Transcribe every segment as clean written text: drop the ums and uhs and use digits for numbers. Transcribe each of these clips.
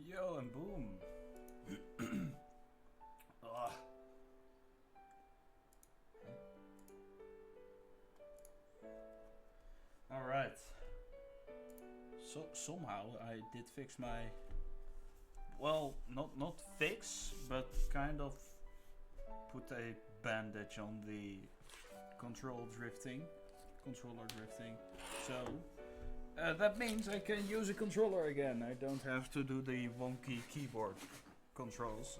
Yo, and boom. Alright. So somehow I did fix my, well, not fix, but kind of put a bandage on the controller drifting. So that means I can use a controller again. I don't have to do the wonky keyboard controls.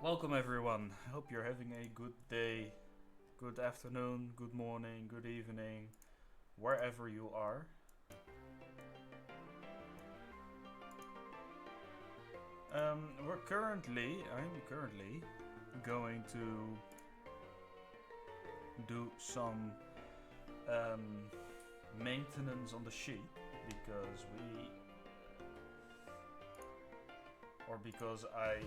Welcome everyone. Hope you're having a good day, good afternoon, good morning, good evening, wherever you are. I'm currently going to do some maintenance on the sheep because I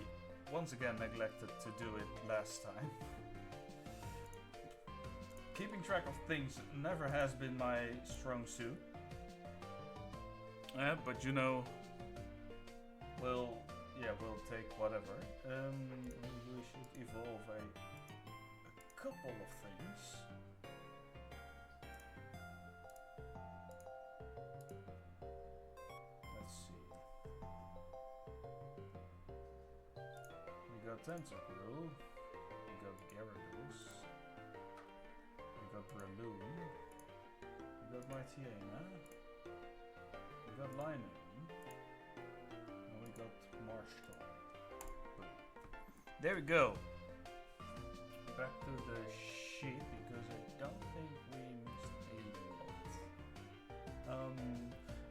once again neglected to do it last time. Keeping track of things never has been my strong suit, but you know, we'll take whatever. We should evolve a couple of things. Let's see. We got Tentacle, we got Gyarados, we got Breloom, we got Mightyena, we got Linoone, and we got Marshall. Boom. There we go. Back to the sheep because I don't think we missed a lot.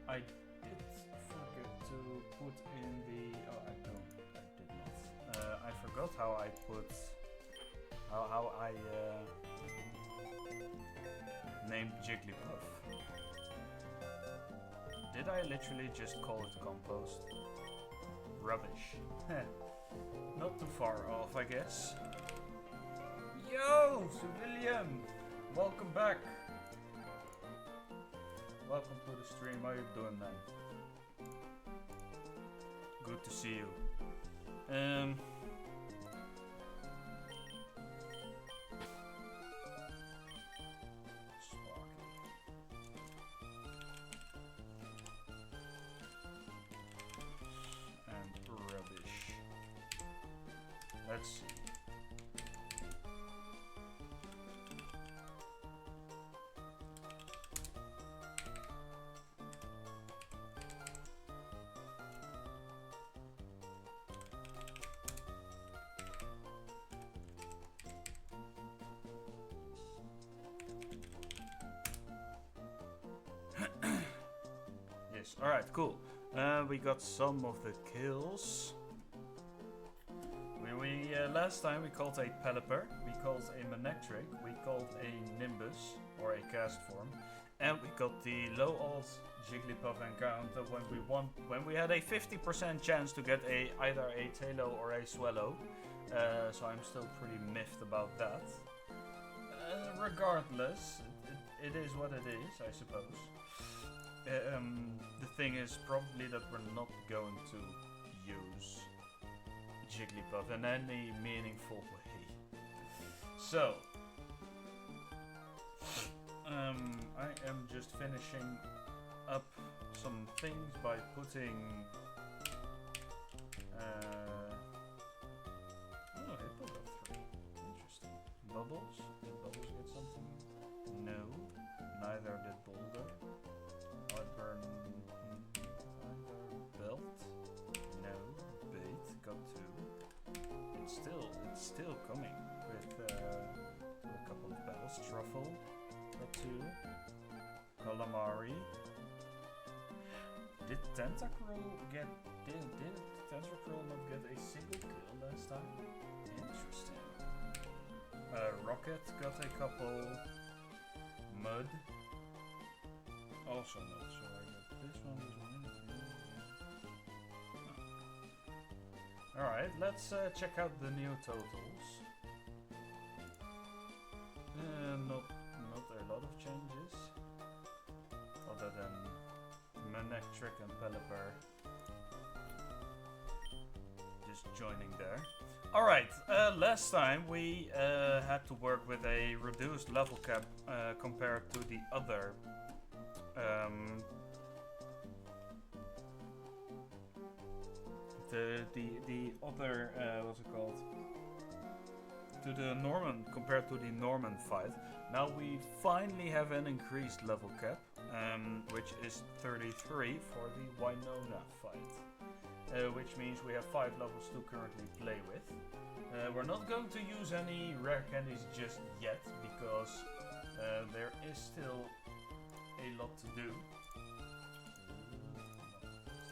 I did forget to put in the. Oh, I did not. I forgot how I put. How I named Jigglypuff. Did I literally just call it compost? Rubbish. Not too far off, I guess. Yo, civilian! Welcome back. Welcome to the stream. How you doing, man? Good to see you. Sparky. And rubbish. Let's see. nice. Alright, cool. We got some of the kills. Last time we called a Pelipper, we called a Manectric, we called a Nimbus, or a cast form, and we got the low odds Jigglypuff encounter when we had a 50% chance to get either a Tailo or a Swallow. So I'm still pretty miffed about that. Regardless, it is what it is, I suppose. The thing is probably that we're not going to use Jigglypuff in any meaningful way. So, I am just finishing up some things by putting Hippo got 3. Interesting. Bubbles? Did Bubbles get something? No. Neither did Boulder. Outburn. Belt? No. Bait got 2. It's still coming with a couple of battles. Truffle got 2. Calamari. Did Tentacruel get? Did Tentacruel not get a single kill last time? Interesting. Rocket got a couple. Mud. Also not sure. I got this one. Oh. Alright, let's check out the new totals. Not a lot of changes. Other than Manectric and Pelipper just joining there. Alright, last time we had to work with a reduced level cap compared to the other the other what's it called? To the Norman, compared to the Norman fight. Now we finally have an increased level cap, which is 33 for the Winona fight. Which means we have 5 levels to currently play with. We're not going to use any rare candies just yet, because there is still a lot to do. This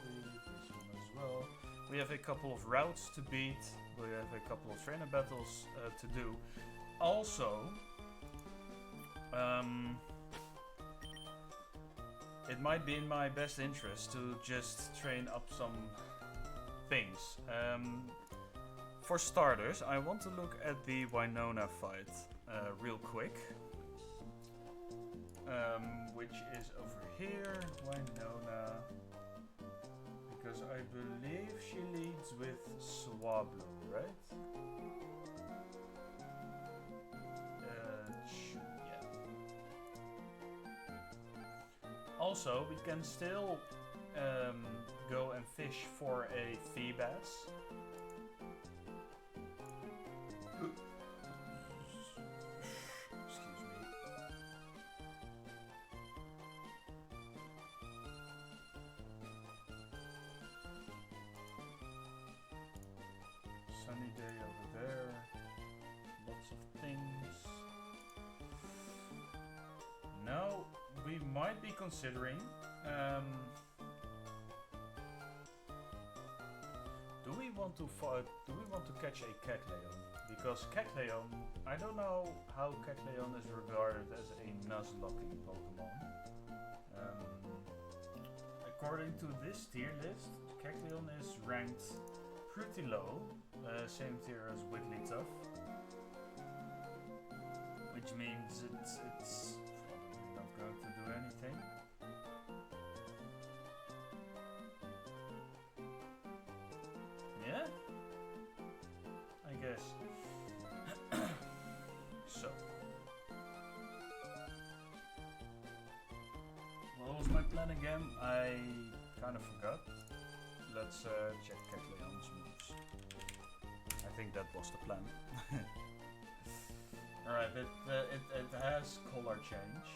one as well. We have a couple of routes to beat. We have a couple of trainer battles to do. Also, it might be in my best interest to just train up some things. For starters, I want to look at the Winona fight real quick. Which is over here, Winona. Because I believe she leads with Swablu, right? Yeah. Also, we can still go and fish for a Feebas. Excuse me. Sunny day over there. Lots of things. Now we might be considering do we want to catch a Kecleon? Because Kecleon, I don't know how Kecleon is regarded as a Nuzlocking Pokemon. According to this tier list, Kecleon is ranked pretty low, same tier as Wigglytuff, which means it's probably not going to do anything. Yeah, I guess. So, what was my plan again? I kind of forgot. Let's check Kecleon's moves. I think that was the plan. Alright, it has color change.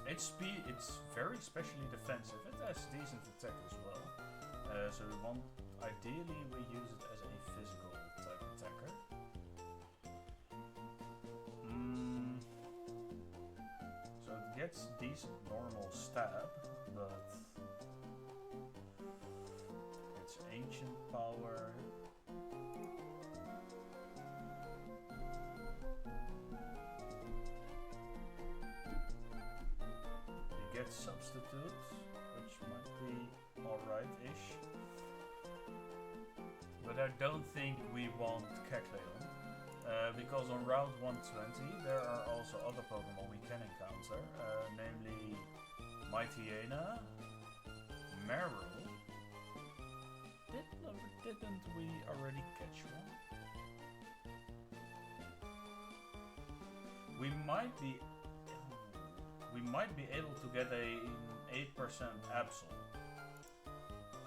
Its speed, it's very specially defensive. It has decent attack as well. So ideally we use it as a physical type attacker. So it gets decent normal stab, but it's ancient power. It gets substitute, which might be alright-ish. But I don't think we want Kecleon. Because on Route 120 there are also other Pokemon we can encounter, namely Mightyena, Meryl. Didn't we already catch one? We might be able to get an 8% Absol.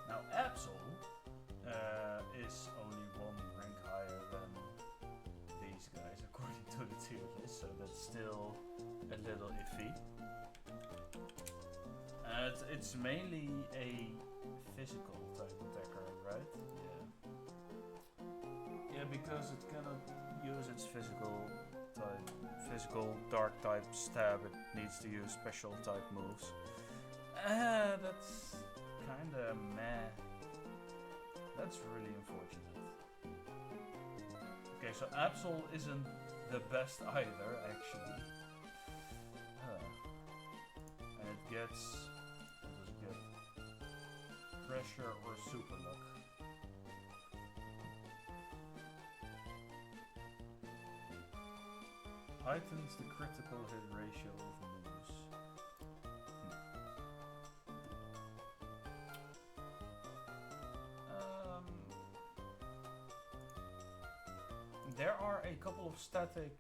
Now Absol is only one rank higher than these guys according to the tier list, so that's still a little iffy. It's mainly a physical type attacker, right? Yeah, because it cannot use its physical dark type stab. It needs to use special type moves. That's kinda meh. That's really unfortunate. Okay, so Absol isn't the best either, actually. And it gets... what does it get? Pressure or Super Luck. Heightens the critical hit ratio of moves. There are a couple of static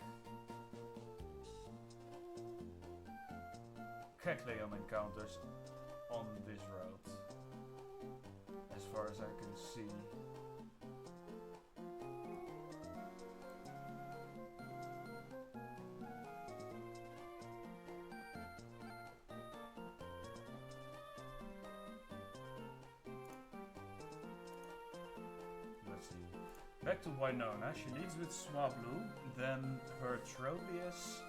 Kecleon encounters on this route, as far as I can see. Let's see. Back to Winona. She leads with Swablu, then her Tropius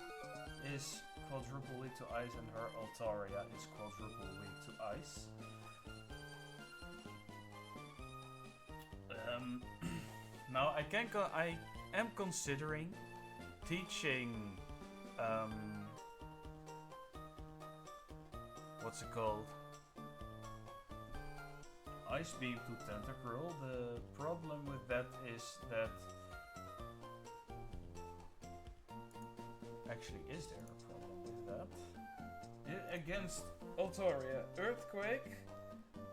is quadruple weak to ice and her Altaria is quadruple weak to ice. Now I am considering teaching what's it called? Ice Beam to Tentacruel. The problem with that is that... Actually, is there a problem with that? Against Altaria, Earthquake.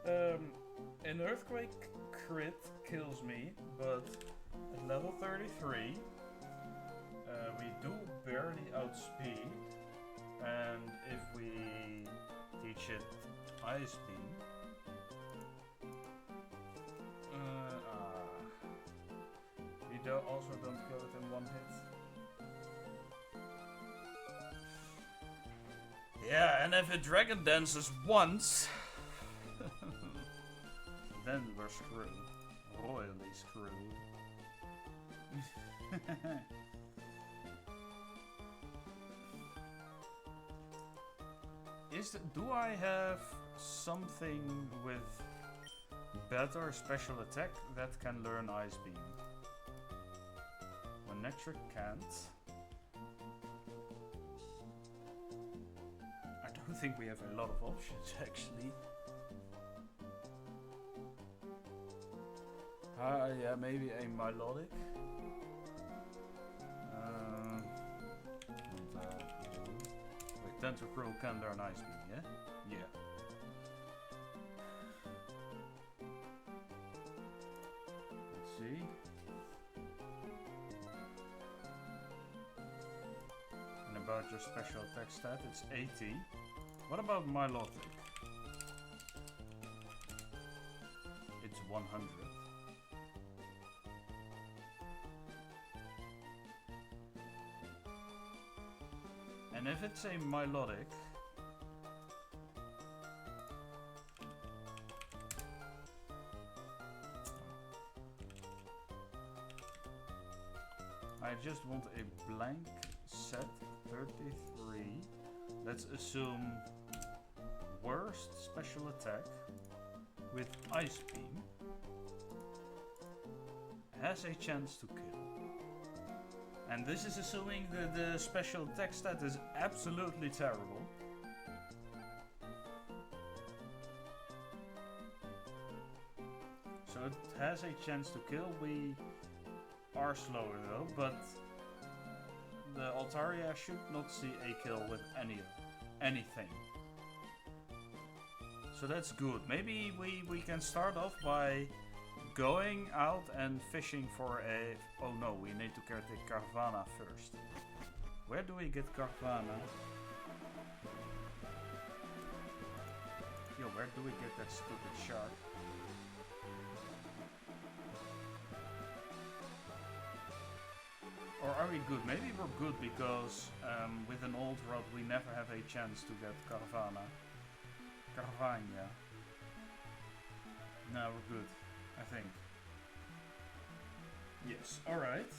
An Earthquake crit kills me, but at level 33, we do barely outspeed. And if we teach it Ice Beam, we also don't kill it in one hit. Yeah, and if it Dragon Dances once, then we're screwed. Royally screwed. Do I have something with better special attack that can learn Ice Beam? Nectar can't. I don't think we have a lot of options actually. Yeah, maybe a Milotic. Wait, Tentacruel can learn Ice Beam, yeah? Yeah. Let's see. About your special attack stat, it's 80. What about Milotic? It's 100. And if it's a Milotic, I just want a blank set 33 Let's assume worst special attack with Ice Beam has a chance to kill. And this is assuming that the special attack stat is absolutely terrible. So it has a chance to kill. We are slower though, but the Altaria should not see a kill with anything. So that's good. Maybe we can start off by going out and fishing for a... Oh no, we need to get the Carvana first. Where do we get Carvana? Yo, where do we get that stupid shark? Or are we good? Maybe we're good because with an old rod we never have a chance to get Carvana. Carvana. No, we're good. I think. Yes, alright.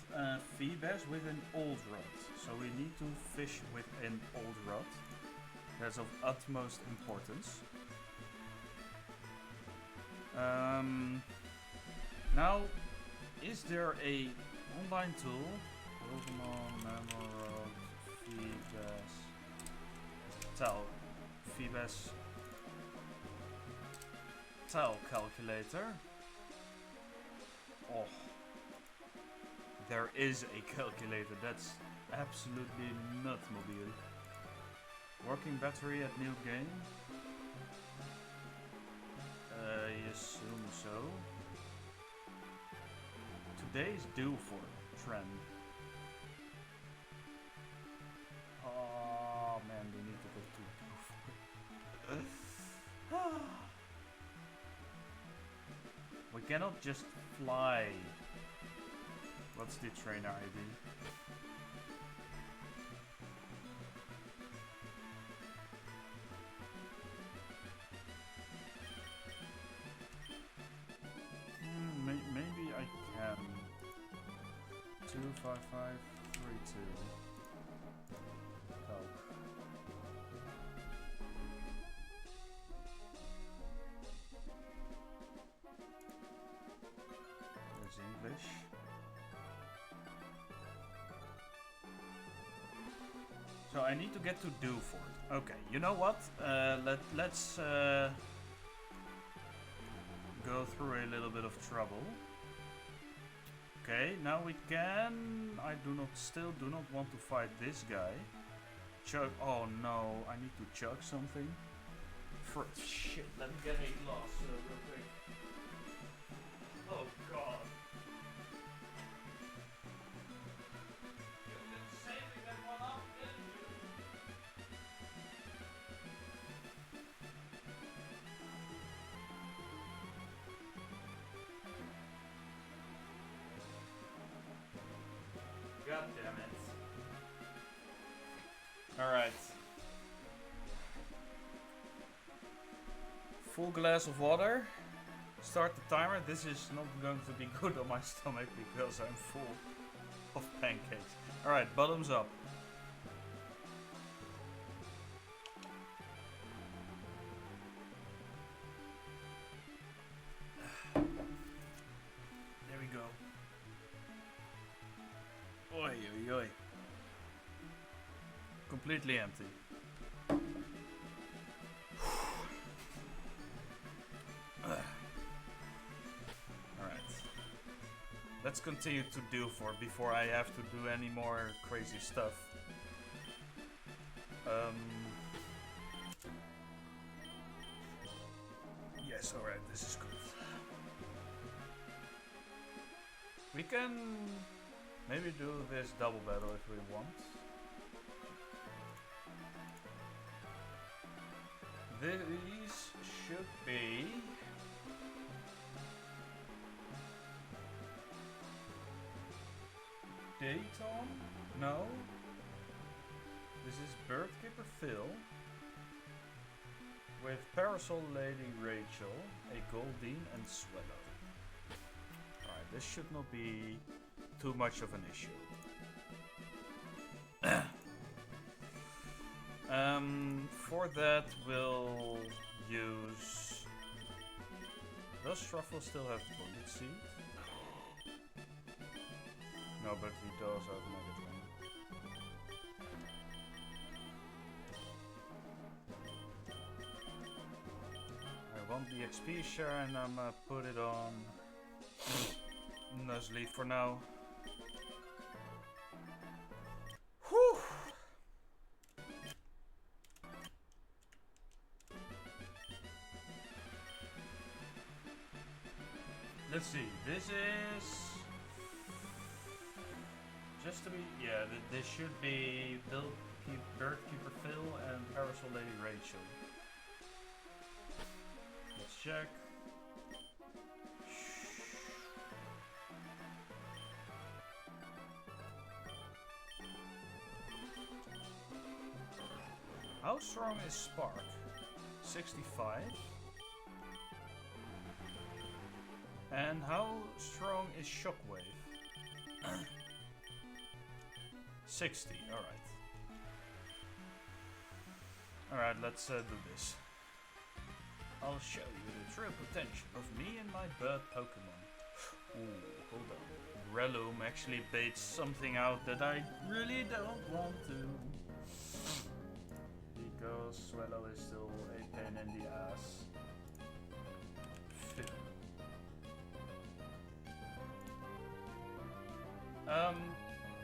Feebas with an old rod. So we need to fish with an old rod. That's of utmost importance. Now, is there a online tool? Pokémon Emerald, Feebas, Feebas tile calculator. Oh, there is a calculator. That's absolutely nutmobile. Working battery at new game. I assume so. Today's due for trend. Oh man, we need to go to due for. We cannot just fly. What's the trainer ID? Maybe I can. 25532. Help. There's English. So I need to get to Dewford. Okay, you know what? Let's go through a little bit of trouble. Okay, now we can. I still do not want to fight this guy. Chug. Oh no, I need to chug something. Shit, let me get a glass real quick. Oh god. You did say we got one up, didn't you? God damn it. Alright. Full glass of water. Start the timer. This is not going to be good on my stomach because I'm full of pancakes. Alright, bottoms up. There we go. Oi, oi, oi. Completely empty. Alright. Let's continue to do before I have to do any more crazy stuff. Yes, alright, this is good. We can maybe do this double battle if we want. These should be Dayton? No. This is Birdkeeper Phil with Parasol Lady Rachel, a Goldeen and Swallow. Alright, this should not be too much of an issue. For that, we'll use. Does Truffle still have Bullet Seed? No, but he does have Megatron. I want the XP share and I'm gonna put it on Nuzleaf for now. Whew! Let's see, this is just to be, yeah, this should be Birdkeeper Phil and Parasol Lady Rachel. Let's check. How strong is Spark? 65. And how strong is Shockwave? 60, alright. Alright, let's do this. I'll show you the true potential of me and my bird Pokemon. Ooh, hold on. Breloom actually baits something out that I really don't want to. Because Swallow is still a pain in the ass.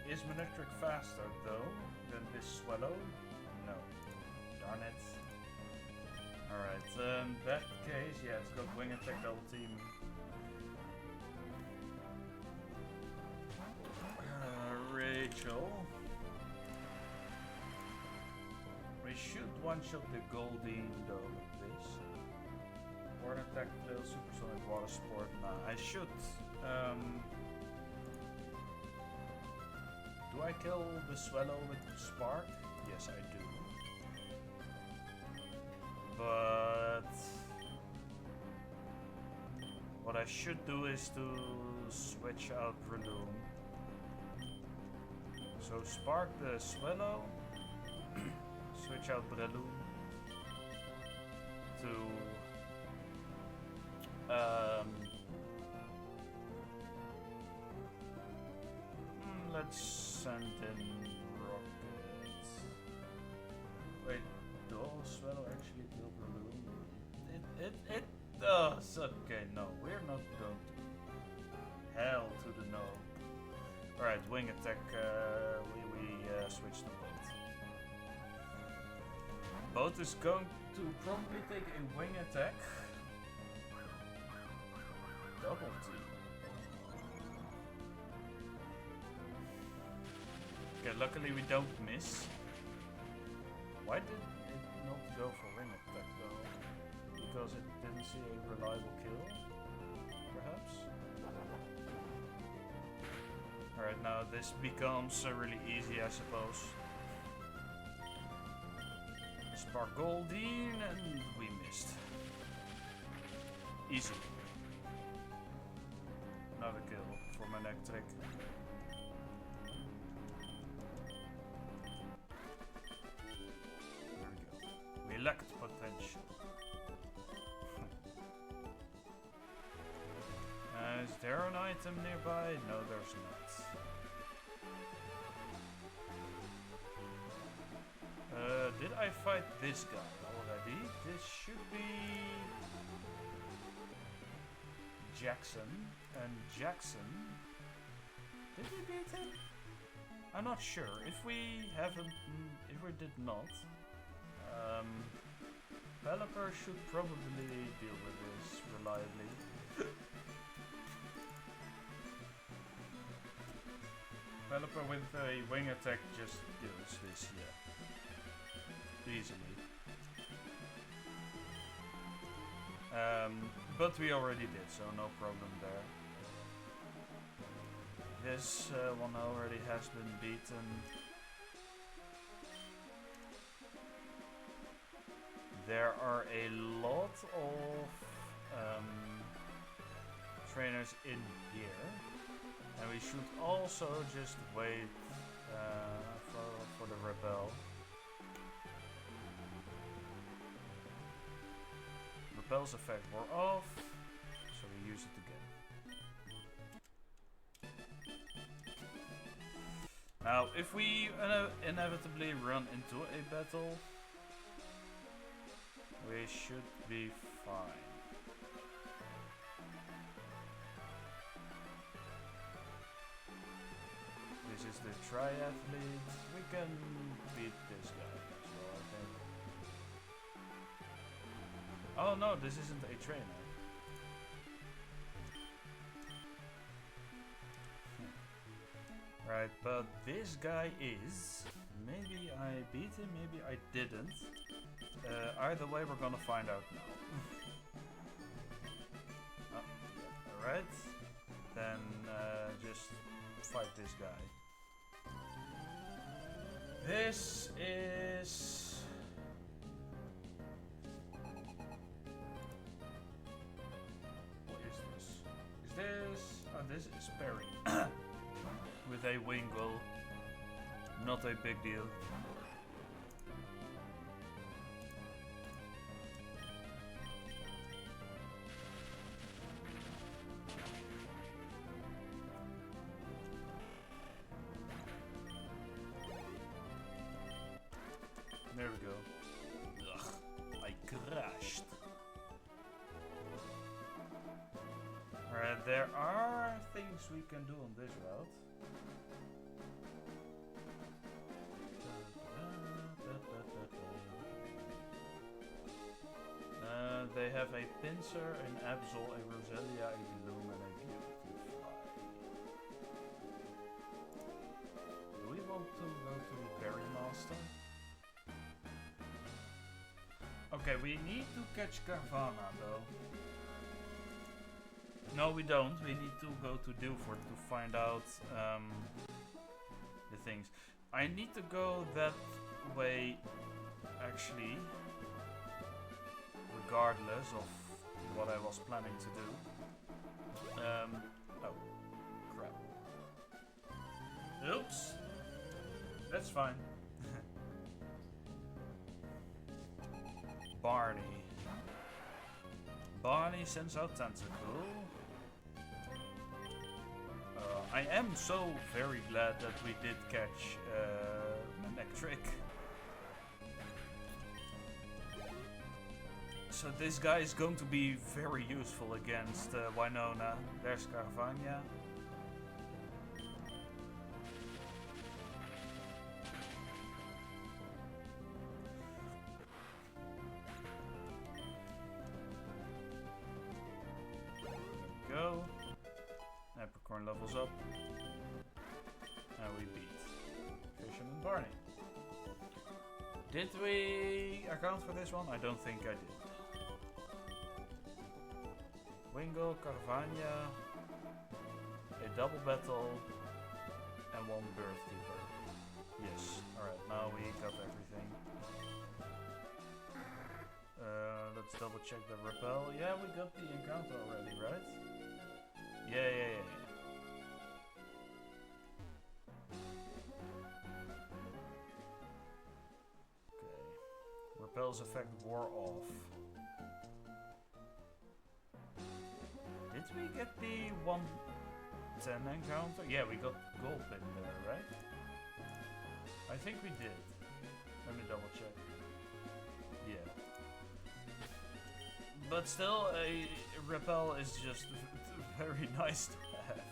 Is Manectric faster though than this Swallow? No. Darn it. Alright, that case, yeah, it's got Wing Attack Double Team. Rachel. We should one-shot the Goldeen though with this. Water Attack, Flail, Supersonic, Water Sport. Nah, I should. Do I kill the Swallow with Spark? Yes, I do. But what I should do is to switch out Breloom. So Spark the Swallow, switch out Breloom to let's send in Rocket. Wait, does Swallow actually kill Breloom? It does. Okay, no, we're not going to. Hell to the no. Alright, Wing Attack, we switch to Boat. Boat is going to probably take a Wing Attack. Double team. Okay, luckily we don't miss. Why did it not go for Wing Attack though? Because it didn't see a reliable kill? Perhaps? Alright, now this becomes really easy, I suppose. Spark Goldeen, and we missed. Easy. Another kill for Manectric. There we go. We lacked potential. Is there an item nearby? No, there's not. Did I fight this guy already? This should be Jackson. And Jackson, did we beat him? I'm not sure. If we haven't, if we did not, Pelipper should probably deal with this reliably. Pelipper with a Wing Attack just kills this, yeah. Easily. But we already did, so no problem there. This one already has been beaten. There are a lot of trainers in here. And we should also just wait for the Rebel. repel's effect wore off, so we use it again. Now, if we inevitably run into a battle, we should be fine. This is the triathlete. We can beat this guy as well, I think. Oh no, this isn't a trainer. Right, but this guy is. Maybe I beat him, maybe I didn't. Either way, we're gonna find out now. Oh, alright. Then just fight this guy. This is... What is this? Is this... Oh, this is Perry. With a Wingull. Not a big deal. There we go. Ugh, I crashed. Alright, there are things we can do on this route. They have a Pinsir, an Absol, a Roselia, a Bloom, and a Beautifly. Do we want to go to the Berry Master? Okay, we need to catch Carvana though. No, we don't. We need to go to Dilford to find out the things. I need to go that way, actually, regardless of what I was planning to do. Oh, crap. Oops. That's fine. Barney. Barney sends out Tentacle. I am so very glad that we did catch Electric. So this guy is going to be very useful against Winona. There's Carvana. Go. Apricorn levels up. And we beat Fisherman Barney. Did we account for this one? I don't think I did. Wingull, Carvana, a double battle, and one Birth Keeper. Yes, alright, now we got everything. Let's double check the repel. Yeah, we got the encounter already, right? Yeah. Okay. Repel's effect wore off. Did we get the 110 encounter? Yeah, we got Gulpin there, right? I think we did. Let me double check. Yeah. But still, a repel is just very nice to have.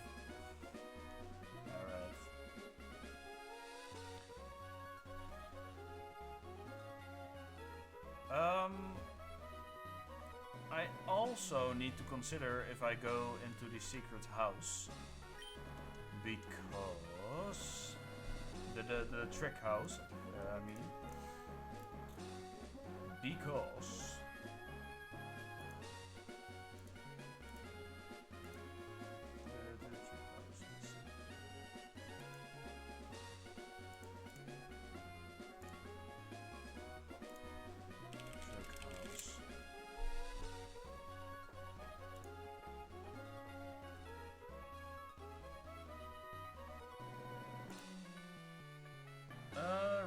Alright. I also need to consider if I go into the secret house. Because... The trick house, I mean. Because...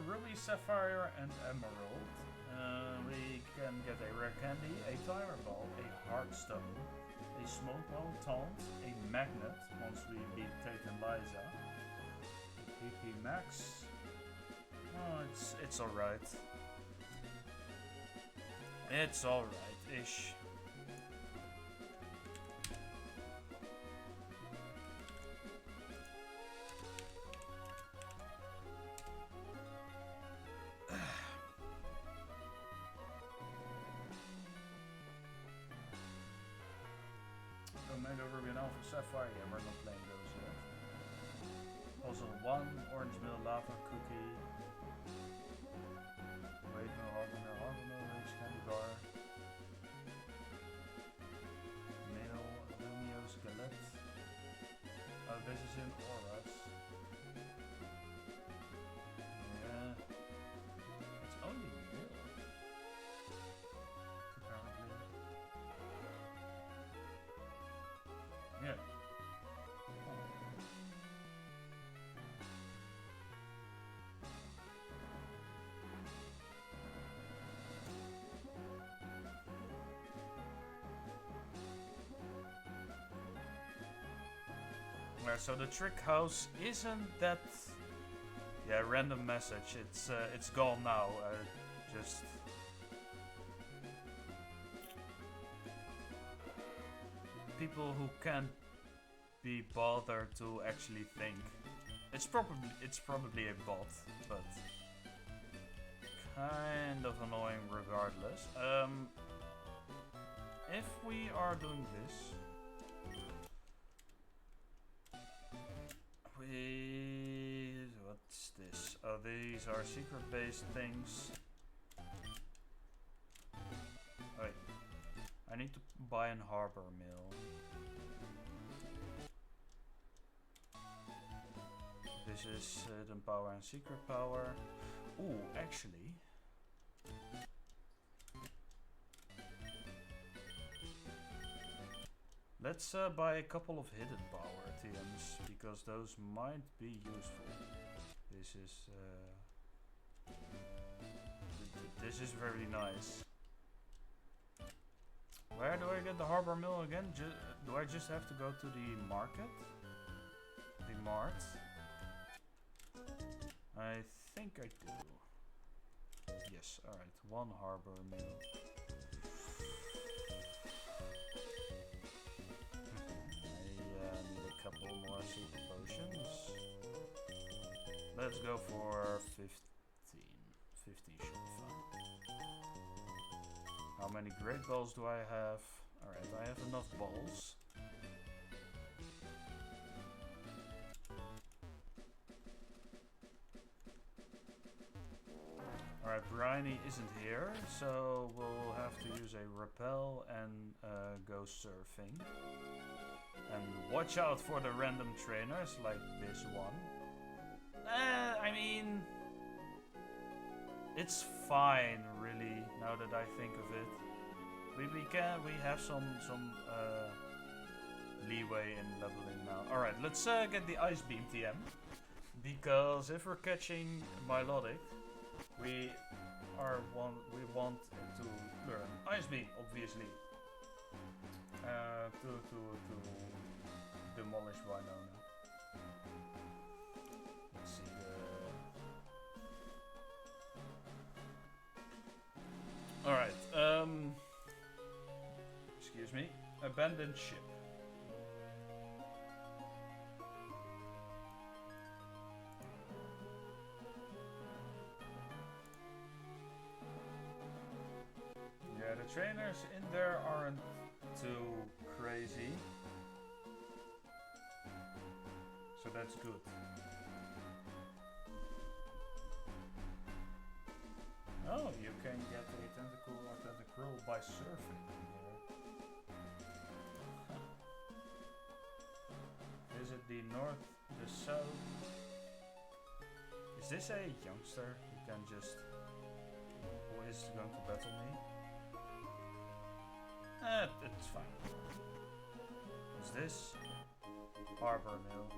Ruby, Sapphire, and Emerald. We can get a rare candy, a timer ball, a heartstone, a smoke ball, taunt, a magnet once we beat Tate and Liza. PP max. Oh, it's alright. It's alright-ish. Omega Ruby and Alpha Sapphire, yeah, we're not playing those yet. Puzzle 1, Orange Mill Lava Cookie. Wait, no, Harbor Mill, Rich Candy Bar. Mail, Lumios, Galette. Oh, this is in Auras. Yeah. It's only Mill. Apparently. Yeah. So the trick house isn't that random message. It's gone now. Just people who can't be bothered to actually think. It's probably a bot, but kind of annoying regardless. If we are doing this. What's this? Oh, these are secret-based things. Wait, I need to buy an harbor mill. This is hidden power and secret power. Ooh, actually. Let's buy a couple of hidden power TMs, because those might be useful. This is very nice. Where do I get the harbor mill again? Do I just have to go to the market? The mart? I think I do. Yes, alright, one harbor mill. Couple more super potions. Let's go for 15. 50 should be fine. How many great balls do I have? Alright, I have enough balls. Alright, Bryony isn't here, so we'll have to use a repel and go surfing. And watch out for the random trainers like this one. I mean, it's fine, really. Now that I think of it, we have some leeway in leveling now. All right, let's get the ice beam TM, because if we're catching Milotic, we want to learn ice beam, obviously. To demolish Winona. Let's see the... Alright, excuse me. Abandoned ship. Yeah, the trainers in there aren't too crazy, so that's good. Oh, you can get a tentacle or tentacruel by surfing in here. Visit the north, the south. Is this a youngster who can just... who is going to battle me? It's fine. What's this? Harbor mill.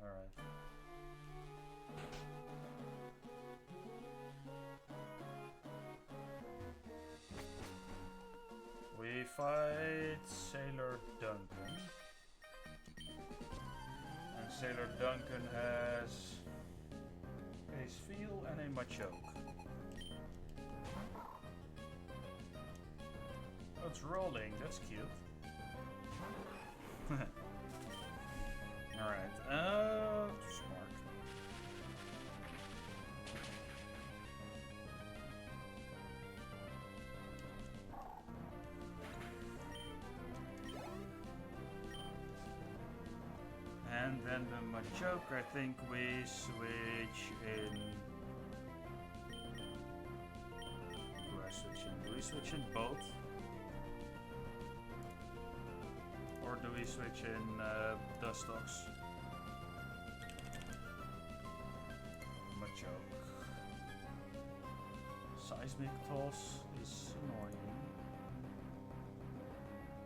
Alright. fight Sailor Duncan. And Sailor Duncan has a Spheal and a Machoke. Oh, it's rolling, that's cute. Alright, smart. And then the Machoke, I think we switch in. Do I switch in? Do we switch in both? Or do we switch in Dustox? Machoke. Seismic Toss is annoying.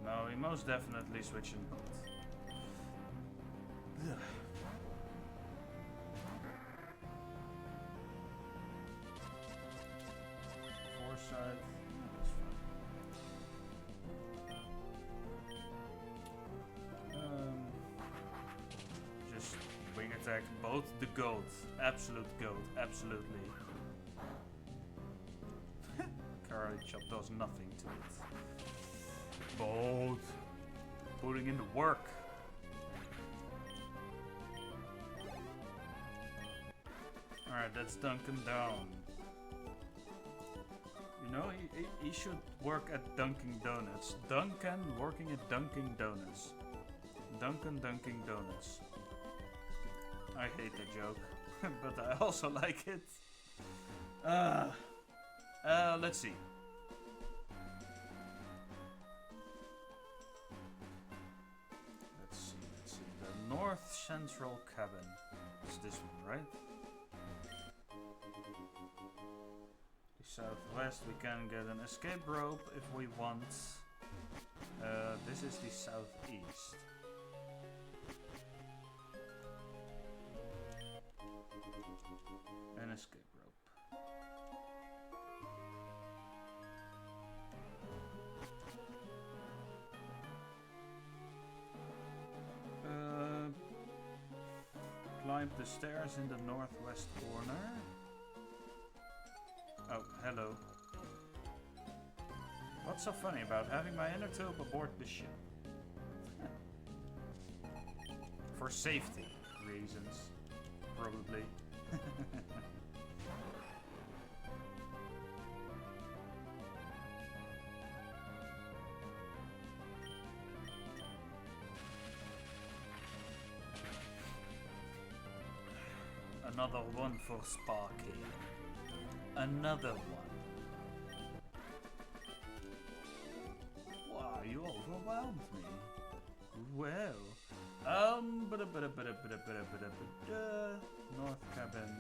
No, we most definitely switch in both. Ugh. Foresight. That's fine. Just wing attack both the goat. Absolute goat. Absolutely. Karate Chop does nothing to it. Both. Putting in the work. Alright, that's Duncan down. You know, he should work at Dunkin' Donuts. Duncan working at Dunkin' Donuts. Duncan Dunkin' Donuts. I hate that joke, but I also like it. Let's see. Let's see. The North Central Cabin. It's this one, right? Southwest, we can get an escape rope if we want. This is the southeast. An escape rope. Climb the stairs in the northwest corner. Oh, hello. What's so funny about having my inner tube aboard the ship? For safety reasons, probably. Another one for Sparky. Another one. Wow, you overwhelmed me. Well, North Cabin.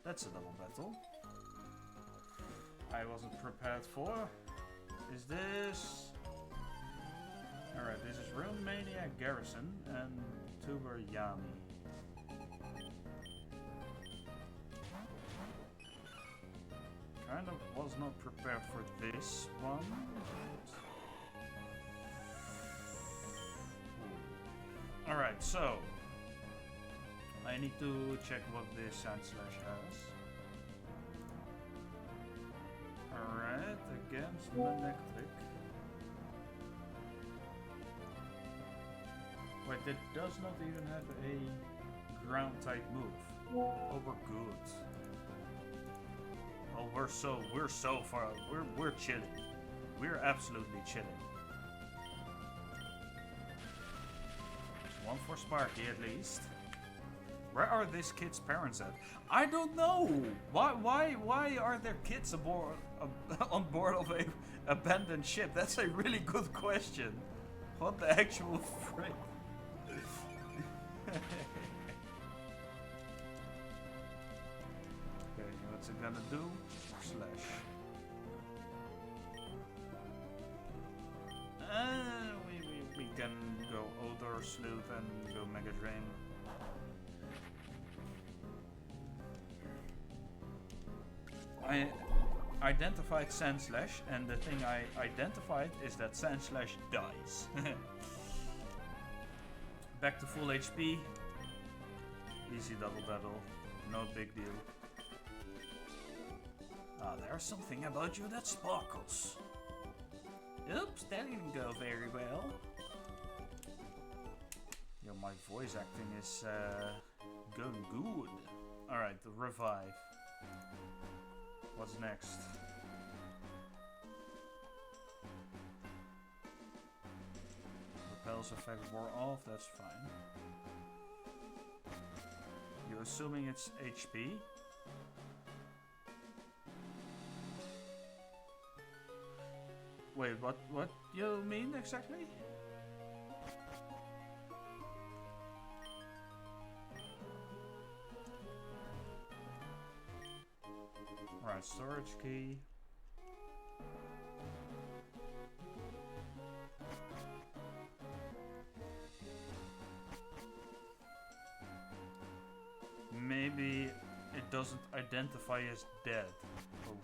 That's a double battle. I wasn't prepared for. Is this? Alright, this is Rune Mania Garrison and Tuber Yami. Kind of was not prepared for this one. Alright, so I need to check what this Sand Slash has. Alright, against electric. Wait, it does not even have a ground type move. Oh, we're good. Oh, we're so far. We're chilling. We're absolutely chilling. There's one for Sparky at least. Where are these kids' parents at? I don't know. Why are there kids aboard on board of a abandoned ship? That's a really good question. What the actual frick? Okay, what's it gonna do? Slash. We can go Odor, Sleuth, and go Mega Drain. identified Sandslash, and the thing I identified is that Sandslash dies. Back to full HP. Easy double battle. No big deal. Ah, there's something about you that sparkles. Oops, that didn't go very well. Yo, my voice acting is going good. Alright, the revive. What's next? Repel's effect wore off, that's fine. You're assuming it's HP? Wait, what you mean exactly? Right, storage key. Maybe it doesn't identify as dead. Oh.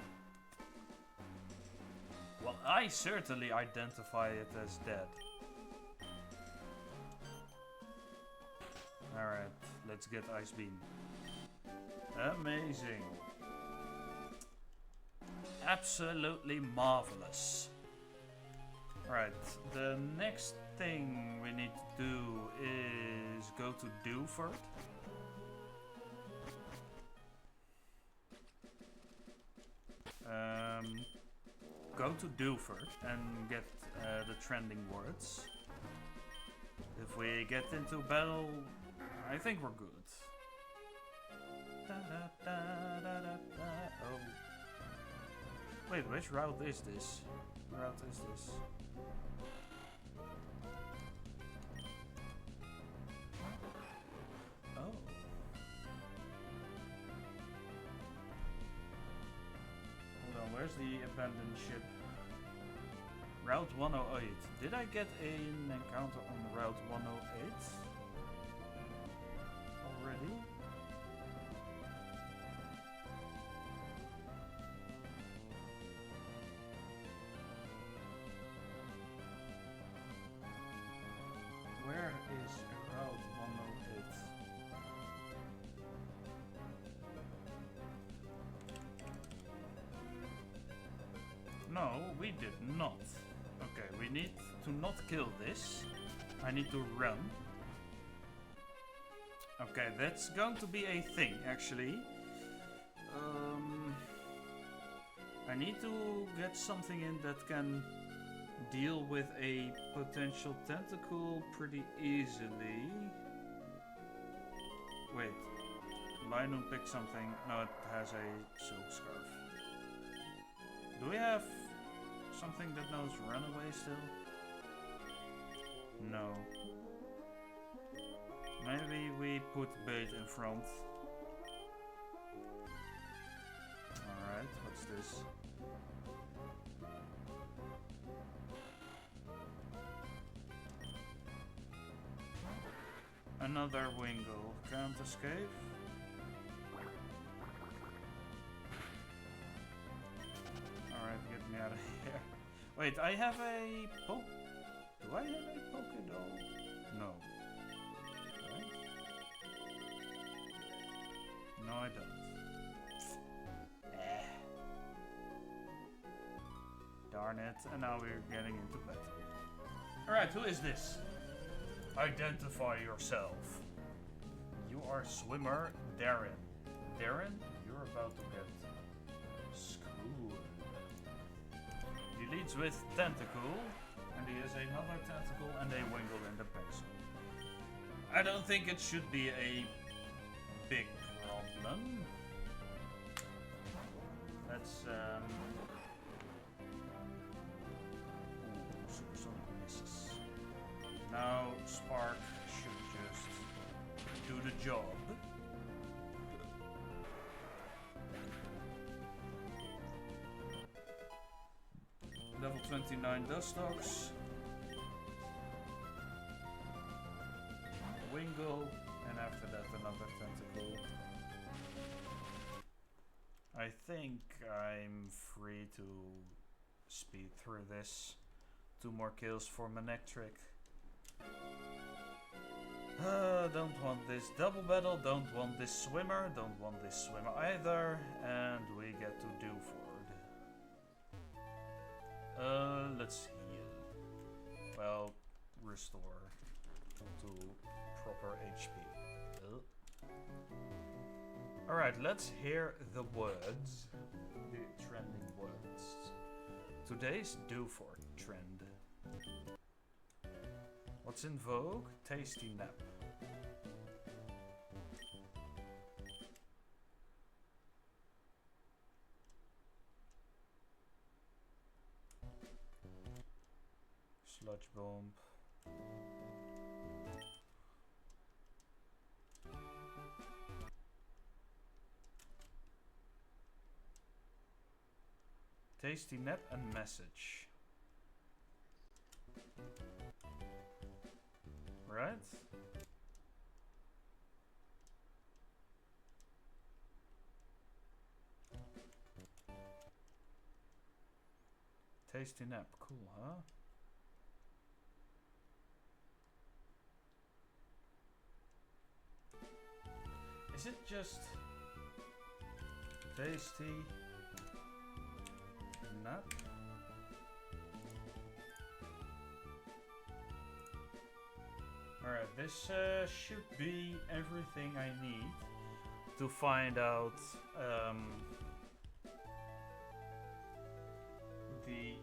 Well, I certainly identify it as dead. Alright, let's get Ice Beam. Amazing. Absolutely marvelous. Right, the next thing we need to do is go to Dewford. Go to Dewford and get the trending words. If we get into battle, I think we're good. Oh. Wait, which route is this? What route is this? Oh. Hold on, where's the abandoned ship? Route 108. Did I get an encounter on Route 108? Already? Where is Route 108? No, we did not. Okay, we need to not kill this. I need to run. Okay, that's going to be a thing, actually. I need to get something in that can deal with a potential tentacle pretty easily. Wait, Lionel picked something. No, it has a silk scarf. Do we have something that knows runaway still? No. Maybe we put bait in front. Alright, what's this? Another Wingle. Can't escape. Alright, get me out of here. Wait, I have a poke. Do I have a Pokédoll? No. Right? No, I don't. Darn it, and now we're getting into battle. Alright, who is this? Identify yourself. You are swimmer Darren. Darren, you're about to get screwed. He leads with Tentacle, and he has another Tentacle and a Wingle in the pencil. I don't think it should be a big problem. Let's supersonic misses. Now Spark should just do the job. Level 29 Dustox. Wingle, and after that another Tentacle. I think I'm free to speed through this. 2 more kills for Manectric. Don't want this double battle, don't want this swimmer, don't want this swimmer either, and we get to do Ford. Let's heal. Well, restore to proper HP. Alright, let's hear the words. The trending words. Today's do for trend. What's in vogue? Tasty nap. Sludge bomb. Tasty nap and message. Right? Tasty nap, cool, huh? Is it just tasty nap? Alright, this should be everything I need to find out the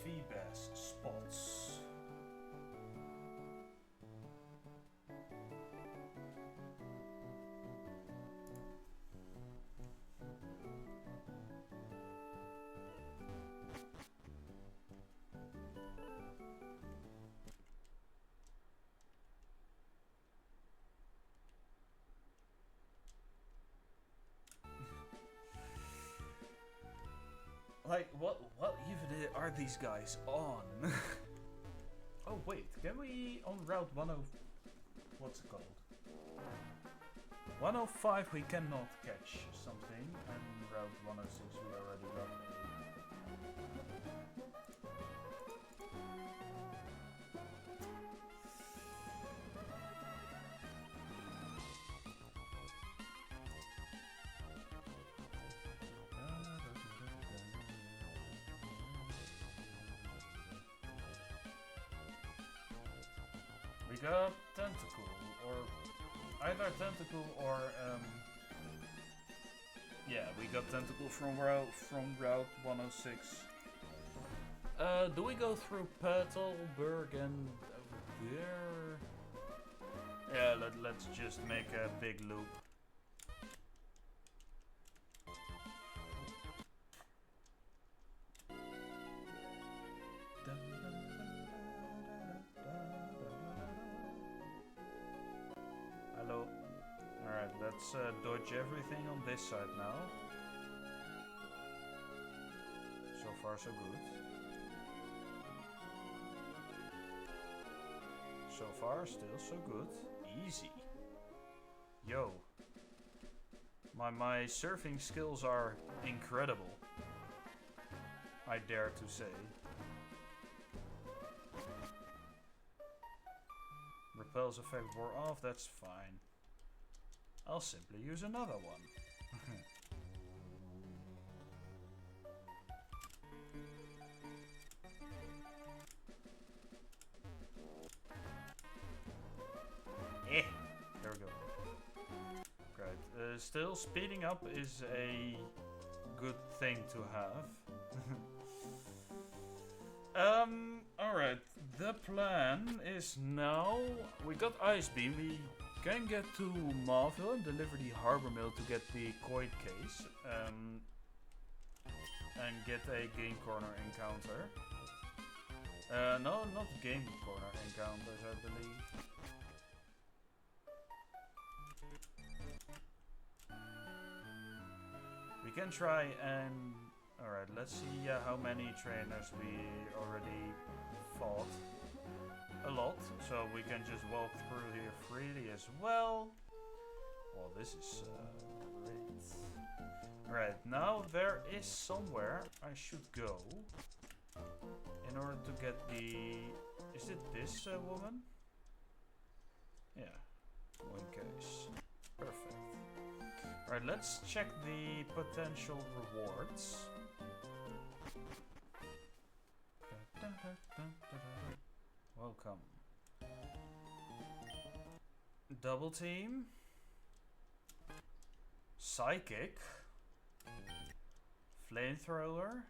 Feebas spots. Like, what even are these guys on? Oh wait, can we on Route 10... what's it called? 105 we cannot catch something, and Route 106 we already got. We got Tentacle, or either Tentacle or yeah, we got Tentacle from Route 106. Do we go through Petalburg and over there? Yeah, let's just make a big loop. Let's dodge everything on this side now. So far so good. So far still so good. Easy. Yo. My surfing skills are incredible. I dare to say. Repels effect wore off, that's fine. I'll simply use another one. Eh, there we go. Right, still speeding up is a good thing to have. Alright, the plan is now we got Ice Beam, we can get to Marvel and deliver the Harbor Mill to get the Coin case and get a Game Corner encounter. No, not Game Corner encounters, I believe. We can try and... Alright, let's see how many trainers we already fought. A lot, so we can just walk through here freely as well. Well, this is great. Right, now there is somewhere I should go in order to get the... Is it this woman? Yeah, one case. Perfect. Alright, let's check the potential rewards. Welcome. Double team. Psychic. Flamethrower.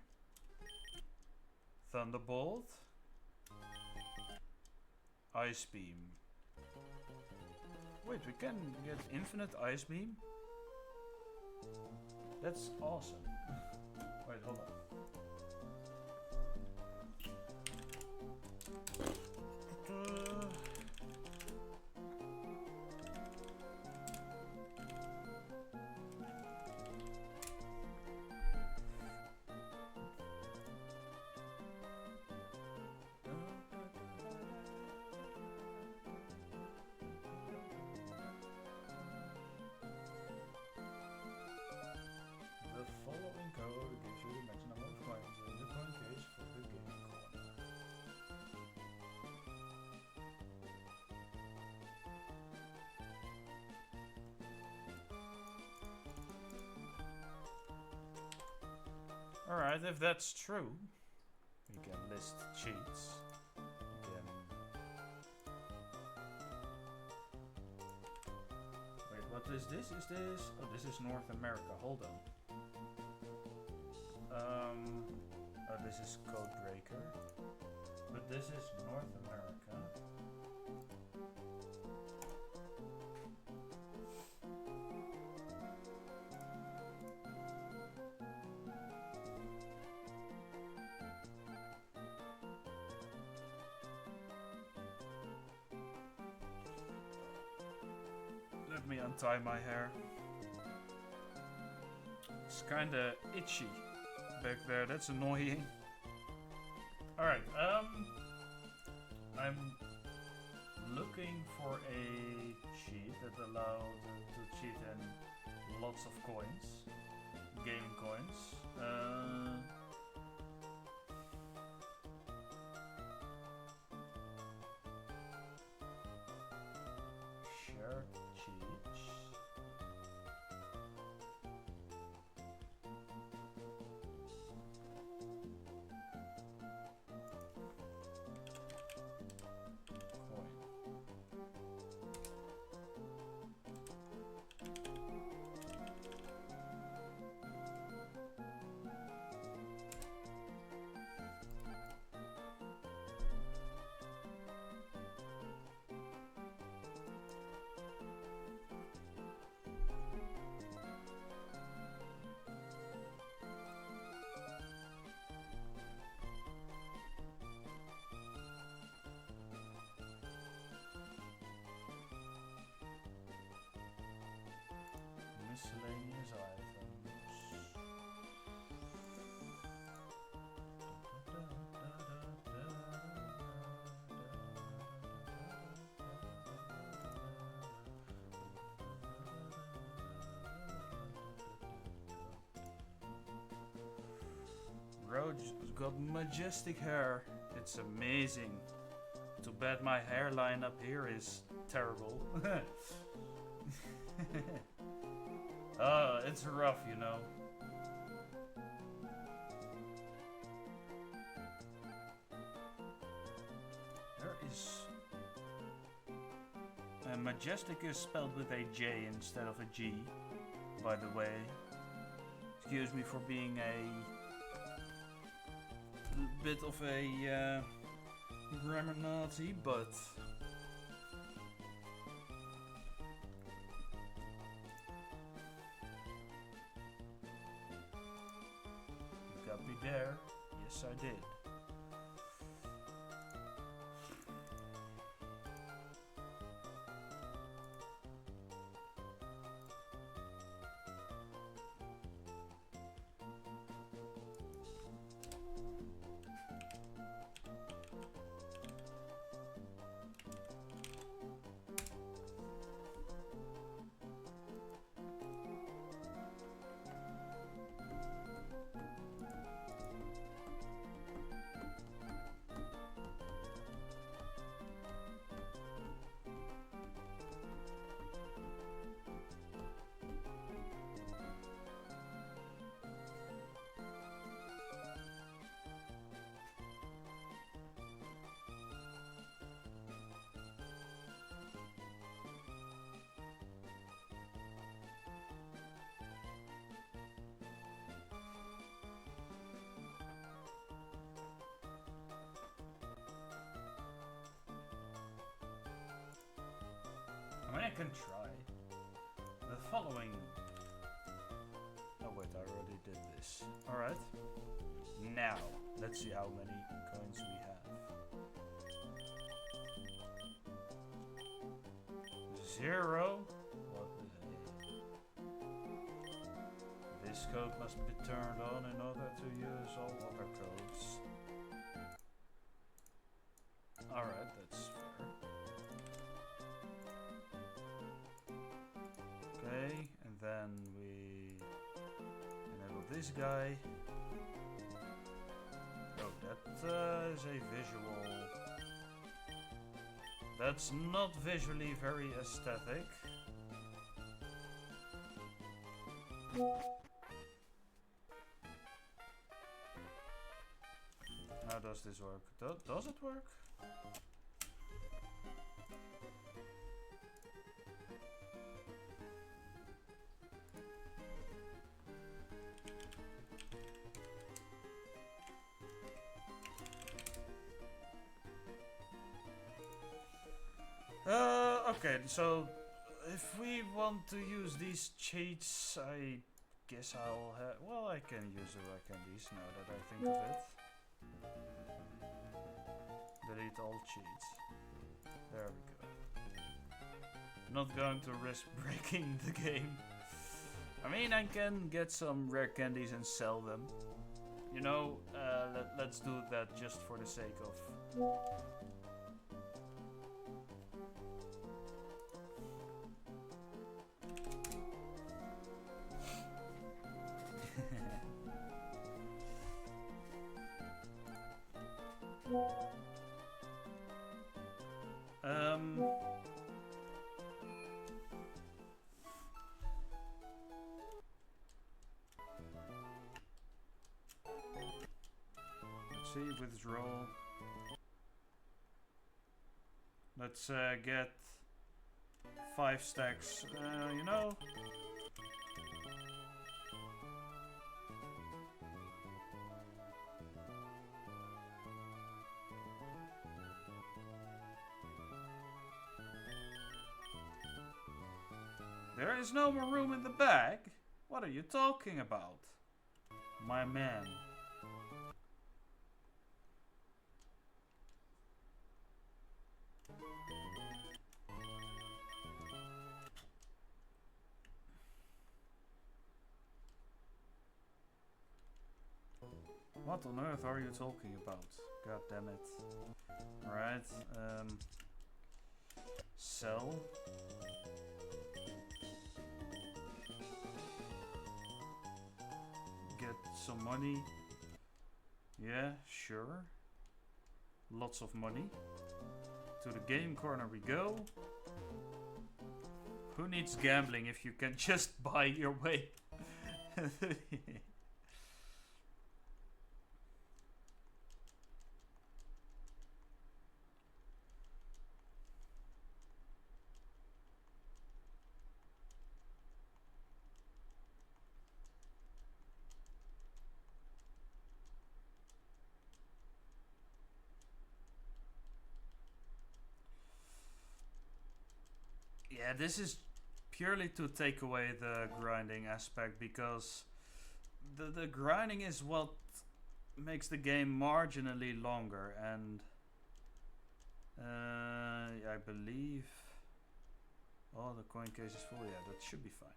Thunderbolt. Ice beam. Wait, we can get infinite ice beam? That's awesome. Wait, hold on. Alright, if that's true, we can list cheats. Wait, what is this? Is this... Oh, this is North America. Hold on. Oh, this is Codebreaker. But this is North America. Let me untie my hair. It's kinda itchy back there, that's annoying. Alright, I'm looking for a cheat that allows to cheat in lots of coins. Gaming coins. Share cheats. Miscellaneous items. Roach got majestic hair. It's amazing. Too bad my hairline up here is terrible. It's rough, you know. There is... majestic is spelled with a J instead of a G, by the way. Excuse me for being a bit of a grammar Nazi, but... Got me there. Yes, I did. can try. The following... Oh wait, I already did this. Alright. Now, let's see how many coins we have. 0. What the heck? This code must be turned on in order to use all other codes. Alright, that's fair. Okay, and then we enable this guy. Oh, that is a visual. That's not visually very aesthetic. How does this work? Does it work? Okay, so if we want to use these cheats, I guess I'll have... Well, I can use the rare candies now that I think of it. Delete all cheats. There we go. Not going to risk breaking the game. I mean, I can get some rare candies and sell them. You know, let's do that just for the sake of... Let's see, withdrawal. Let's get 5 stacks. You know. There is no more room in the bag? What are you talking about? My man. What on earth are you talking about? God damn it. Alright, sell. Get some money. Yeah, sure. Lots of money. To the game corner we go. Who needs gambling if you can just buy your way? Yeah, this is purely to take away the grinding aspect, because the grinding is what makes the game marginally longer, and I believe... Oh, the coin case is full. Yeah, that should be fine.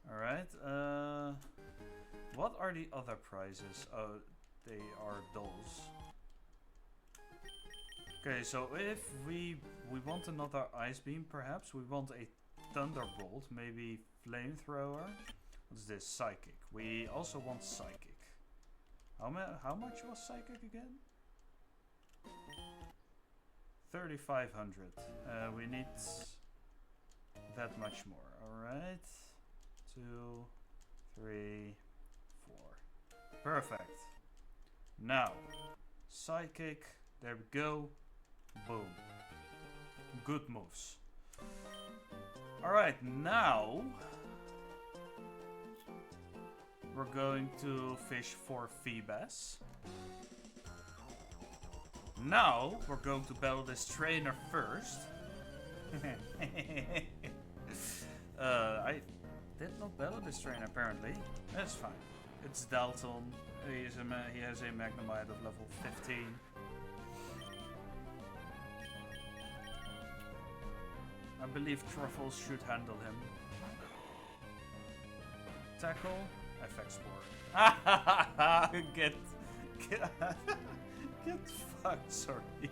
Alright, what are the other prizes? Oh, they are dolls. Okay, so if we want another ice beam, perhaps we want a thunderbolt, maybe flamethrower. What's this? Psychic. We also want psychic. How much was psychic again? 3,500. We need that much more. All right. 2, 3, 4. Perfect. Now, psychic. There we go. Boom. Good moves. Alright, now we're going to fish for Phoebus. Now we're going to battle this trainer first. I did not battle this trainer apparently. That's fine. It's Dalton. He has a Magnemite of level 15. I believe Truffles should handle him. Tackle, FX Spore. get fucked, sorry.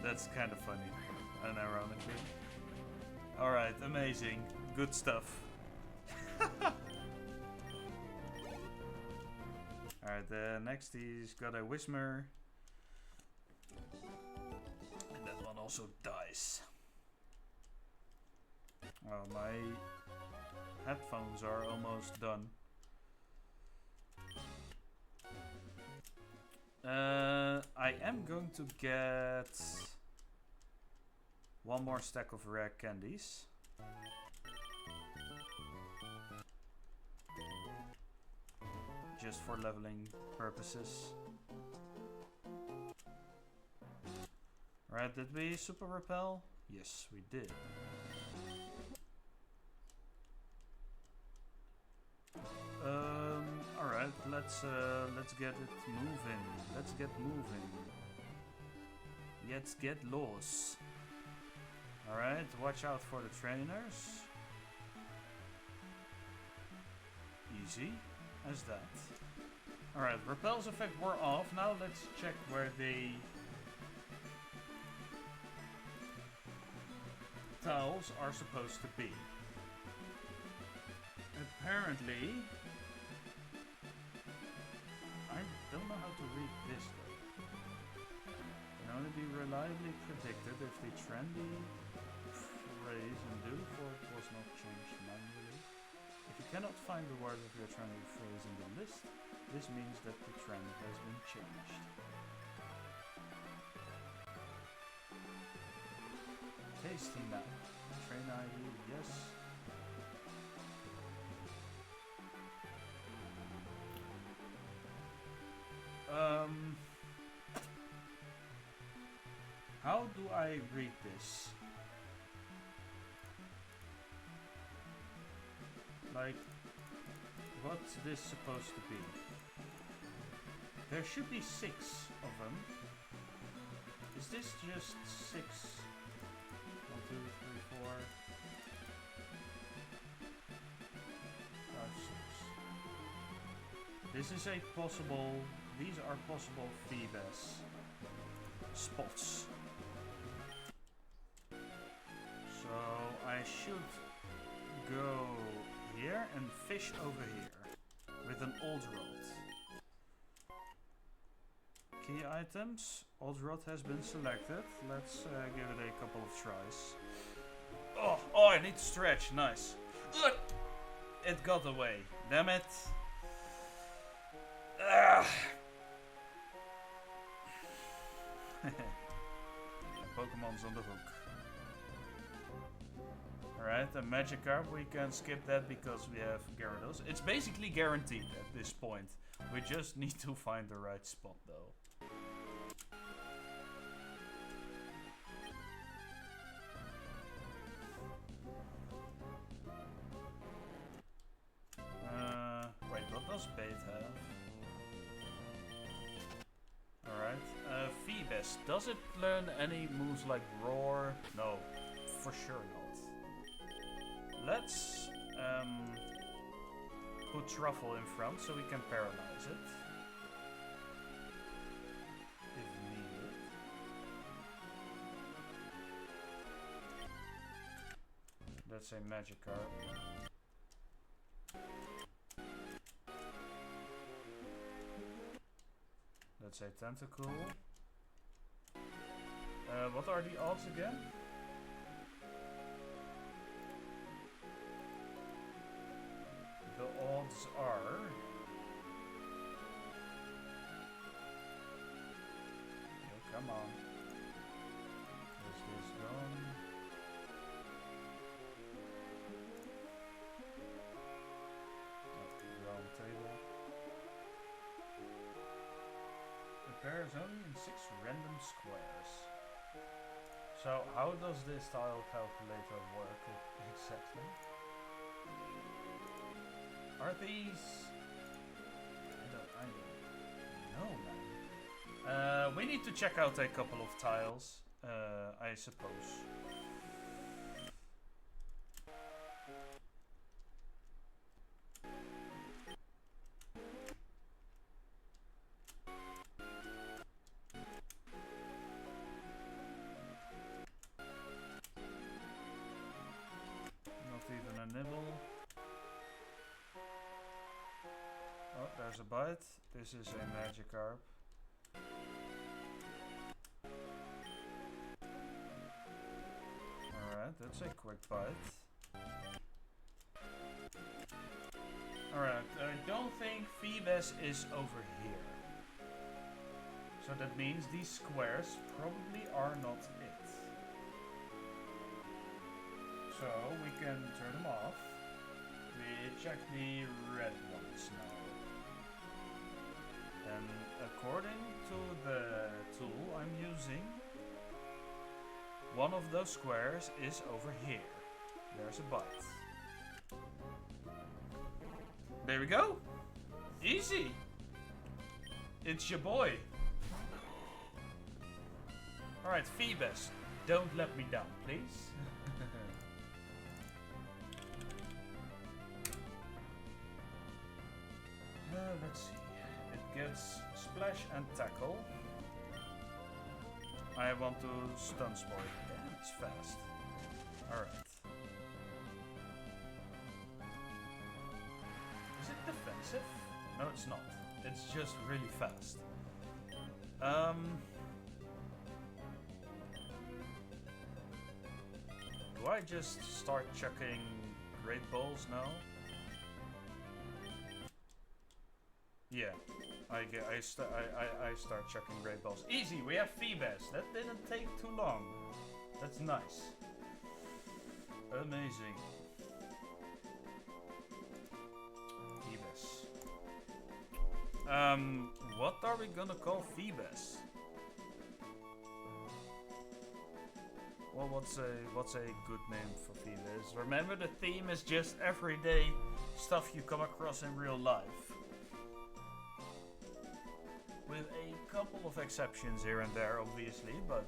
That's kind of funny, unironically. Alright, amazing. Good stuff. Alright, next he's got a Whismer. And that one also dies. Oh, my headphones are almost done. I am going to get one more stack of rare candies. Just for leveling purposes. Right, did we super repel? Yes, we did. Alright, let's get it moving. Let's get moving. Let's get loose. Alright, watch out for the trainers. Easy as that. Alright, repel's effect wore off. Now let's check where the tiles are supposed to be. Apparently, I don't know how to read this though. Can only be reliably predicted if the trendy phrase and do for it was not changed manually. If you cannot find the word of your trendy phrase in the list, this means that the trend has been changed. Tasty map. Train ID, yes. How do I read this? Like, what's this supposed to be? There should be 6 of them. Is this just 6? 1, 2, 3, 4, 5, 6. This is a possible. These are possible Phoebus spots. So I should go here and fish over here with an old rod. Key items. Old rod has been selected. Let's give it a couple of tries. Oh, I need to stretch. Nice. Ugh. It got away. Damn it. Pokemon's on the hook. Alright, a Magikarp, we can skip that because we have Gyarados. It's basically guaranteed at this point. We just need to find the right spot though. Wait, what does Bait have? Alright, Phoebus, does it learn any moves like Roar? No, for sure not. Let's put Truffle in front so we can paralyze it. If needed. That's a Magikarp. That's a Tentacle. What are the odds again? The odds are... Oh, come on. Is this gone? Round table. Appears only in 6 random squares. So how does this tile calculator work exactly? Are these... I don't know, man. We need to check out a couple of tiles, I suppose. Not even a nibble. Oh, there's a bite. This is a Magikarp. Alright, that's a quick bite. Alright, I don't think Phoebus is over here. So that means these squares probably are not it. So we can turn them off. We check the red ones now. And according to the tool I'm using, one of those squares is over here. There's a bite. There we go. Easy. It's your boy. Alright, Phoebus, don't let me down, please. Let's see. It gets Splash and Tackle. I want to Stun Spore. Damn, it's fast. Alright. Is it defensive? No, it's not. It's just really fast. Do I just start chucking Great Balls now? Yeah, I start chucking Great Balls. Easy, we have Phoebus. That didn't take too long. That's nice. Amazing. Phoebus. What are we gonna call Phoebus? Well, what's a good name for Phoebus? Remember, the theme is just everyday stuff you come across in real life. With a couple of exceptions here and there, obviously, but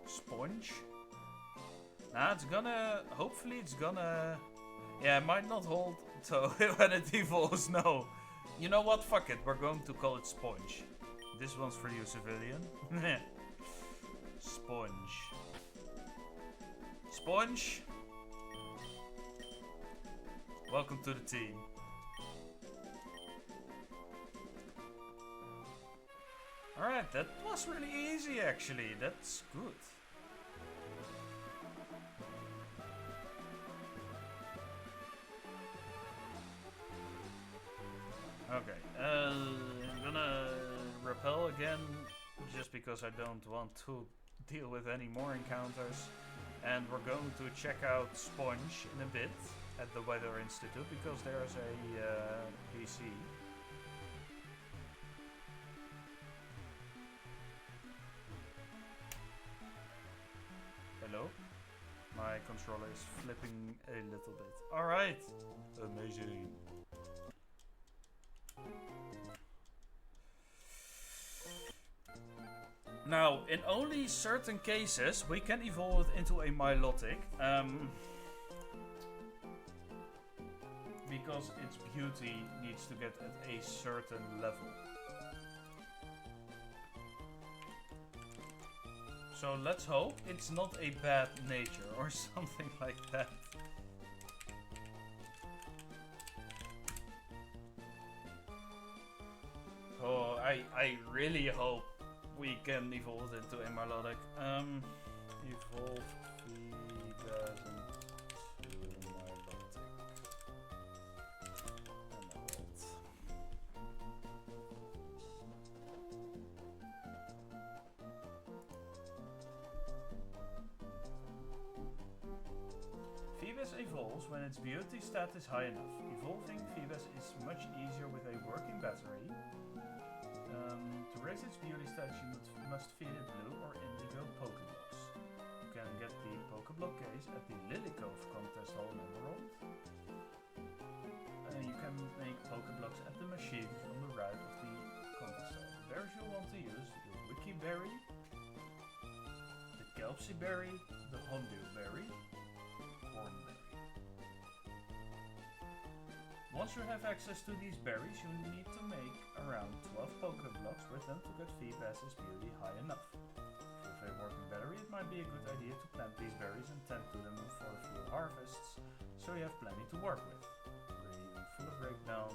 Sponge? Nah, it's gonna... Hopefully it's gonna... Yeah, it might not hold so when it evolves, no. You know what? Fuck it. We're going to call it Sponge. This one's for you, civilian. Sponge. Sponge? Welcome to the team. Alright, that was really easy actually. That's good. Okay, I'm gonna repel again, just because I don't want to deal with any more encounters. And we're going to check out Sponge in a bit at the Weather Institute, because there's a PC. Hello? My controller is flipping a little bit. Alright! Amazing. Now, in only certain cases, we can evolve it into a Milotic, because its beauty needs to get at a certain level. So let's hope it's not a bad nature or something like that. Oh, I really hope we can evolve into a Milotic. Evolve Phoebus into Milotic. Emerald. its beauty stat is high enough. Evolving Phoebus is much easier with a working battery. To raise its beauty stat, you must feed it blue or indigo Pokeblocks. You can get the Pokeblock case at the Lily Cove contest hall in Emerald. You can make Pokeblocks at the machine on the right of the contest hall. The berries you'll want to use: the Wiki Berry, the Kelpsie Berry, the Hondew Berry, Cornberry. Once you have access to these berries, you need to make around 12 Pokeblocks with them to get Feebas's beauty high enough. With a working battery, it might be a good idea to plant these berries and tend to them for a few harvests, so you have plenty to work with. Full of breakdown.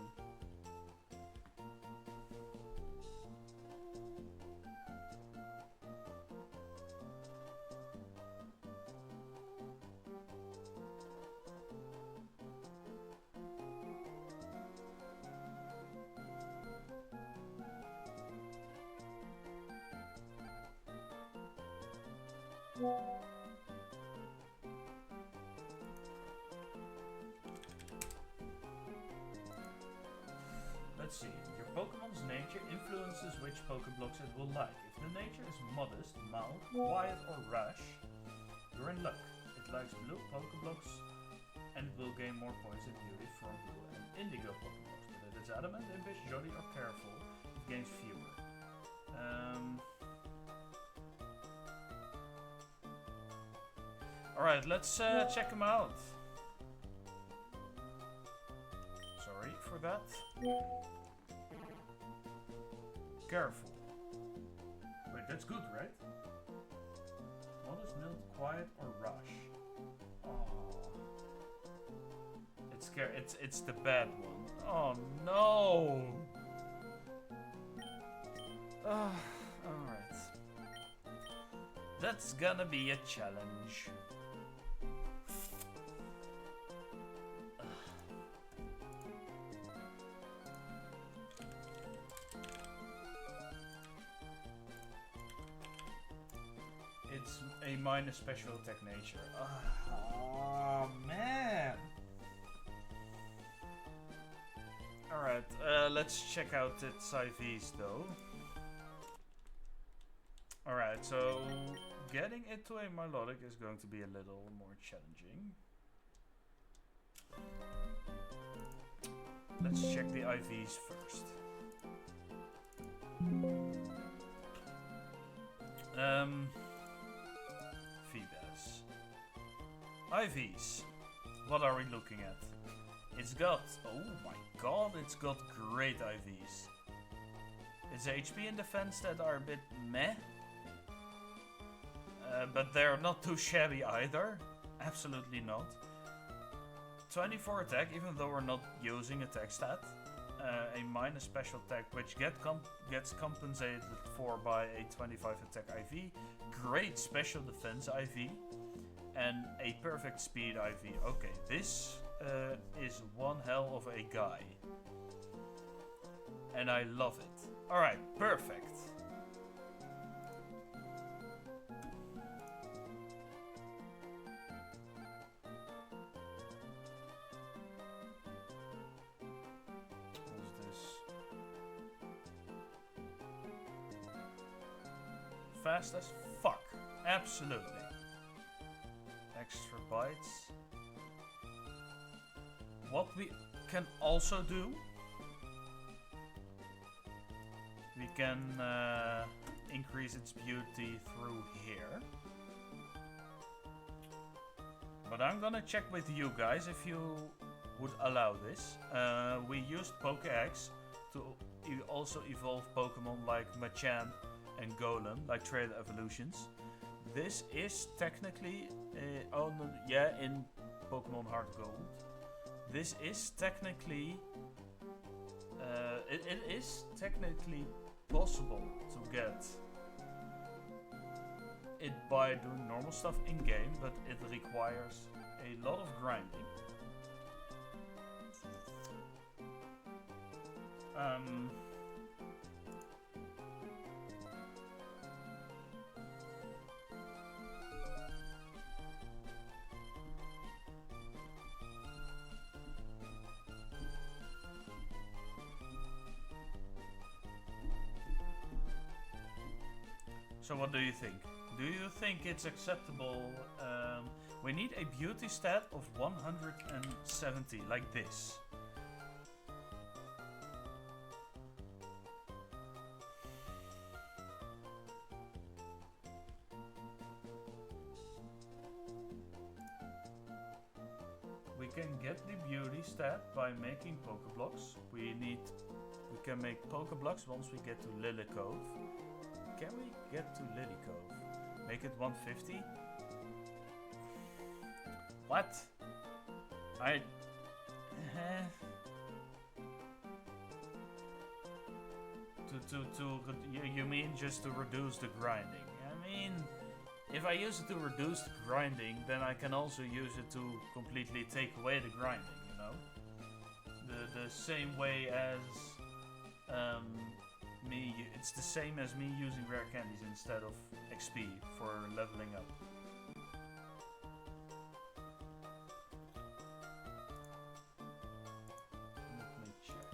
Let's see. Your Pokemon's nature influences which Pokeblocks it will like. If the nature is modest, mild, quiet, or rash, you're in luck. It likes blue Pokeblocks and will gain more points in beauty from blue and indigo Pokeblocks. But if it's adamant, impish, jolly, or careful, it gains fewer. Alright, let's check them out. Sorry for that. Careful. Wait, that's good, right? Modest, mild, quiet, or rush? Oh. It's the bad one. Oh no! Alright. That's gonna be a challenge. It's a minus special attack nature. Oh man! Alright, let's check out its IVs though. Alright, so getting it to a Milotic is going to be a little more challenging. Let's check the IVs first. Feebas. IVs. What are we looking at? It's got, oh my god, it's got great IVs. Its HP and defense that are a bit meh. But they're not too shabby either. Absolutely not. 24 attack, even though we're not using attack stat. A minus special attack, which gets compensated for by a 25 attack IV. Great special defense IV. And a perfect speed IV. Okay, this is one hell of a guy. And I love it. Alright, perfect. Fast as fuck. Absolutely. Extra bites. What we can also do, we can increase its beauty through here. But I'm gonna check with you guys if you would allow this. We used Pokéx to also evolve Pokemon like Machamp and Golem, like Trail Evolutions. This is technically, in Pokemon Heart Gold. This is technically, it is technically possible to get it by doing normal stuff in game, but it requires a lot of grinding. So what do you think? Do you think it's acceptable? We need a beauty stat of 170, like this. We can get the beauty stat by making Pokeblocks. We can make Pokeblocks once we get to Lily Cove. Can we get to Lily Cove? Make it 150? What? You mean just to reduce the grinding? I mean, if I use it to reduce the grinding, then I can also use it to completely take away the grinding, you know? The same way as it's the same as me using rare candies instead of XP for leveling up. Let me check.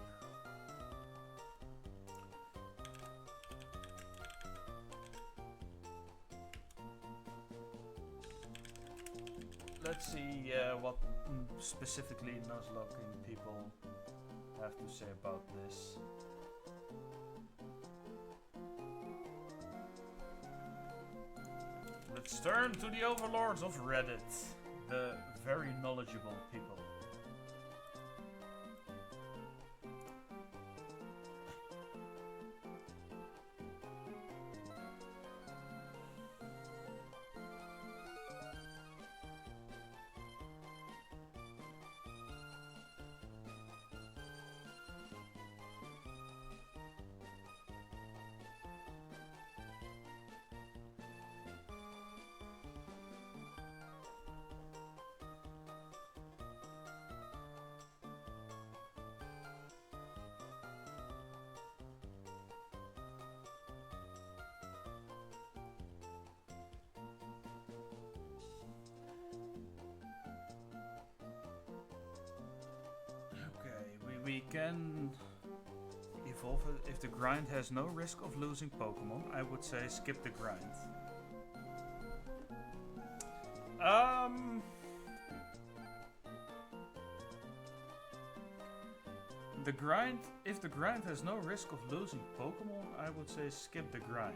Let's see what specifically Nuzlocking people have to say about this. Let's turn to the overlords of Reddit, the very knowledgeable people. We can evolve it. If the grind has no risk of losing Pokemon, I would say skip the grind. The grind, if the grind has no risk of losing Pokemon, I would say skip the grind.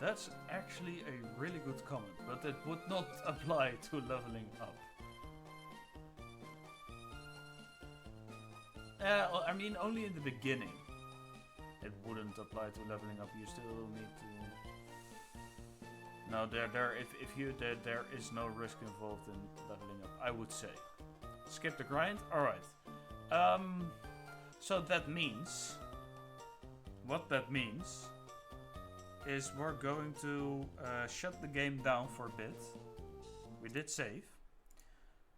That's actually a really good comment, but it would not apply to leveling up. I mean, only in the beginning. It wouldn't apply to leveling up. You still need to. No, there is no risk involved in leveling up. I would say, skip the grind. All right. So that means, what that means, is we're going to shut the game down for a bit. We did save.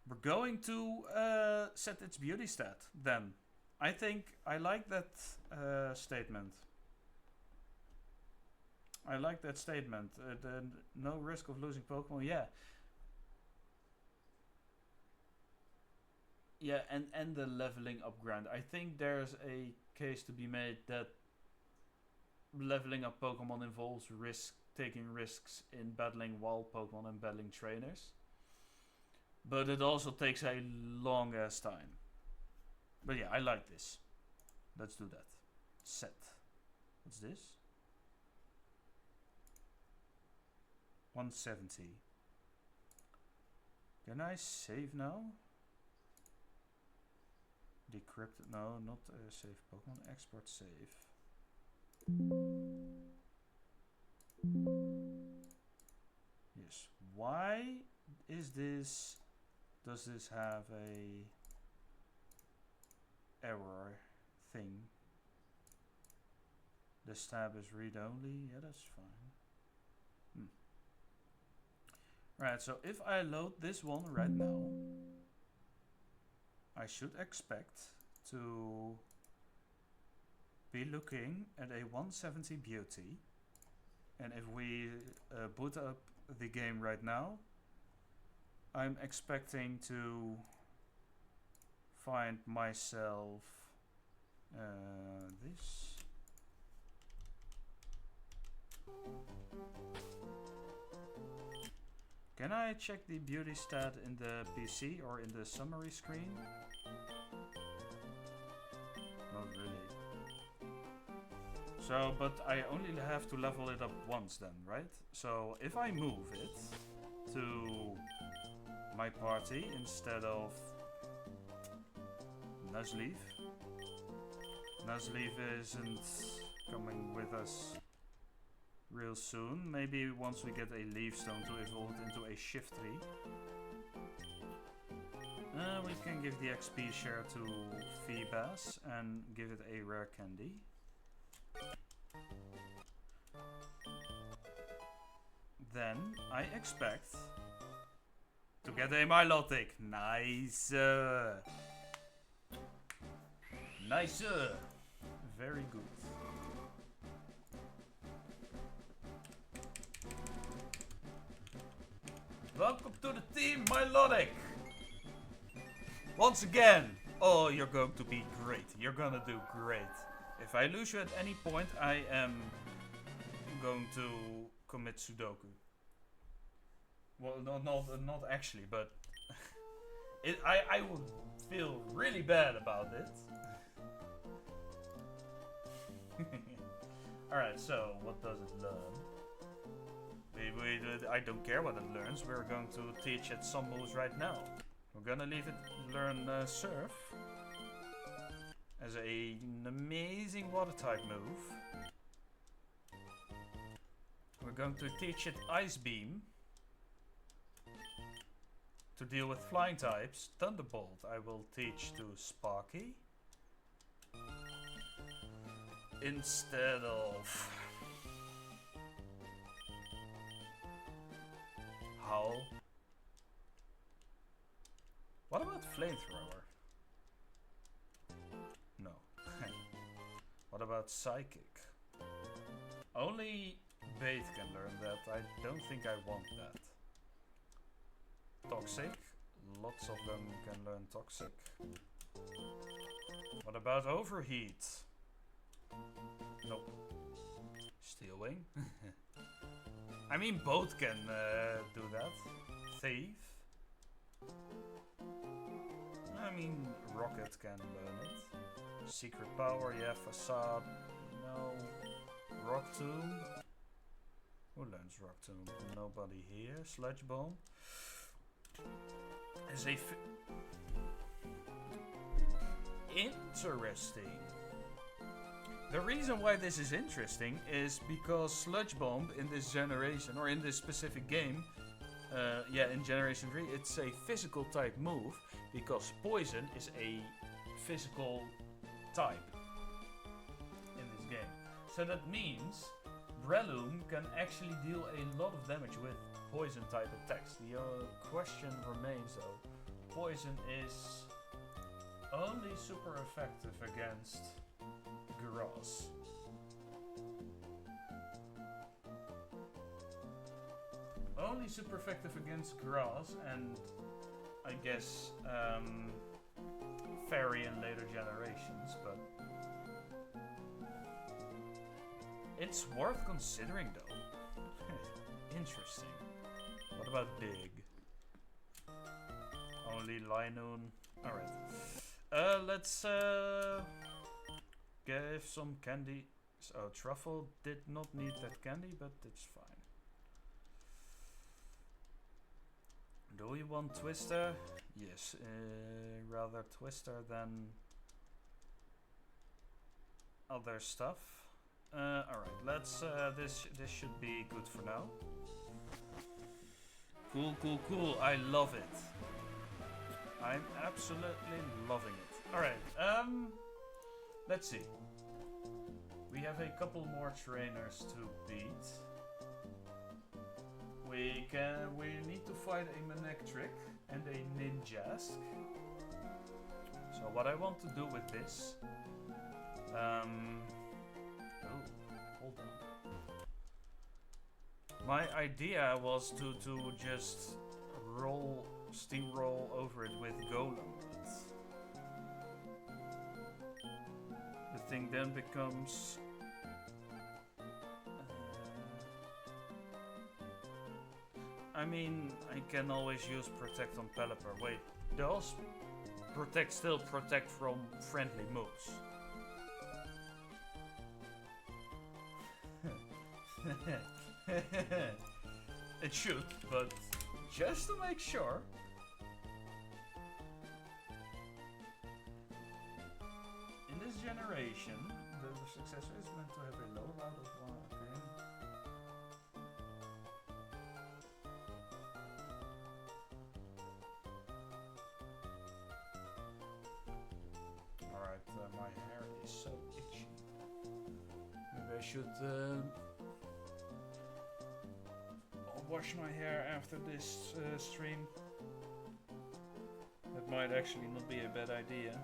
We're going to set its beauty stat then. I think I like that statement. I like that statement. The no risk of losing Pokemon. Yeah. Yeah, and the leveling up grind. I think there's a case to be made that leveling up Pokemon involves taking risks in battling wild Pokemon and battling trainers. But it also takes a long ass time. But yeah, I like this. Let's do that. Set. What's this? 170. Can I save now? Decrypted? No, not save Pokemon. Export save. Yes. Why is this? Does this have a error thing? This tab is read only. Yeah, that's fine. Right, so if I load this one right now, I should expect to be looking at a 170 beauty. And if we boot up the game right now, I'm expecting to find myself this. Can I check the beauty stat in the PC or in the summary screen? Not really. So, but I only have to level it up once then, right? So if I move it to my party instead of Nuzleaf. Nuzleaf isn't coming with us real soon. Maybe once we get a leaf stone to evolve it into a shift tree. We can give the XP share to Feebas and give it a rare candy. Then I expect to get a Milotic. Nice. Nice. Very good. Welcome to the team, Milotic. Once again. Oh, you're going to be great. You're gonna do great. If I lose you at any point, I am going to commit Sudoku. Well, not actually, but I would feel really bad about it. Alright, so what does it learn? I don't care what it learns. We're going to teach it some moves right now. We're gonna leave it learn Surf as an amazing water type move. We're going to teach it Ice Beam to deal with flying types. Thunderbolt I will teach to Sparky instead of Howl. What about Flamethrower? No. What about Psychic? Only Bait can learn that. I don't think I want that. Toxic. Lots of them can learn Toxic. What about Overheat? Nope. Steel Wing. I mean, both can do that. Thief. I mean, Rocket can learn it. Secret Power, yeah. Facade, no. Rock Tomb. Who learns Rock Tomb? Nobody here. Sludge Bomb. Is a interesting. The reason why this is interesting is because Sludge Bomb in this generation, or in this specific game, yeah, in Generation 3, it's a physical type move, because Poison is a physical type in this game. So that means Breloom can actually deal a lot of damage with Poison type attacks. The question remains though, Poison is only super effective against Grass. Only super effective against Grass and I guess Fairy in later generations, but it's worth considering though. Interesting. What about Big? Only Linoon. Alright. Let's give some candy. So Truffle did not need that candy, but it's fine. Do we want Twister? Yes, rather Twister than other stuff. Alright, let's this should be good for now. Cool, cool, cool. I love it. I'm absolutely loving it. Alright, let's see. We have a couple more trainers to beat. We need to fight a Manectric and a Ninjask. So what I want to do with this, oh, hold on. My idea was to just steamroll over it with Golem. The thing then becomes mean, I can always use protect on Pelipper. Wait, does protect still protect from friendly moves? It should, but just to make sure. In this generation, the successor is meant to have a low amount of one. Okay. Alright, my hair is so itchy. Maybe I should wash my hair after this stream. That might actually not be a bad idea.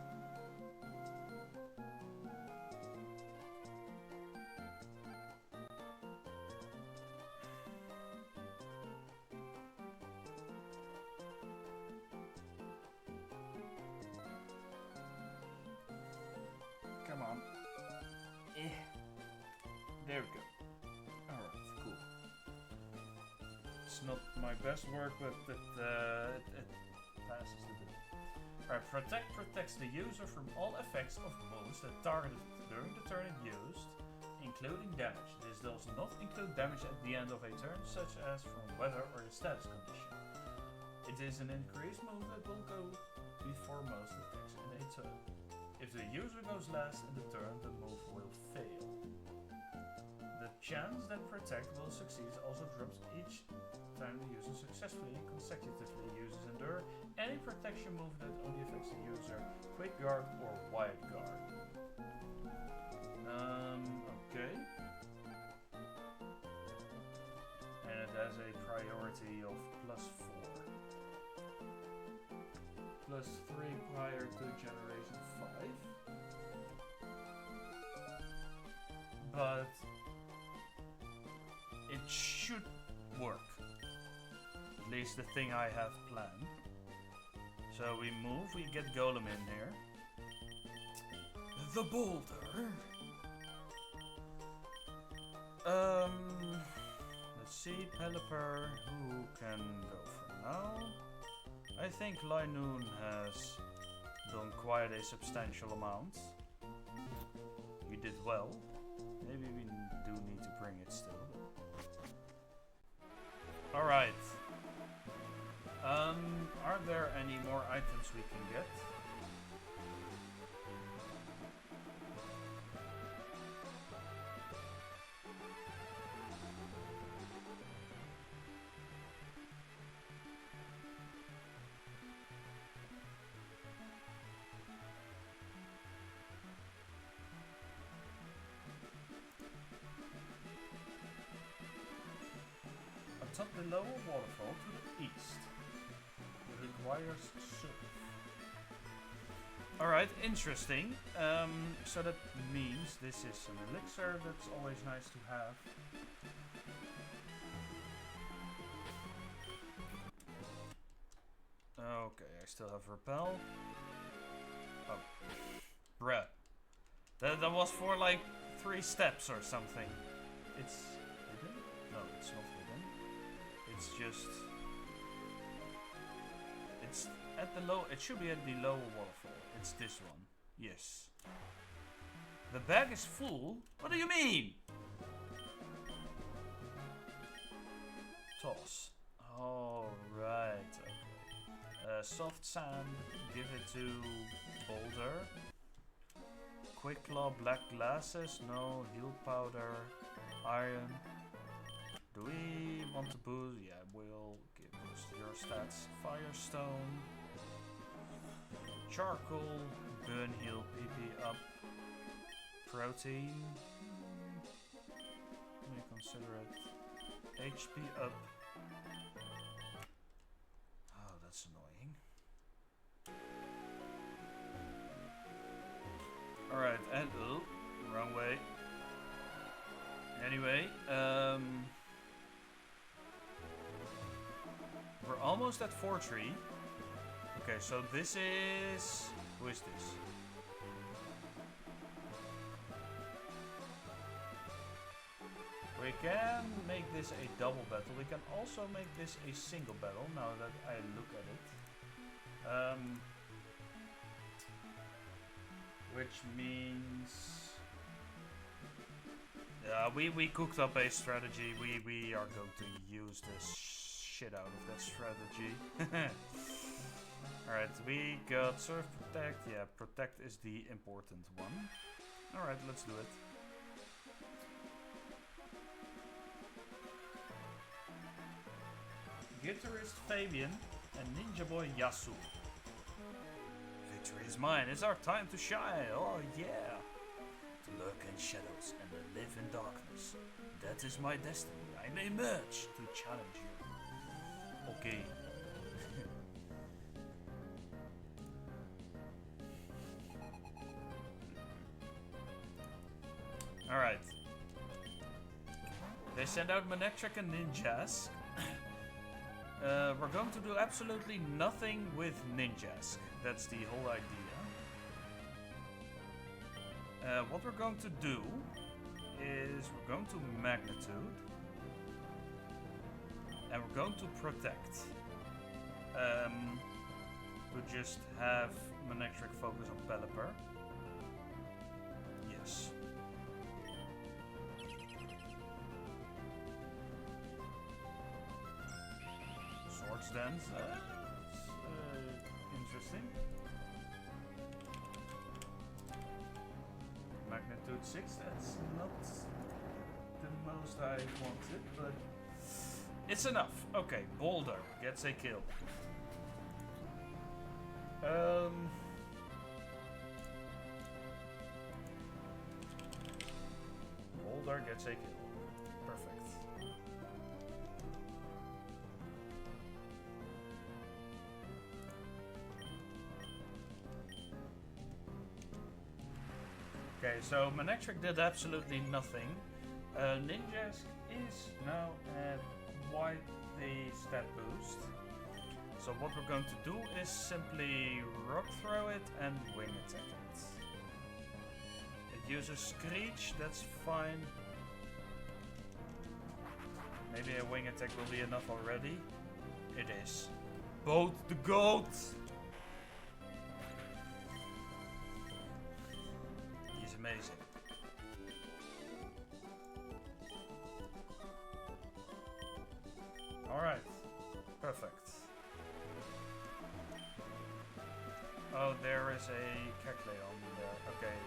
Come on. There we go. Alright, cool. It's not my best work, but it passes the day. Alright, protect protects the user from all effects of moves that targeted during the turn it used, including damage. This does not include damage at the end of a turn, such as from weather or a status condition. It is an increased move that will go before most attacks in a turn. If the user goes last in the turn, the move will fail. The chance that protect will succeed also drops each time the user successfully and consecutively uses endure any protection move that only affects the user, quick guard or wide guard. Okay. And it has a priority of +4. +3 prior to generation 5. But it should work. At least the thing I have planned. So we move, we get Golem in here. The boulder. Let's see, Pelipper, who can go for now? I think Linoon has done quite a substantial amount. You did well. Maybe we do need to bring it still. Alright. Are there any more items we can get? Atop the lower waterfall to the east. It requires surf. Alright, interesting. So that means this is an elixir that's always nice to have. Okay, I still have repel. Oh, bruh. That was for like 3 steps or something. It's hidden? No, it's not hidden. It's just... It's at the low... It should be at the lower waterfall. It's this one. Yes. The bag is full? What do you mean? Toss. Alright, okay. Soft sand. Give it to Boulder. Quick claw, black glasses. No. Heal powder. Iron. Do we want to boost? Yeah, we'll give boost to your stats. Firestone. Charcoal. Burn, heal, PP up. Protein. Let me consider it. HP up. Oh, that's annoying. Alright, and oh, wrong way. Anyway, we're almost at 4-3. Okay, so this is... Who is this? Quick can make this a double battle. We can also make this a single battle, now that I look at it. Which means... Yeah, we cooked up a strategy. We are going to use the shit out of that strategy. Alright, we got Surf Protect. Yeah, Protect is the important one. Alright, let's do it. Guitarist Fabian and Ninja Boy Yasu. Victory is mine. It's our time to shine. Oh yeah. To lurk in shadows and live in darkness. That is my destiny. I may emerge to challenge you. Okay. Alright. They send out Manectric and Ninjask. We're going to do absolutely nothing with Ninjask. That's the whole idea. What we're going to do is we're going to Magnitude. And we're going to Protect. To just have Manectric focus on Pelipper. Yes. Swords Dance. Interesting. Magnitude 6, that's not the most I wanted, but it's enough. Okay, Boulder gets a kill. Boulder gets a kill. Perfect. Okay, so Manectric did absolutely nothing. Ninjask is now at quite the stat boost. So what we're going to do is simply Rock Throw it and Wing Attack it. It uses Screech, that's fine. Maybe a Wing Attack will be enough already. It is. Boat the goat! He's amazing. Alright. Perfect. Oh, there is a Kecleon there. Okay.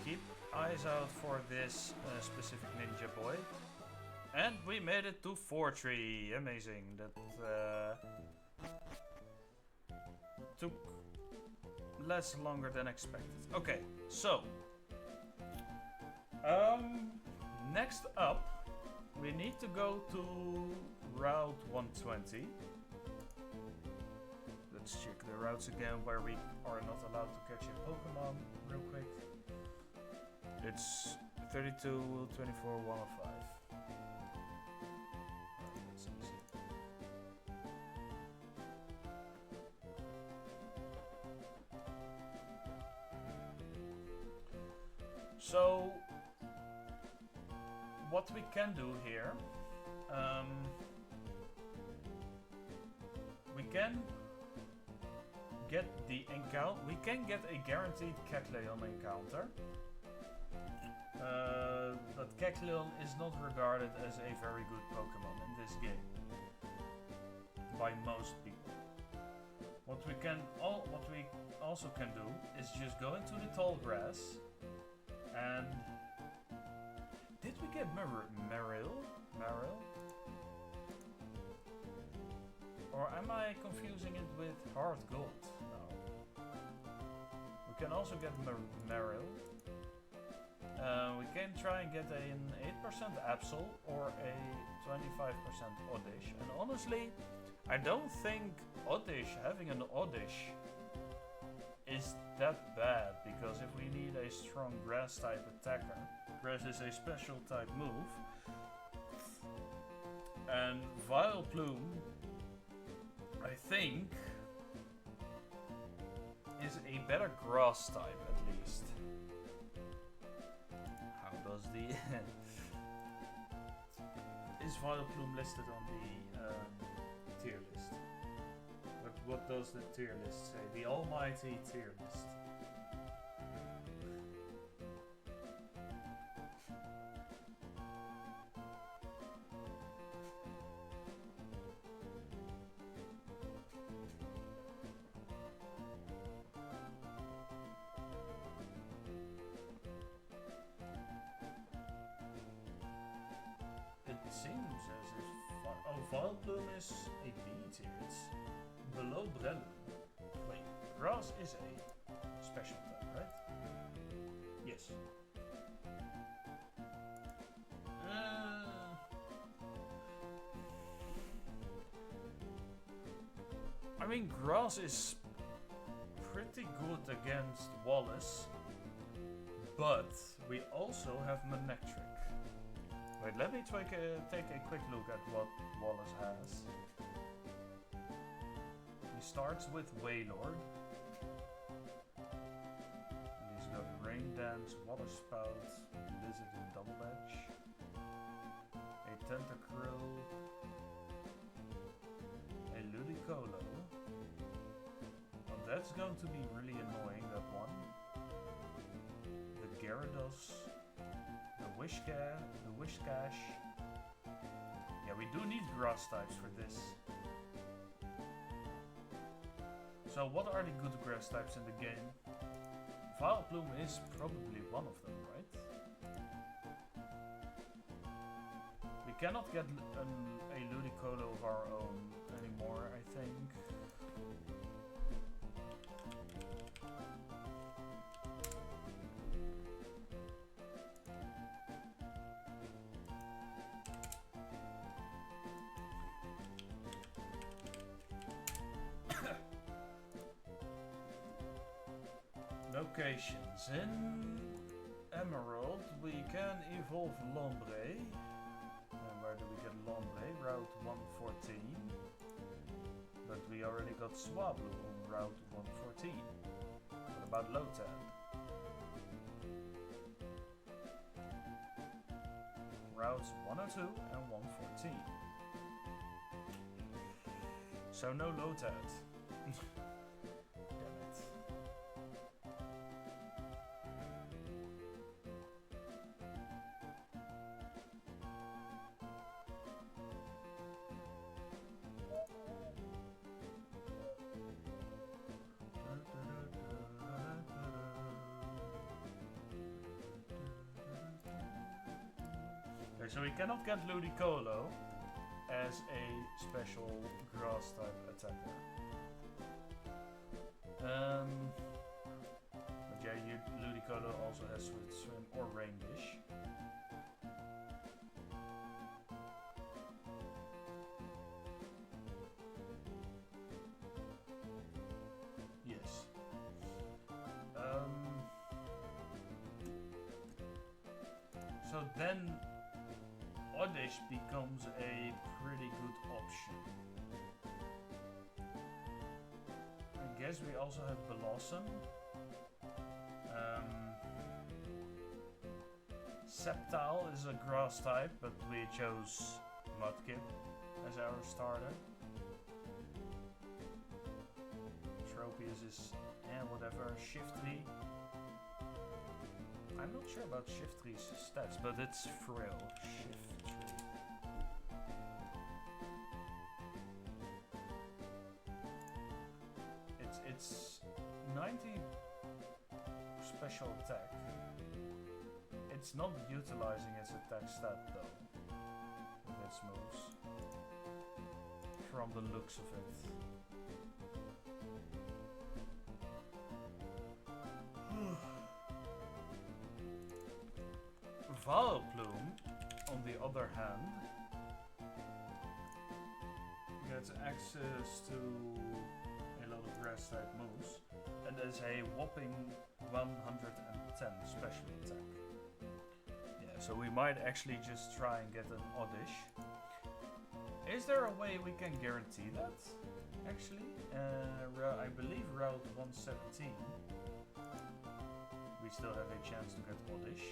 Keep eyes out for this specific ninja boy. And we made it to 4-3. Amazing. That took less longer than expected. Okay, so next up we need to go to Route 120. Let's check the routes again where we are not allowed to catch a Pokemon real quick. It's 32, 24, 105. That's easy. So, what we can do here, we can get the encounter. We can get a guaranteed Kecleon encounter, but Kecleon is not regarded as a very good Pokemon in this game by most people. What we also can do is just go into the tall grass and did we get Meryl? Or am I confusing it with Hard Gold? No. We can also get Meryl. We can try and get an 8% Absol or a 25% Oddish. And honestly, I don't think having an Oddish is that bad, because if we need a strong grass type attacker, grass is a special type move, and Vileplume, I think, is a better grass type at least. How does the is Vileplume listed on the tier list? What does the tier list say? The almighty tier list. It seems as if Vileplume is a B tier. It's below Breloom. Wait, Grass is a special type, right? Yes. I mean, Grass is pretty good against Wallace, but we also have Manectric. Wait, let me take a quick look at what Wallace has. He starts with Wailord. And he's got Rain Dance, Water Spout, Blizzard and Double Edge, a Tentacruel, a Ludicolo. Well, that's going to be really annoying, that one. The Gyarados, the Whiscash. Yeah, we do need grass types for this. So what are the good grass types in the game? Vileplume is probably one of them, right? We cannot get a Ludicolo of our own anymore, I think. Locations. In Emerald we can evolve Lombre. And where do we get Lombre? Route 114. But we already got Swablu on Route 114. What about Lotad? Routes 102 and 114. So no Lotad. So we cannot get Ludicolo as a special grass type attacker. But yeah, Ludicolo also has Swift Swim or Rain Dish. Yes. So then Oddish becomes a pretty good option. I guess we also have Blossom. Sceptile is a grass type, but we chose Mudkip as our starter. Tropius is whatever. Shiftry. I'm not sure about Shiftry's stats, but it's frail. Shiftry. It's 90 special attack. It's not utilizing its attack stat though, with its moves. From the looks of it. Vileplume, on the other hand, gets access to a lot of grass type moves and has a whopping 110 special attack. Yeah, so we might actually just try and get an Oddish. Is there a way we can guarantee that? Actually, I believe Route 117 we still have a chance to get Oddish.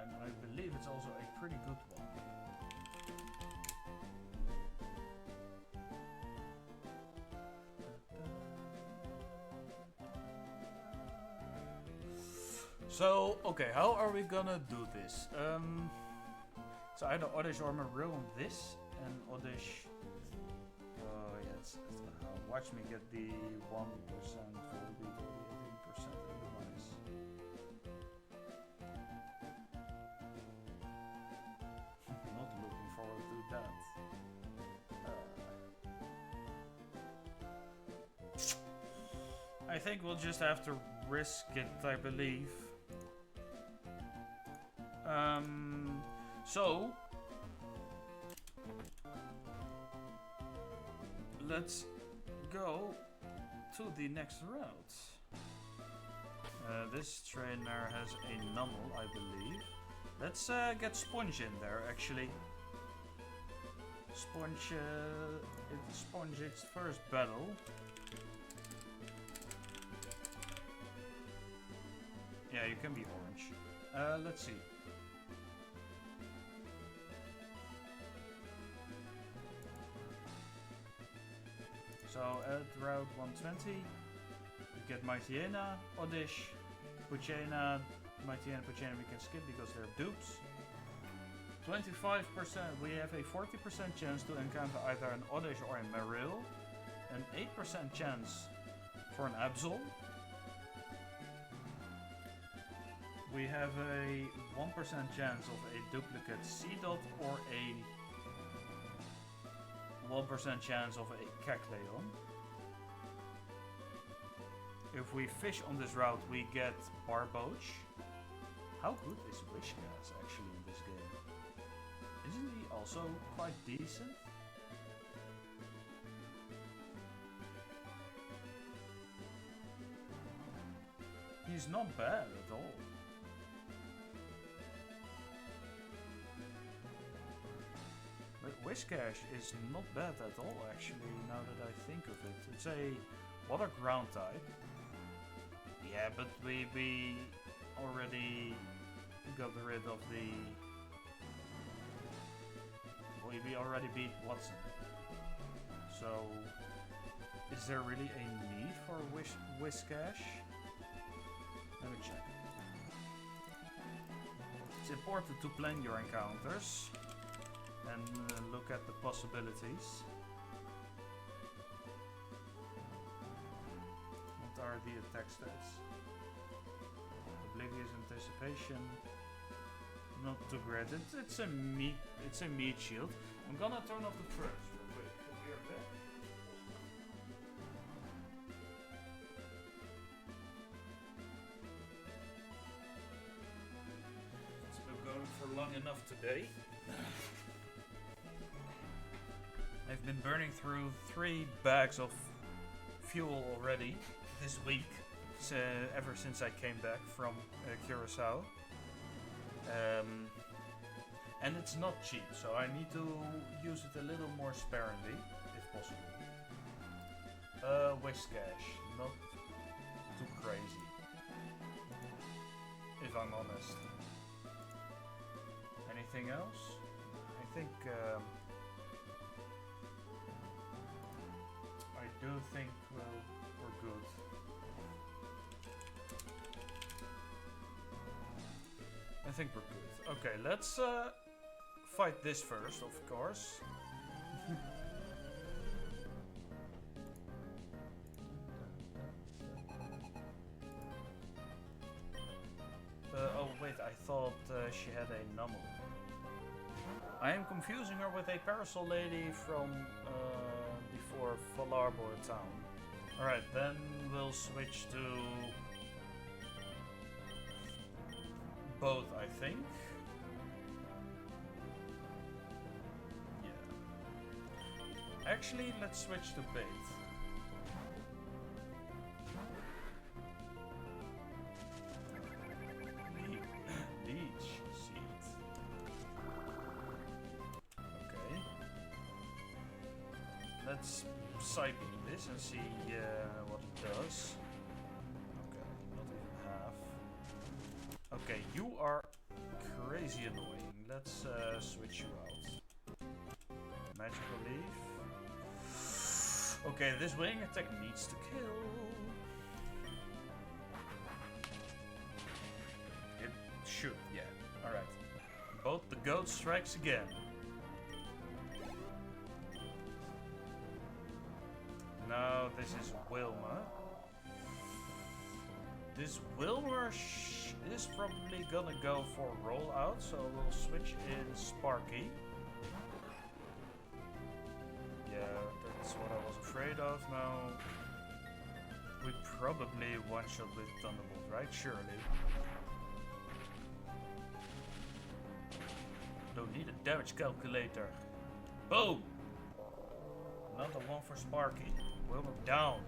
And I believe it's also a pretty good one. So, okay, how are we gonna do this? So either Oddish or Maril on this, and Oddish... yes, watch me get the 1%, 40, 80% otherwise. Not looking forward to that. I think we'll just have to risk it, I believe. So let's go to the next route. This trainer has a Nummel, I believe. Let's get Sponge in there, actually. Sponge, it's Sponge's first battle. Yeah, you can be orange. Let's see. So at route 120, we get Mightyena, Oddish, Poochyena. Mightyena, Poochyena we can skip because they're dupes. 25%, we have a 40% chance to encounter either an Oddish or a Maril. An 8% chance for an Absol. We have a 1% chance of a duplicate Seedot or a 1% chance of a Kecleon. If we fish on this route, we get Barboach. How good is Wishcas actually in this game? Isn't he also quite decent? He's not bad at all. Whiscash is not bad at all, actually, now that I think of it. It's a water ground type. Yeah, but we already got rid of the... We already beat Watson. So, is there really a need for Whiscash? Let me check. It's important to plan your encounters and look at the possibilities. What are the attack stats? Oblivious Anticipation. Not too great. It's a meat shield. I'm gonna turn off the first real quick. Be right back. It's been going for long enough today. I've been burning through 3 bags of fuel already this week, ever since I came back from Curacao. And it's not cheap, so I need to use it a little more sparingly, if possible. Whiscash, not too crazy, if I'm honest. Anything else? I think... I do think we're good. I think we're good. Okay, let's fight this first, of course. Oh wait, I thought she had a Nummel. I am confusing her with a Parasol Lady from before Falarbor Town. Alright, then we'll switch to both, I think. Yeah. Actually, let's switch to bait. Leech seed. Okay. Let's cycle this and see what it does. Okay, not even half. Okay, you are crazy annoying. let's switch you out. Magical Leaf. Okay, this wing attack needs to kill. It should, yeah. Alright. Both the goat strikes again. Now this is Wilma. This Wilma is probably gonna go for rollout, so we'll switch in Sparky. Yeah, that's what I was afraid of. Now we probably one-shot with Thunderbolt, right? Surely. Don't need a damage calculator. Boom! Another one for Sparky. Wilma down.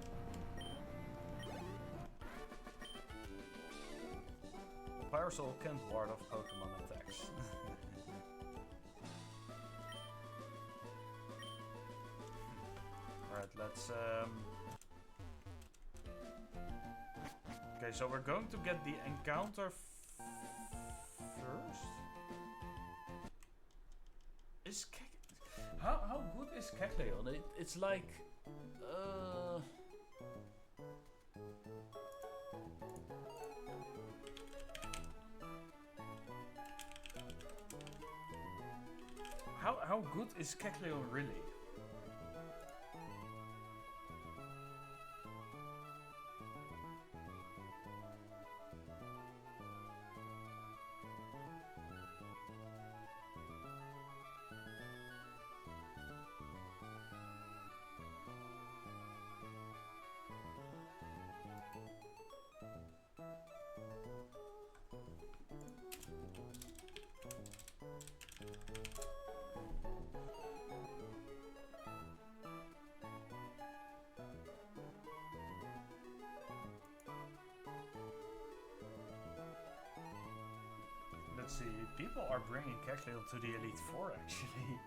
Parasol can't ward off Pokemon attacks. Alright, let's okay, so we're going to get the encounter first. Is how good is Kecleon? It's like how good is Kecleon really? Let's see, people are bringing Kecleon to the Elite Four actually.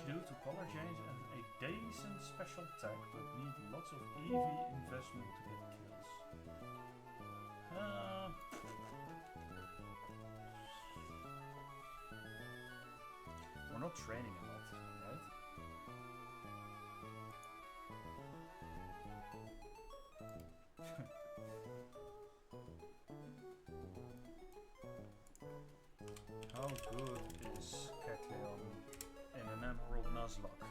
Due to color change and a decent special attack, but need lots of EV investment to get kills. We're not training a lot, right? How good is Kecleon in an Emerald Nuzlocke?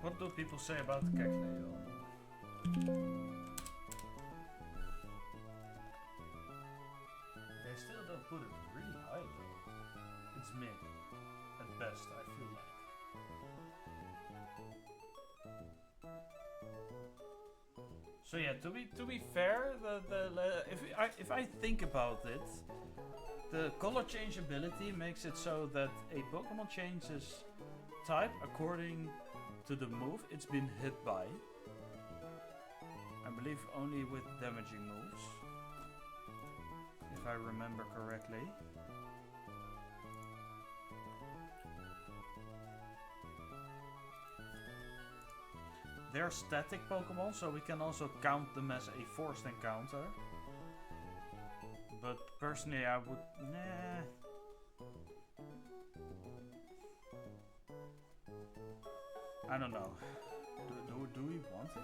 What do people say about the Kecleon? They still don't put it really high though. It's mid, at best, I feel like. So yeah, to be fair, if I think about it, the color changeability makes it so that a Pokemon changes type according to the move it's been hit by. I believe only with damaging moves, if I remember correctly. They're static Pokemon, so we can also count them as a forced encounter. But personally, I would... Nah. I don't know. Do we want it?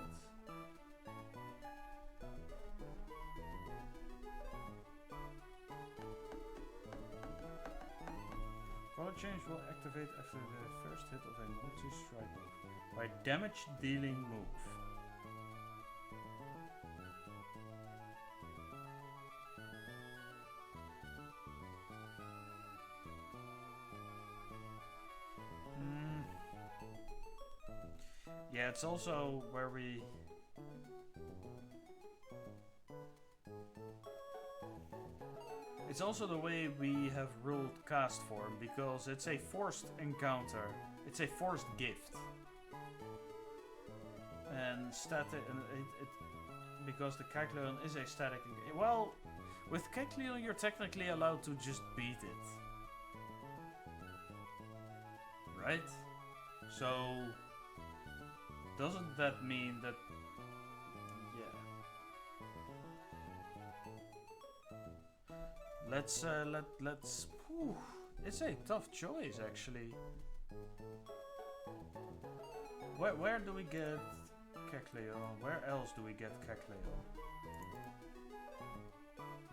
Color change will activate after the first hit of a multi-strike move by damage dealing move. Yeah, it's also where we... It's also the way we have ruled cast form, because it's a forced encounter. It's a forced gift. And static... because the Kecleon is a static... Well, with Kecleon you're technically allowed to just beat it. Right? So... Doesn't that mean that... Yeah. Let's... Whew, it's a tough choice, actually. Where do we get Kecleon? Where else do we get Kecleon?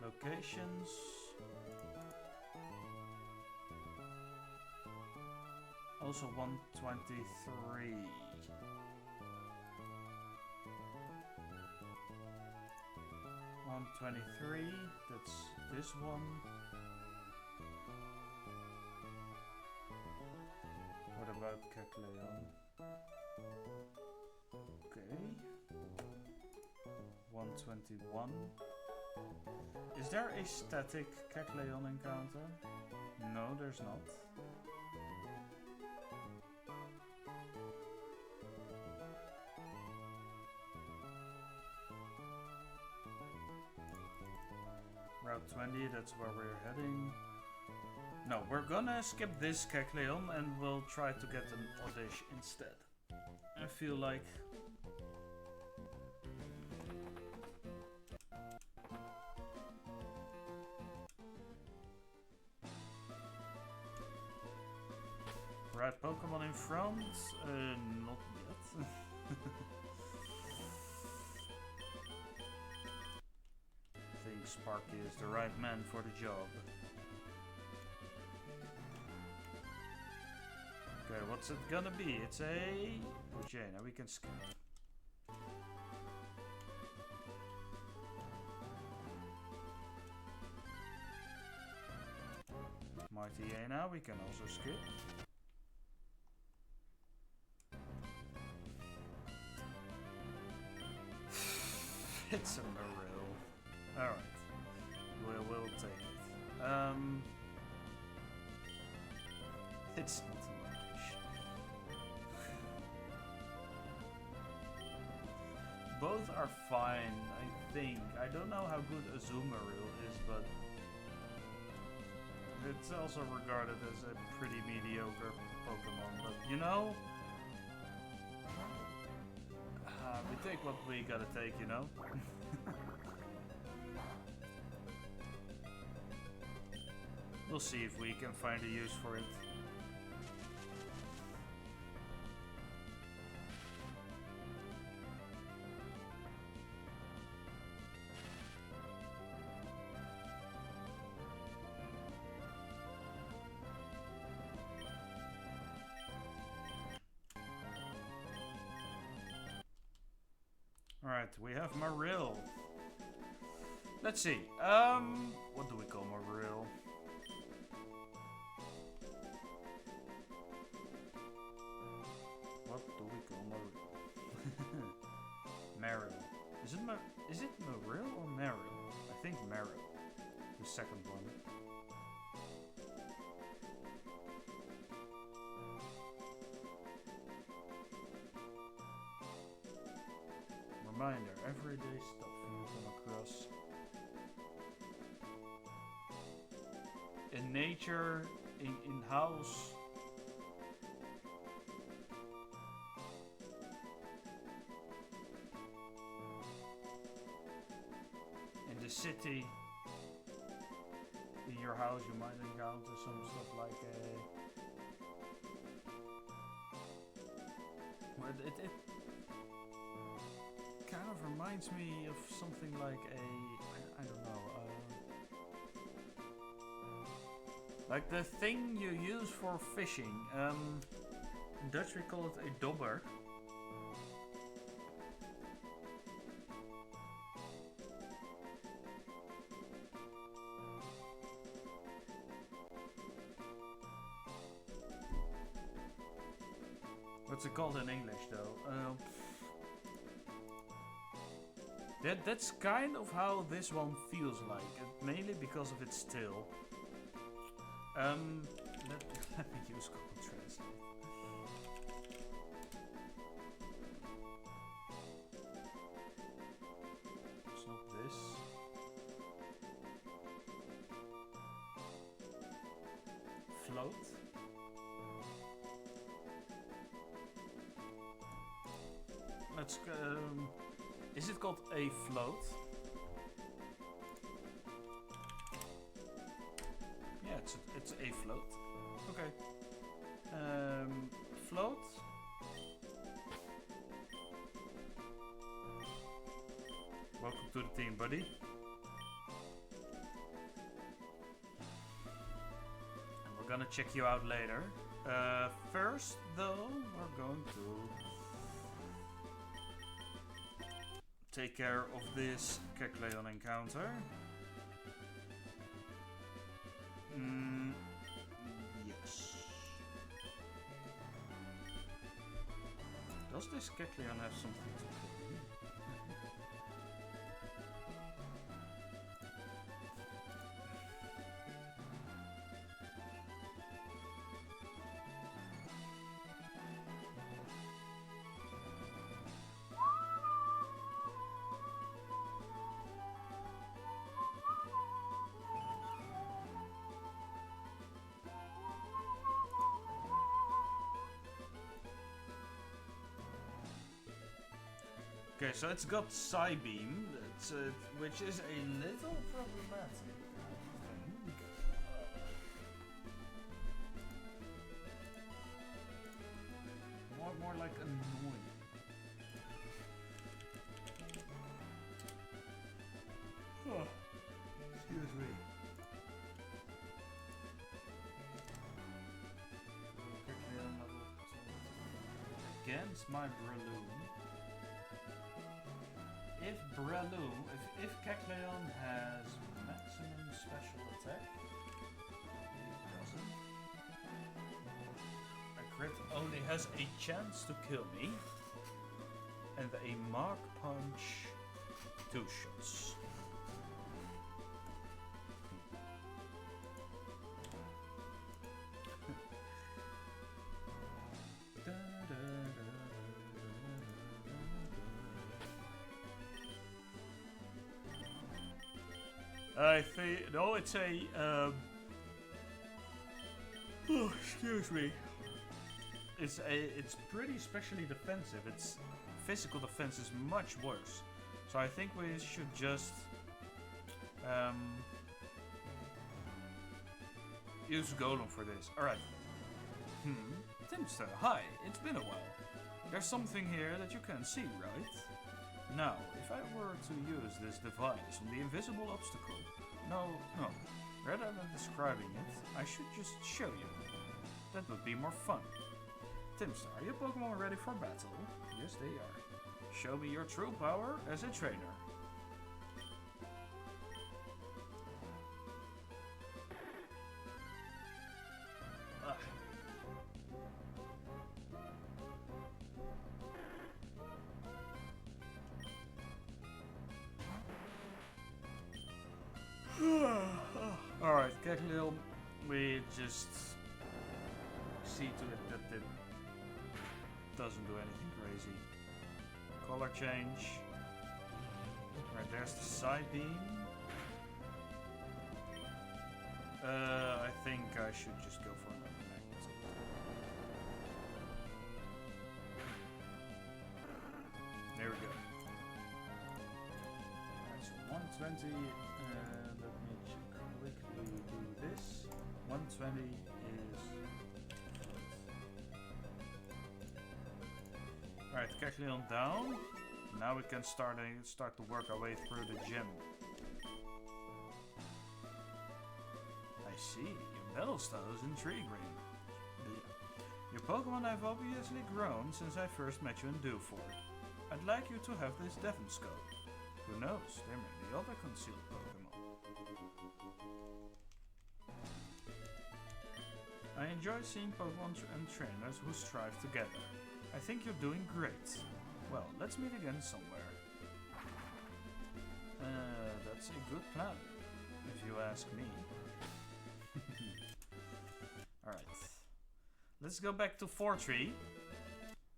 Locations... Also 123. 123, that's this one. What about Kecleon? Okay. 121. Is there a static Kecleon encounter? No, there's not. Route 20, that's where we're heading. No, we're gonna skip this Kecleon and we'll try to get an Oddish instead. I feel like... Right Pokemon in front? Not yet. I think Sparky is the right man for the job. Okay, what's it gonna be? It's a... Okay, now we can skip. Mighty now we can also skip. It's a Marill. Alright. We'll take it. It's not an Oddish. Both are fine, I think. I don't know how good Azumarill is, but it's also regarded as a pretty mediocre Pokemon. But you know, we take what we gotta take, you know? We'll see if we can find a use for it. Alright, we have Marill. Let's see. What do we call Marill? What do we call Marill? Marill. Is it Marill or Marill? I think Marill. The second one. Reminder, everyday stuff you come across. In nature, in house. In the city. In your house you might encounter some stuff like it kind of reminds me of something like I don't know, like the thing you use for fishing. In Dutch we call it a dobber. What's it called in English though? That's kind of how this one feels like, mainly because of its tail. Let me use Google Translate. It's not this. Float. Let's is it called a float? Yeah, it's a float. Okay. Float. Welcome to the team, buddy. And we're gonna check you out later. First, though, we're going to take care of this Kecleon encounter. Yes. Does this Kecleon have something to kill me? Okay, so it's got Psybeam, which is a little problematic. More like annoying. Oh, excuse me. Against my Breloom. If Kecleon has maximum special attack, it doesn't. A crit only has a chance to kill me, and a Mark Punch 2 shots. I think no, it's a oh, excuse me. It's pretty specially defensive. Its physical defense is much worse. So I think we should just use Golem for this. Alright. Timster, hi, it's been a while. There's something here that you can't see, right? Now, if I were to use this device on the invisible obstacle, no, rather than describing it, I should just show you. That would be more fun. Timster, are your Pokemon ready for battle? Yes, they are. Show me your true power as a trainer. Alright, Keklil, we just see to it that it doesn't do anything crazy. Color change. Right, there's the side beam. I think I should just go for another magnet. There we go. Alright, so 120. Let me quickly do this. 120 is... Alright, Kecleon down. Now we can start to work our way through the gym. I see, your battle style is intriguing. Your Pokemon have obviously grown since I first met you in Dewford. I'd like you to have this Devon Scope. Who knows, there may be other concealed Pokemon. I enjoy seeing Pokemon and trainers who strive together. I think you're doing great. Well, let's meet again somewhere. That's a good plan, if you ask me. Alright. Let's go back to Fortree.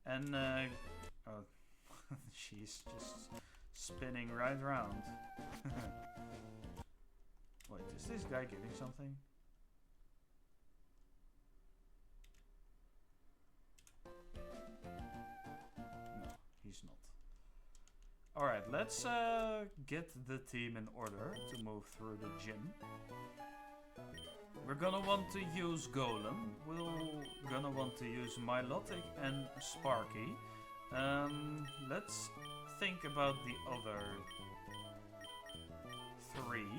And, oh, she's just spinning right around. Wait, is this guy giving something? He's not. Alright, let's get the team in order to move through the gym. We're gonna want to use Golem. We're gonna want to use Milotic and Sparky. Let's think about the other three.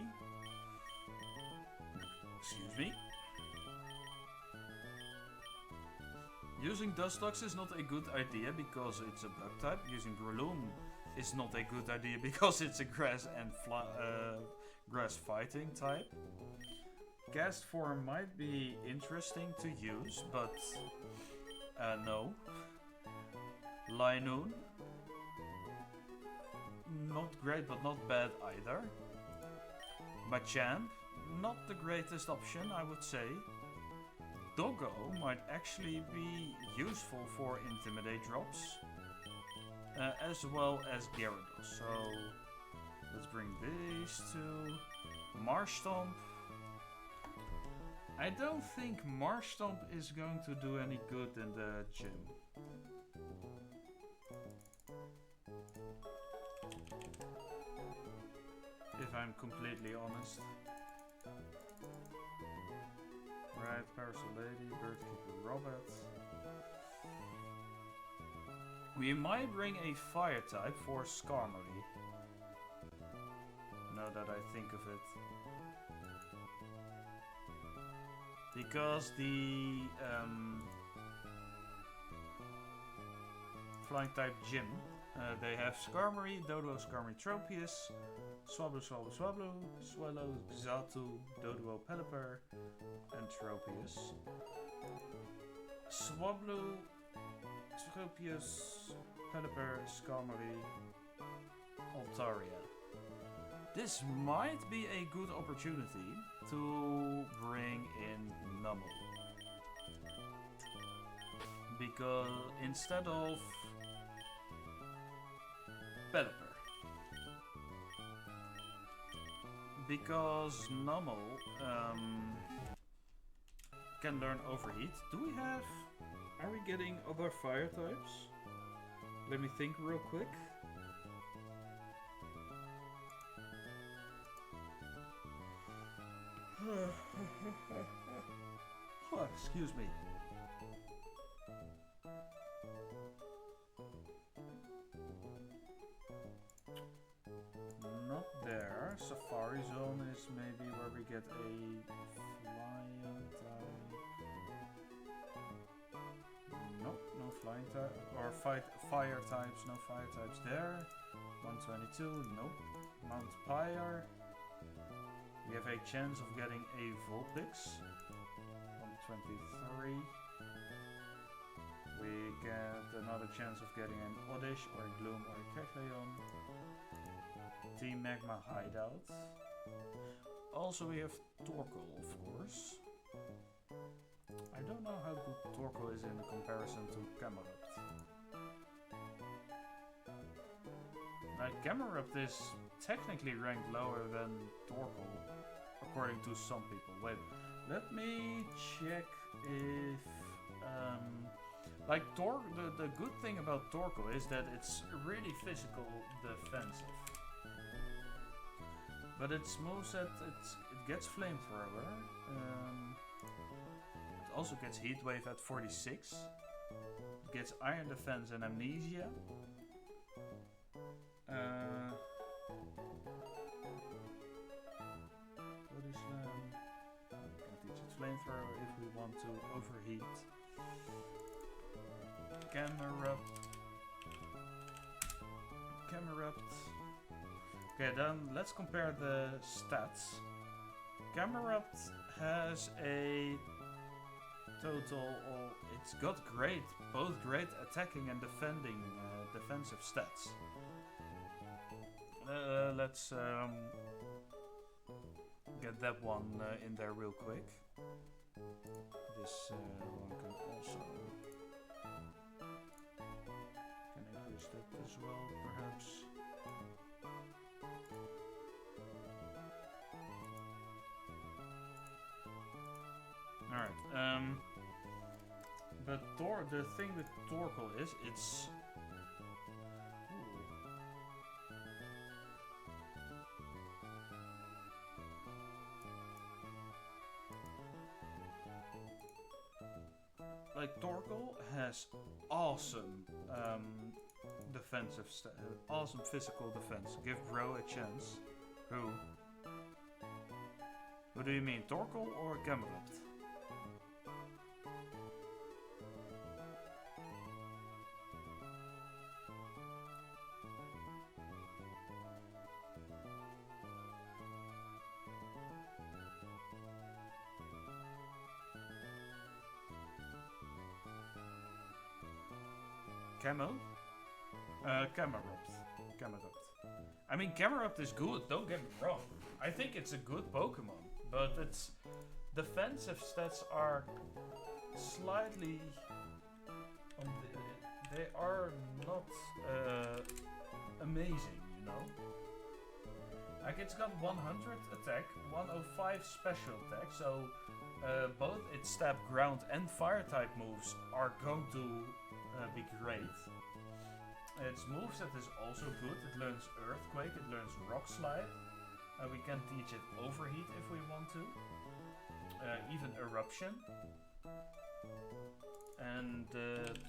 Excuse me. Using Dustox is not a good idea because it's a bug type. Using Breloom is not a good idea because it's a grass and grass fighting type. Cast Form might be interesting to use, but no. Linoon, not great but not bad either. Machamp, not the greatest option, I would say. Doggo might actually be useful for Intimidate drops, as well as Gyarados. So let's bring these two. Marshtomp. I don't think Marshtomp is going to do any good in the gym. If I'm completely honest. Right, Parasol Lady, Birdkeeper Robert. We might bring a fire type for Skarmory. Now that I think of it. Because the flying type gym, they have Skarmory, Doduo, Skarmory, Tropius, Swablu, Swablu, Swablu, Swallow, Xatu, Doduo, Pelipper, and Tropius. Swablu, Tropius, Pelipper, Skarmory, Altaria. This might be a good opportunity to bring in Numel. Because instead of Pelipper. Because Numel can learn Overheat. Do we have... Are we getting other fire types? Let me think real quick. Oh, excuse me. Not there. Safari Zone is maybe where we get a flying type. Nope, no flying fire types, no fire types there. 122, nope. Mount Pyre. We have a chance of getting a Vulpix. 123. We get another chance of getting an Oddish or a Gloom or a Kecleon. Team Magma Hideout. Also we have Torkoal, of course. I don't know how good Torkoal is in comparison to Camerupt. Camerupt is technically ranked lower than Torkoal, according to some people. Wait, let me check if... the good thing about Torkoal is that it's really physical defensive. But its moveset, it gets Flamethrower. It also gets Heat Wave at 46. It gets Iron Defense and Amnesia. Body Slam. We can teach it Flamethrower if we want to overheat. Camerupt. Okay, then let's compare the stats. Camerupt has a total, it's got both great attacking and defensive stats. Let's get that one in there real quick. This one can also increase that as well, perhaps. Alright, but the thing with Torkoal is, it's... Like, Torkoal has awesome defensive, awesome physical defense. Give Bro a chance. Who? What do you mean, Torkoal or Camerupt? Camerupt. I mean, Camerupt is good, don't get me wrong. I think it's a good Pokemon, but its defensive stats are slightly... they are not amazing, you know? Like, it's got 100 attack, 105 special attack, so both its stab, ground and fire type moves are going to be great. Its moveset is also good. It learns Earthquake, it learns Rock Slide. We can teach it Overheat if we want to. Even Eruption. And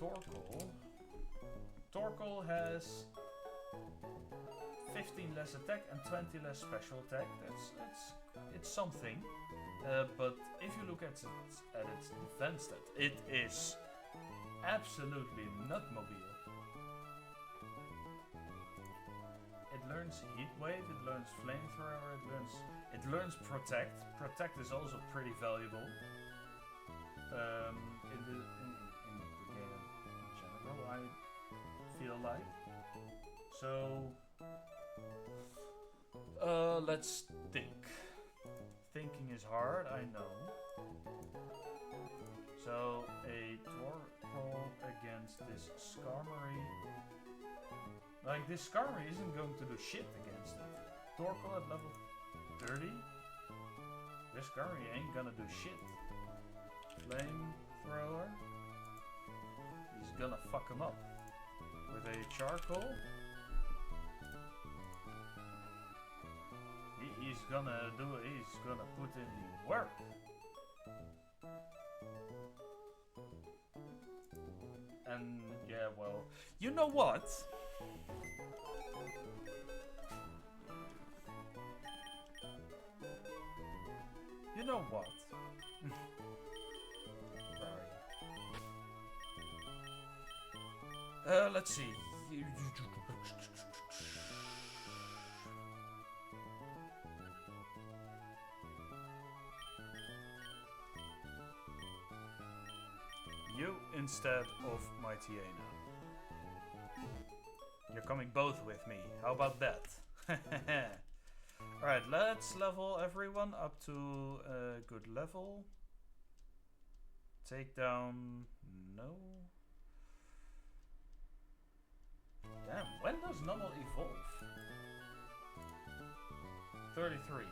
Torkoal. Torkoal has 15 less attack and 20 less special attack. It's something. But if you look at its defense stat, it is absolutely nutmobile. It learns Heat Wave, it learns Flamethrower, it learns Protect. Protect is also pretty valuable in the game in general, I feel like. So let's think. Thinking is hard, I know. So a Torkoal against this Skarmory. Like, this Skarmory isn't going to do shit against it. Torkoal at level 30? This Skarmory ain't gonna do shit. Flamethrower. He's gonna fuck him up. With a Charcoal. He's gonna put in the work. And, yeah, well, you know what? You know what? Let's see. You instead of my TA now. You're coming both with me. How about that? Alright, let's level everyone up to a good level. Take down... no. Damn, when does Nummel evolve? 33.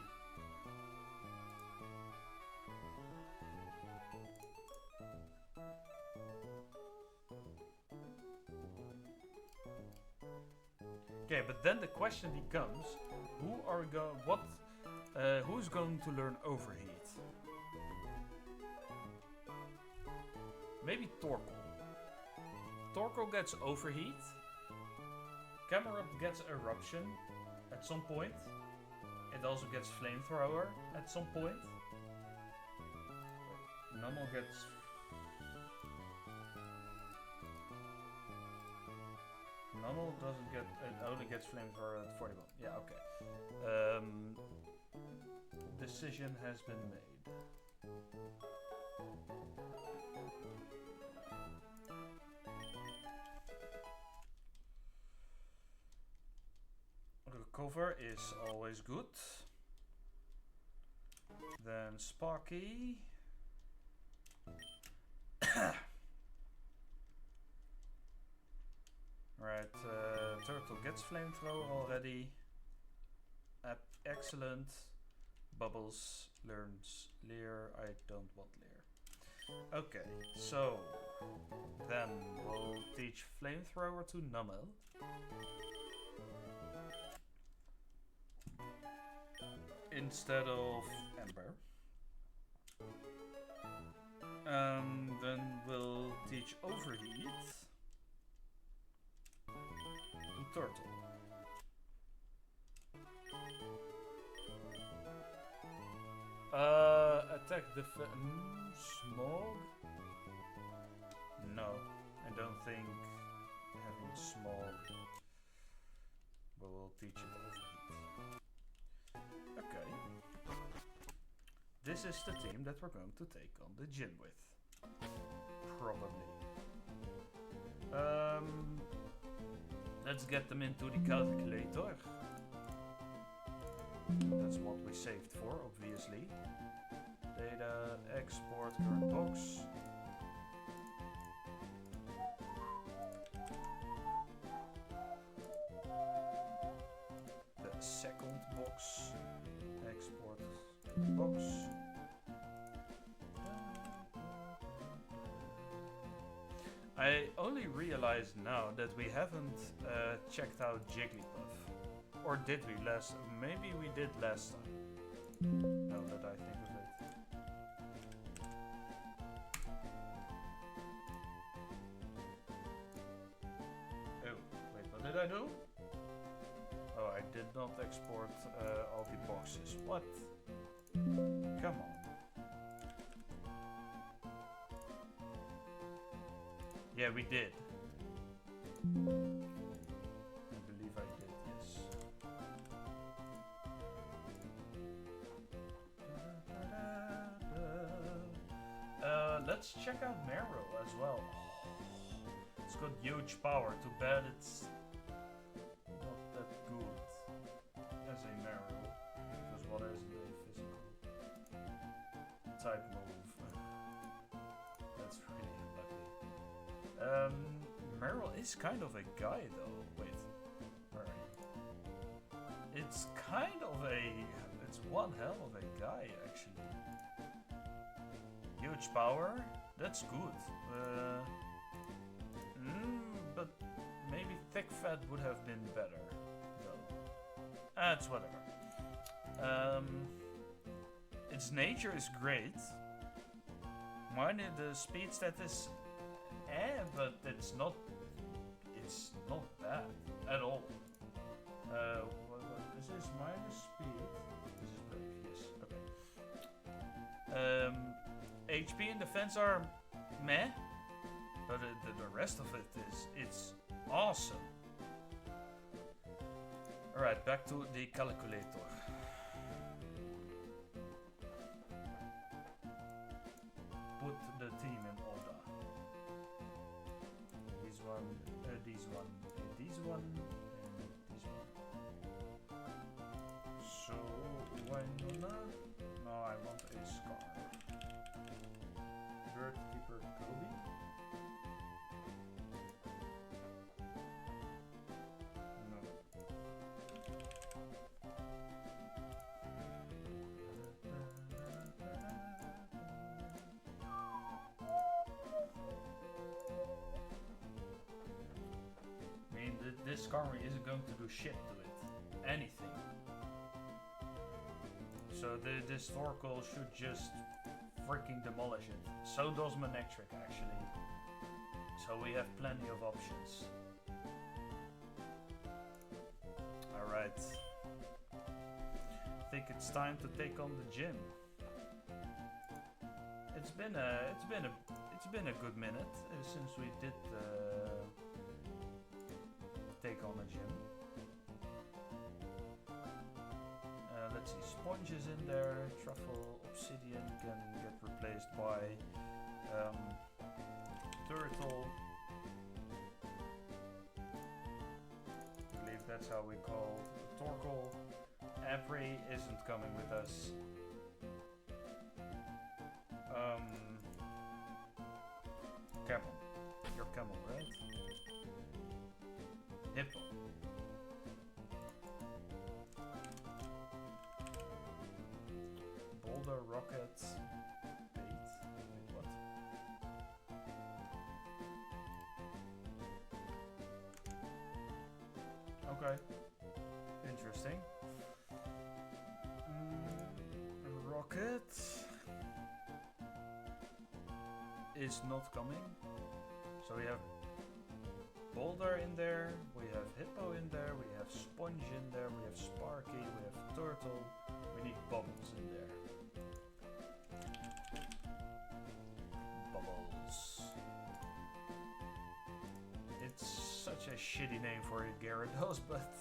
Okay, but then the question becomes, who's going to learn Overheat? Maybe Torkoal. Torkoal gets Overheat. Camerupt gets Eruption at some point. It also gets Flamethrower at some point. Nummel gets... Nummel doesn't get... it only gets Flamethrower at 41. Yeah, okay. Decision has been made. Recover is always good. Then Sparky. Right, Turtle gets Flamethrower already. Excellent. Bubbles learns Leer. I don't want Leer. Okay, so then we'll teach Flamethrower to Nummel. Instead of Ember. Then we'll teach Overheat to Turtle. Attack Smog? No, I don't think having Smog will teach it Overheat. Okay. This is the team that we're going to take on the gym with. Probably. Let's get them into the calculator. That's what we saved for, obviously. Data, export, current box. The second box. Export box. I only realized now that we haven't checked out Jigglypuff. Or did we last? Maybe we did last time. Now that I think of it. Oh, wait, what did I do? Oh, I did not export all the boxes. What? Come on. Yeah, we did. I believe I did, yes. Let's check out Meryl as well. It's got huge power. Too bad it's not that good as a Meryl. Because what isn't a physical type move? That's really unlucky. Meryl is kind of a guy though. Wait, where are you? It's kind of it's one hell of a guy actually. Huge power, that's good. But maybe thick fat would have been better though. It's whatever. Its nature is great. Mine, the speed stat is but it's not bad at all. This is minus speed. This is brave, yes. Okay. HP and defense are meh, but the rest of it is Awesome. Alright, back to the calculator. Put the team in order. This one, this one, this one, and this one. So, why not? No, I want a scar. Bird Keeper Kobe. This Skarmory isn't going to do shit to it. Anything. So this Torkoal should just freaking demolish it. So does Manectric actually. So we have plenty of options. Alright. I think it's time to take on the gym. It's been a good minute since we did take on a gym. Let's see, Sponge is in there, Truffle, Obsidian can get replaced by Turtle. I believe that's how we call Torkoal. Apri isn't coming with us. Camel. You're Camel, right? Hippo. Boulder, Rocket, Bait. Wait, what? Okay. Interesting. Rocket is not coming. So we have Boulder in there, we have Hippo in there, we have Sponge in there, we have Sparky, we have Turtle, we need Bubbles in there. Bubbles. It's such a shitty name for a Gyarados, but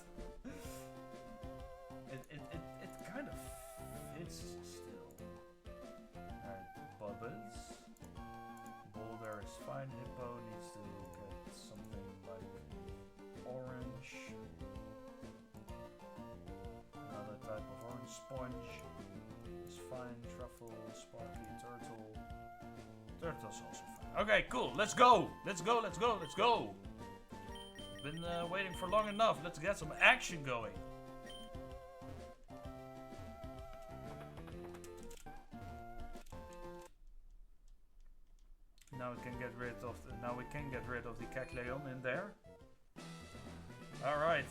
it kind of fits still. Alright, Bubbles. Boulder is fine, Hippo needs to get something like orange. Another type of orange. Sponge is fine, Truffle, Sparky, Turtle. Turtle's also fine. Okay, cool, let's go! Let's go, let's go, let's go! Been waiting for long enough, let's get some action going. Now we can get rid of the Kecleon in there. All right.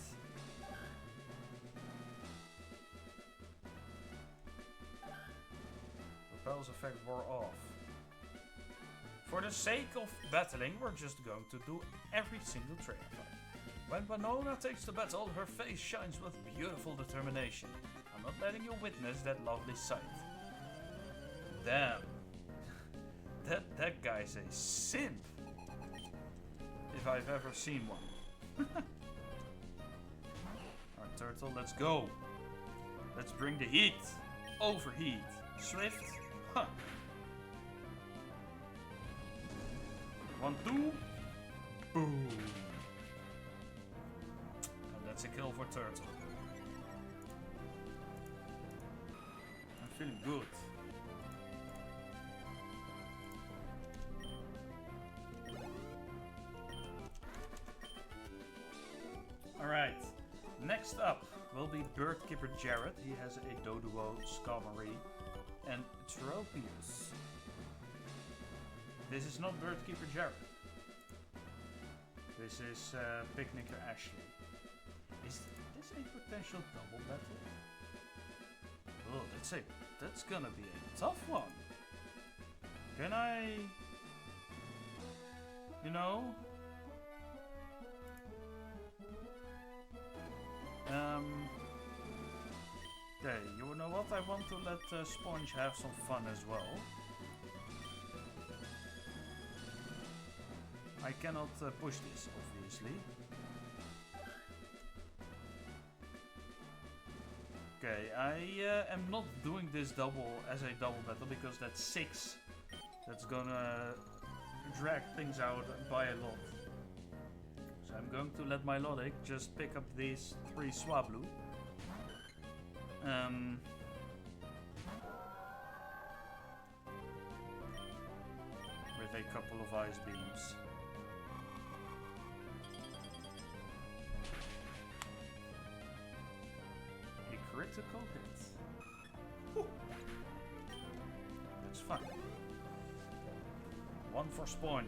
Repel's effect wore off. For the sake of battling, we're just going to do every single trainer fight. When Winona takes the battle, her face shines with beautiful determination. I'm not letting you witness that lovely sight. Damn. That guy's a simp. If I've ever seen one. Alright, Turtle, let's go. Let's bring the heat. Overheat. Swift. Huh. 1, 2. Boom. And that's a kill for Turtle. I'm feeling good. Alright, next up will be Bird Keeper Jared. He has a Doduo, Skarmory, and Tropius. This is not Bird Keeper Jared. This is Picnicker Ashley. Is this a potential double battle? Oh, that's gonna be a tough one. Can I... You know... Okay, you know what? I want to let Sponge have some fun as well. I cannot push this, obviously. Okay, I am not doing this double as a double battle because that's 6. That's gonna drag things out by a lot. So I'm going to let my Logic just pick up these 3 Swablu. With a couple of ice beams. A critical hit. Whew. That's fun. 1 for Sponge.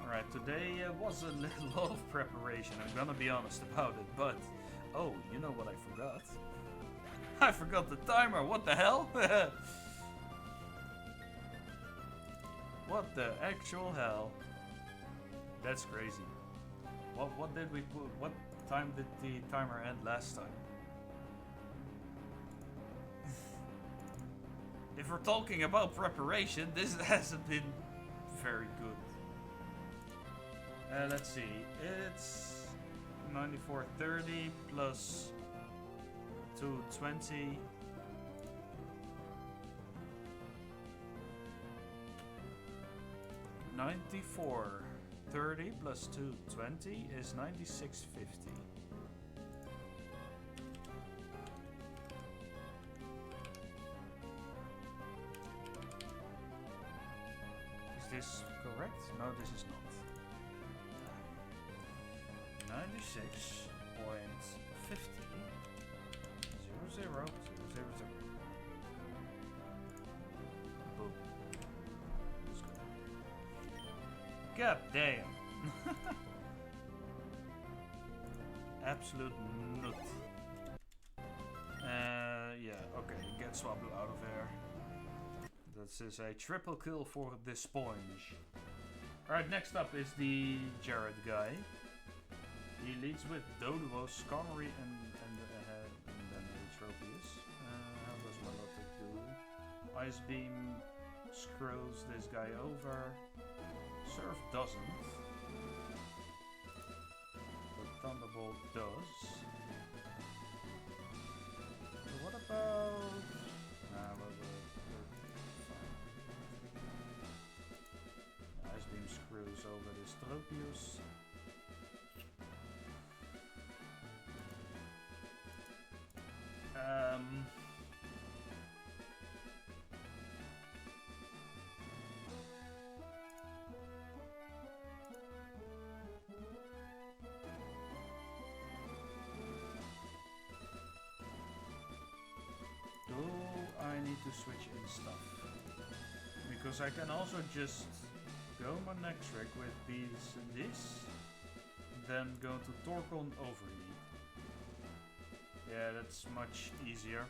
Alright, today was a lot of preparation, I'm gonna be honest about it, but... Oh, you know what I forgot? I forgot the timer, what the hell? What the actual hell? That's crazy. What did we put? What time did the timer end last time? If we're talking about preparation, this hasn't been very good. Let's see. It's 94.30 plus 220. $94.30 plus 220 is $96.50. Is this correct? No, this is not. 96.50 00 000. Boom. Let's go. God damn. Absolute nut. Yeah, okay, get Swablu out of there. This is a triple kill for the Sponge. Alright, next up is the Jared guy. He leads with Doduo, Skarmory, and then Tropius. How does Milotic do? Ice Beam screws this guy over. Surf doesn't. But Thunderbolt does. So what about... fine. Ice Beam screws over this Tropius. Do I need to switch in stuff? Because I can also just go Manectric with this, then go to Torkoal Overheat. Yeah, that's much easier.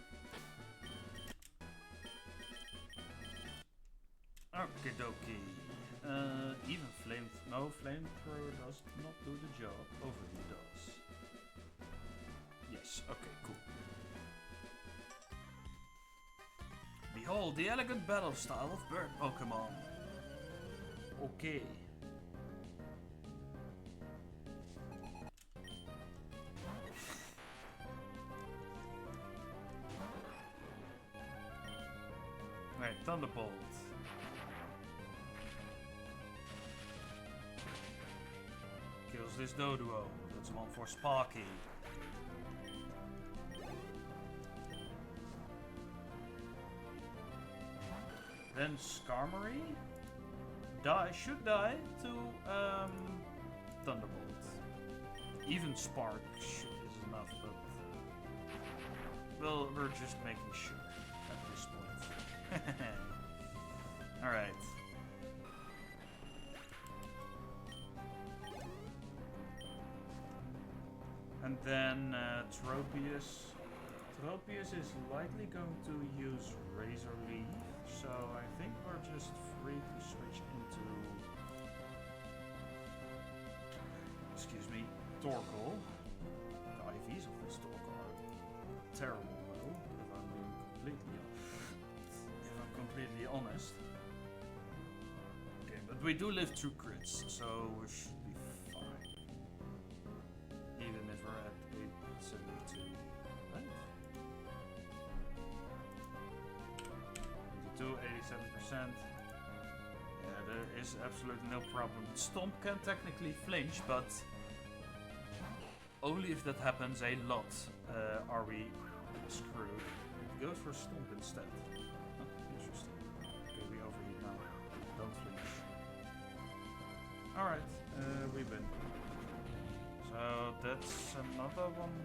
Okie dokie. Even flamethrower does not do the job. Overheat does. Yes, okay, cool. Behold the elegant battle style of bird Pokémon. Okay. Right, Thunderbolt. Kills this Doduo. That's one for Sparky. Then Skarmory should die to Thunderbolt. Even Spark is enough, but well, we're just making sure at this point. Alright. And then Tropius. Tropius is likely going to use Razor Leaf, so I think we're just free to switch into, excuse me, Torkoal. The IVs of this Torkoal are terrible though, if I'm completely honest. we do live through crits, so we should be fine. Even if we're at 872. Right? 22, 87%. Yeah, there is absolutely no problem. Stomp can technically flinch, but only if that happens a lot are we screwed. It goes for Stomp instead. Oh, interesting. Okay, we overheat now. Don't flinch. Alright, we win. So that's another one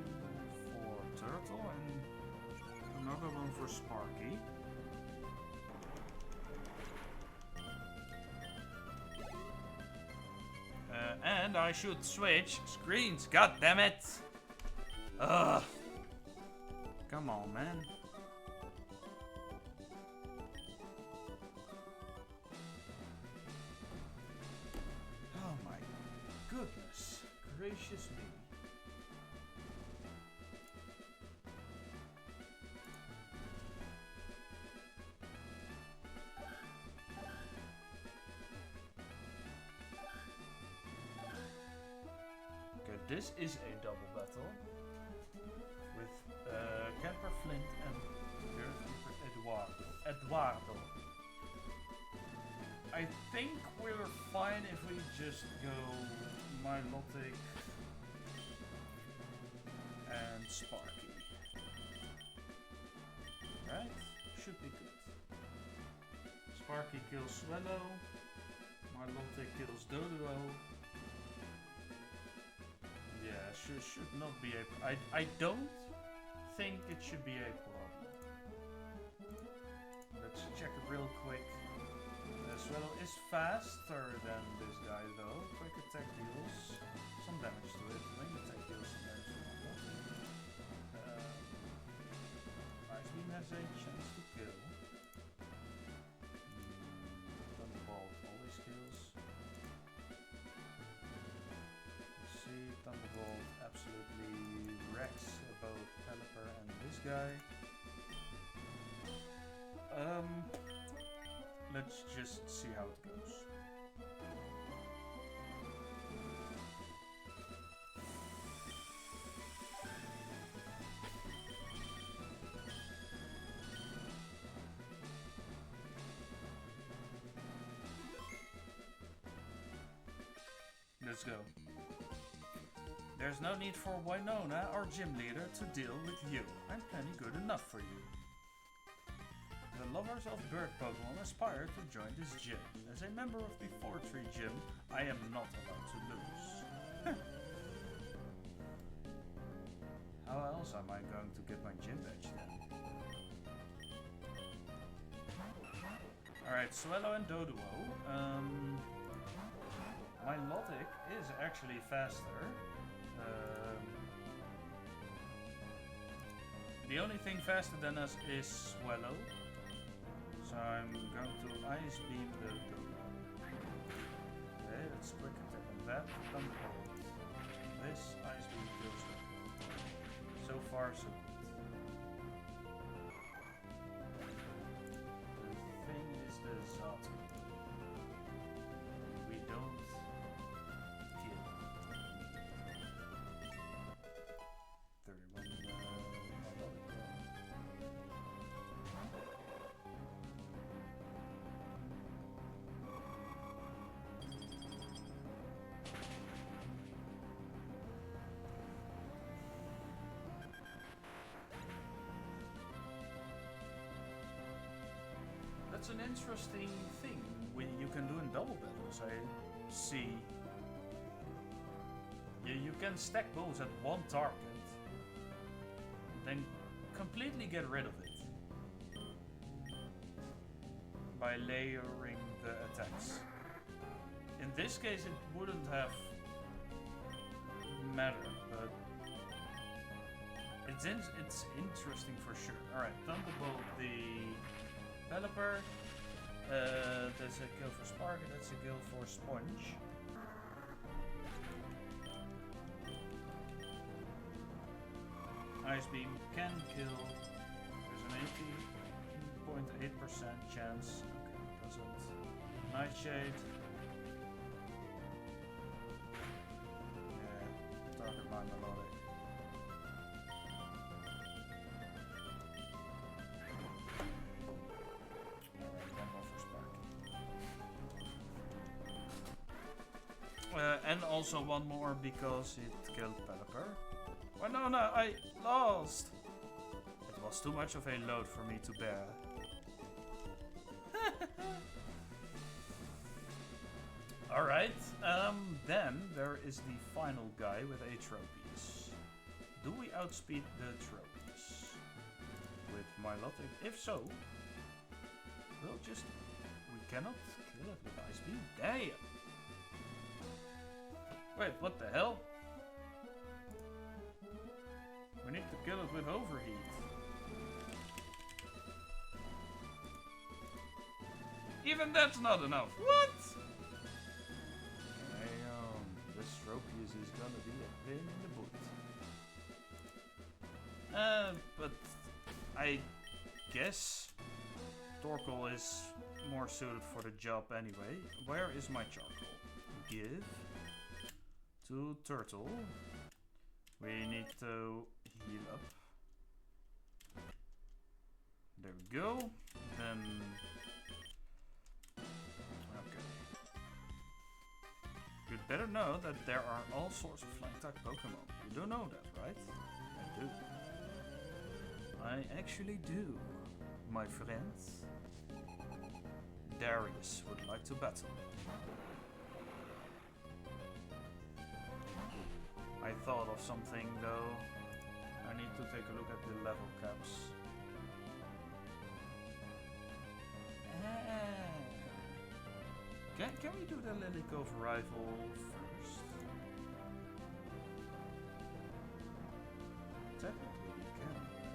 for Turtle and another one for Sparky. And I should switch screens, god damn it! Ugh! Come on, man. Oh my goodness gracious me. This is a double battle with Camper Flint and Earthkeeper Eduardo. I think we're fine if we just go Milotic and Sparky. Right? Should be good. Sparky kills Swallow. Milotic kills Doduo. Yeah, should not be a... I don't think it should be a problem. Let's check it real quick. Swallow is faster than this guy though. Quick attack deals some damage to it. Wing attack deals some damage to it. Ice Beam has a chance to kill. Thunderbolt always kills. Thunderbolt absolutely wrecks both Pelipper and this guy. Let's just see how it goes. Let's go. There's no need for Winona, our gym leader, to deal with you. I'm plenty good enough for you. The lovers of bird Pokemon aspire to join this gym. As a member of the 4-Tree Gym, I am not allowed to lose. How else am I going to get my gym badge then? Alright, Swallow and Doduo. Milotic is actually faster. The only thing faster than us is Swallow. So I'm going to Ice Beam the Doduo. Okay, let's quick attack on that. Thunderbolt. This Ice Beam kills Doduo. So far, so good. The thing is the Zato. We don't kill. 31 That's an interesting thing you can do in double battles. I see. You can stack bows at one target, then completely get rid of it by layering the attacks. In this case, it wouldn't have mattered, but it's interesting for sure. All right, Thunderbolt the Pelipper. That's a kill for Spark, and that's a kill for Sponge. Ice Beam can kill. There's an 80.8% chance. Okay, doesn't. Nightshade. Rocket My Melodic. Alright, one more for Sparky. And also one more because it killed Pelipper. Oh no, no, I lost! It was too much of a load for me to bear. Alright, then there is the final guy with a trophies. Do we outspeed the trophies with Milotic? If so, we'll just... we cannot kill it with Ice Beam. Damn! Wait, what the hell? We need to kill it with Overheat. Even that's not enough. What? This Tropius is gonna be a pain in the butt. But I guess Torkoal is more suited for the job anyway. Where is my charcoal? Give to Turtle. We need to heal up. There we go. Then... okay. You'd better know that there are all sorts of flying type Pokemon. You do know that, right? I do. I actually do, my friends. Darius would like to battle. I thought of something though. I need to take a look at the level caps. Can we do the Lily Cove rival first? Technically we can, right?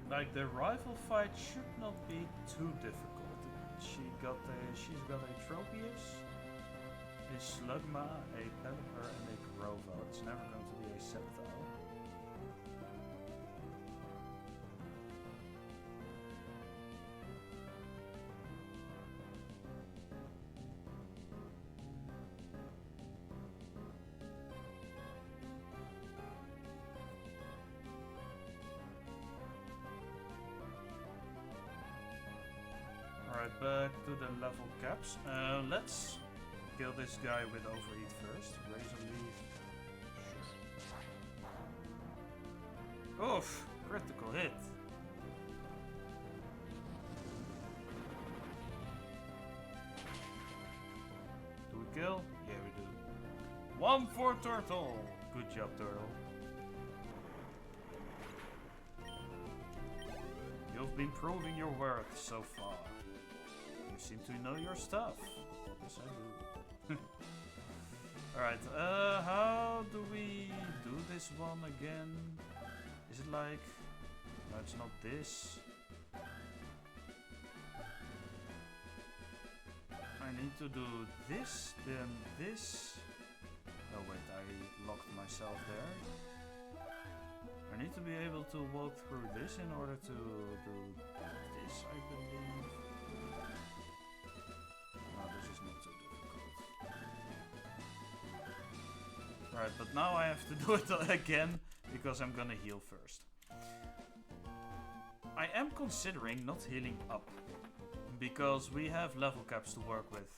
Like the rival fight should not be too difficult. She's got a Tropius, a Slugma, a Pelipper, and a Corova. It's never going to be a Sceptile. Back to the level caps. Let's kill this guy with Overheat first. Razor Leaf. Sure. Oof! Critical hit. Do we kill? Yeah, we do. 1 for Turtle! Good job, Turtle. You've been proving your worth so far. You seem to know your stuff. Yes, I do. Alright, how do we do this one again? Is it like... no, it's not this. I need to do this, then this. Oh wait, I locked myself there. I need to be able to walk through this in order to do this, I believe. No, this is not so difficult. Alright, but now I have to do it again, because I'm gonna heal first. I am considering not healing up, because we have level caps to work with.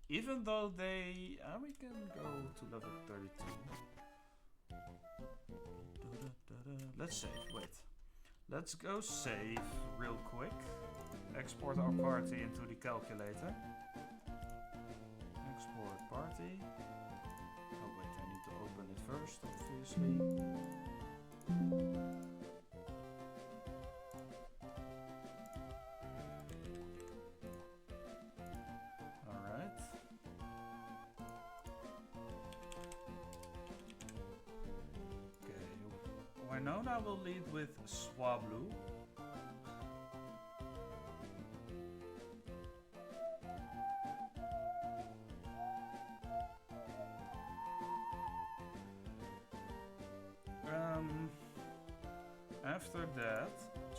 Even though they... we can go to level 32. Let's save, wait. Let's go save real quick. Export our party into the calculator. Export party. Oh wait, I need to open it first, obviously. Alright. Okay, why not? Fiona will lead with Swablu. After that,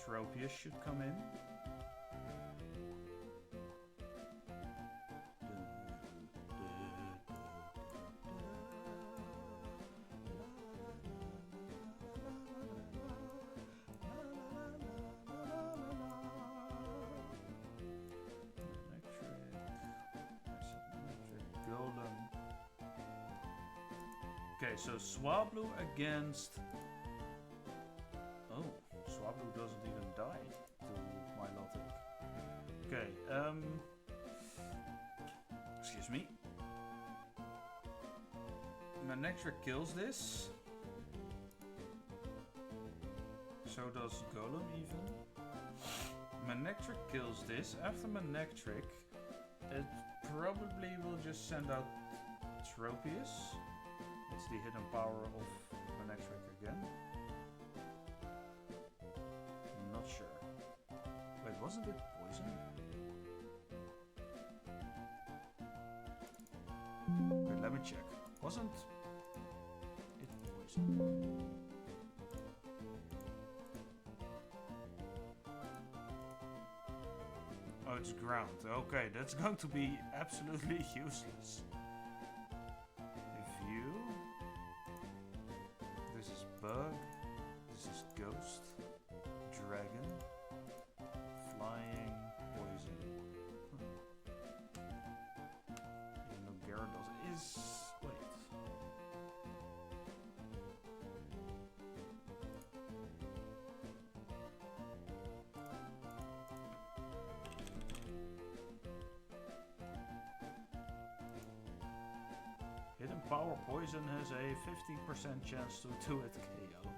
Tropius should come in. Okay, so Swablu against... Oh, Swablu doesn't even die to Milotic. Okay, excuse me. Manectric kills this. So does Golem even. Manectric kills this. After Manectric, it probably will just send out Tropius. It's the hidden power of Manectric again. I'm not sure. Wait, wasn't it poison? Wait, let me check. Wasn't it poison? Oh, it's ground. Okay, that's going to be absolutely useless. This is bug. This is ghost. Dragon. Flying. Poison. Even though Gyarados is... Wait. Hidden Power Poison has a 50% chance to do it KO.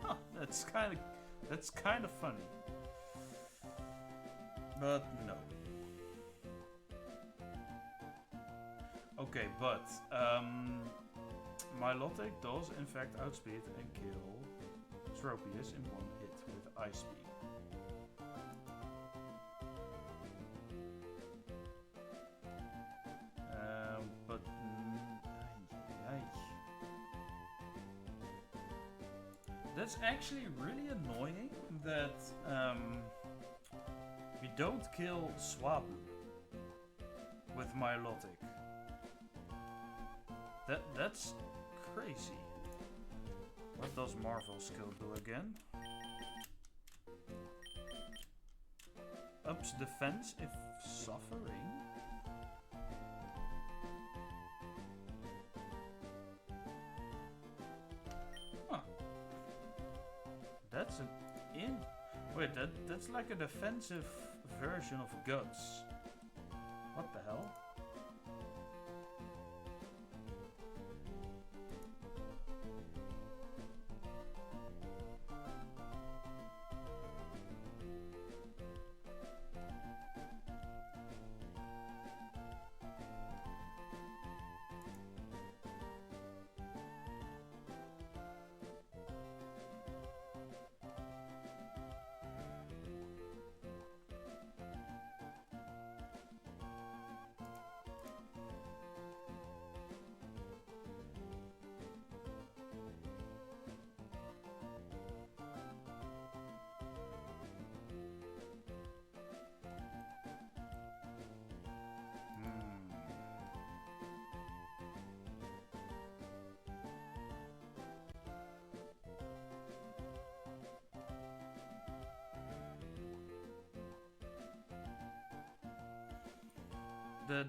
Huh, that's kind of funny. But no. Okay, but Milotic does in fact outspeed and kill Tropius in one hit with Ice Beam. But that's actually really annoying that we don't kill Swablu with Milotic. That's crazy. What does Marvel skill do again? Ups defense if suffering. Huh. That's an in. Wait, that's like a defensive version of Guts. What the hell?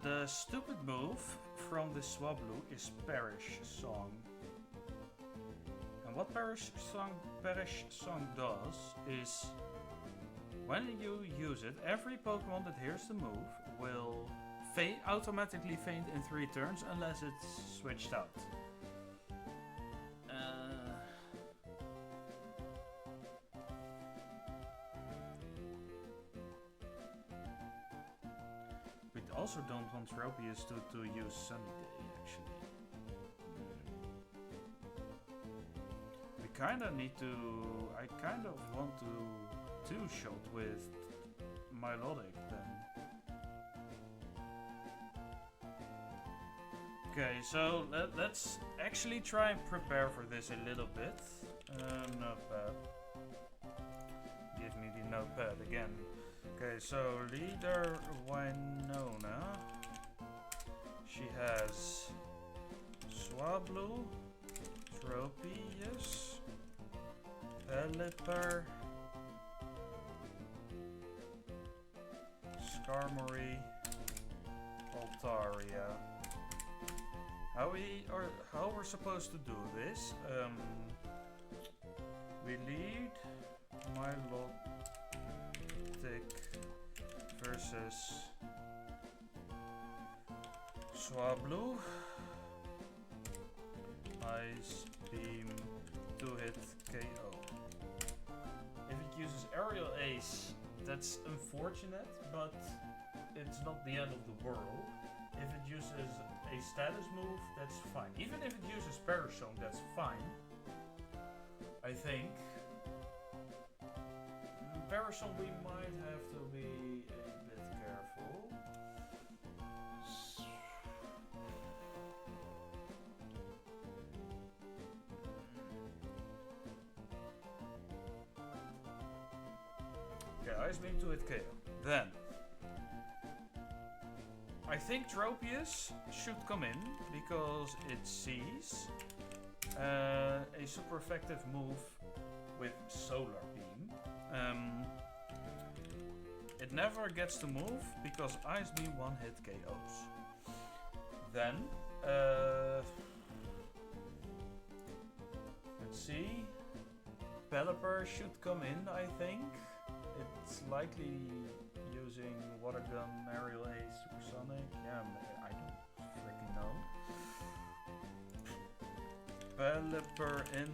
The stupid move from the Swablu is Perish Song. And what Perish Song does is, when you use it, every Pokemon that hears the move will automatically faint in 3 turns unless it's switched out. Also don't want Tropius to use Sunny Day, actually. kind of need to... I kind of want to two-shot with Melodic then. Okay, so let's actually try and prepare for this a little bit. Notepad. Give me the notepad again. Okay, so leader Winona. She has Swablu, Tropius, Pelipper, Skarmory, Altaria. How we're supposed to do this? We lead Milotic versus Swablu. Ice Beam, 2-hit KO. If it uses Aerial Ace, that's unfortunate, but it's not the end of the world. If it uses a status move, that's fine. Even if it uses Parasong, that's fine. I think. Parasong, we might have to be a bit careful. Okay, Ice Beam 2-hit KO. Then I think Tropius should come in because it sees a super effective move with Solar Beam. It never gets to move because Ice Beam 1-hit KOs. Then, let's see. Pelipper should come in, I think. It's likely using Water Gun, Aerial Ace, Supersonic. Yeah, I don't freaking know. Pelipper in.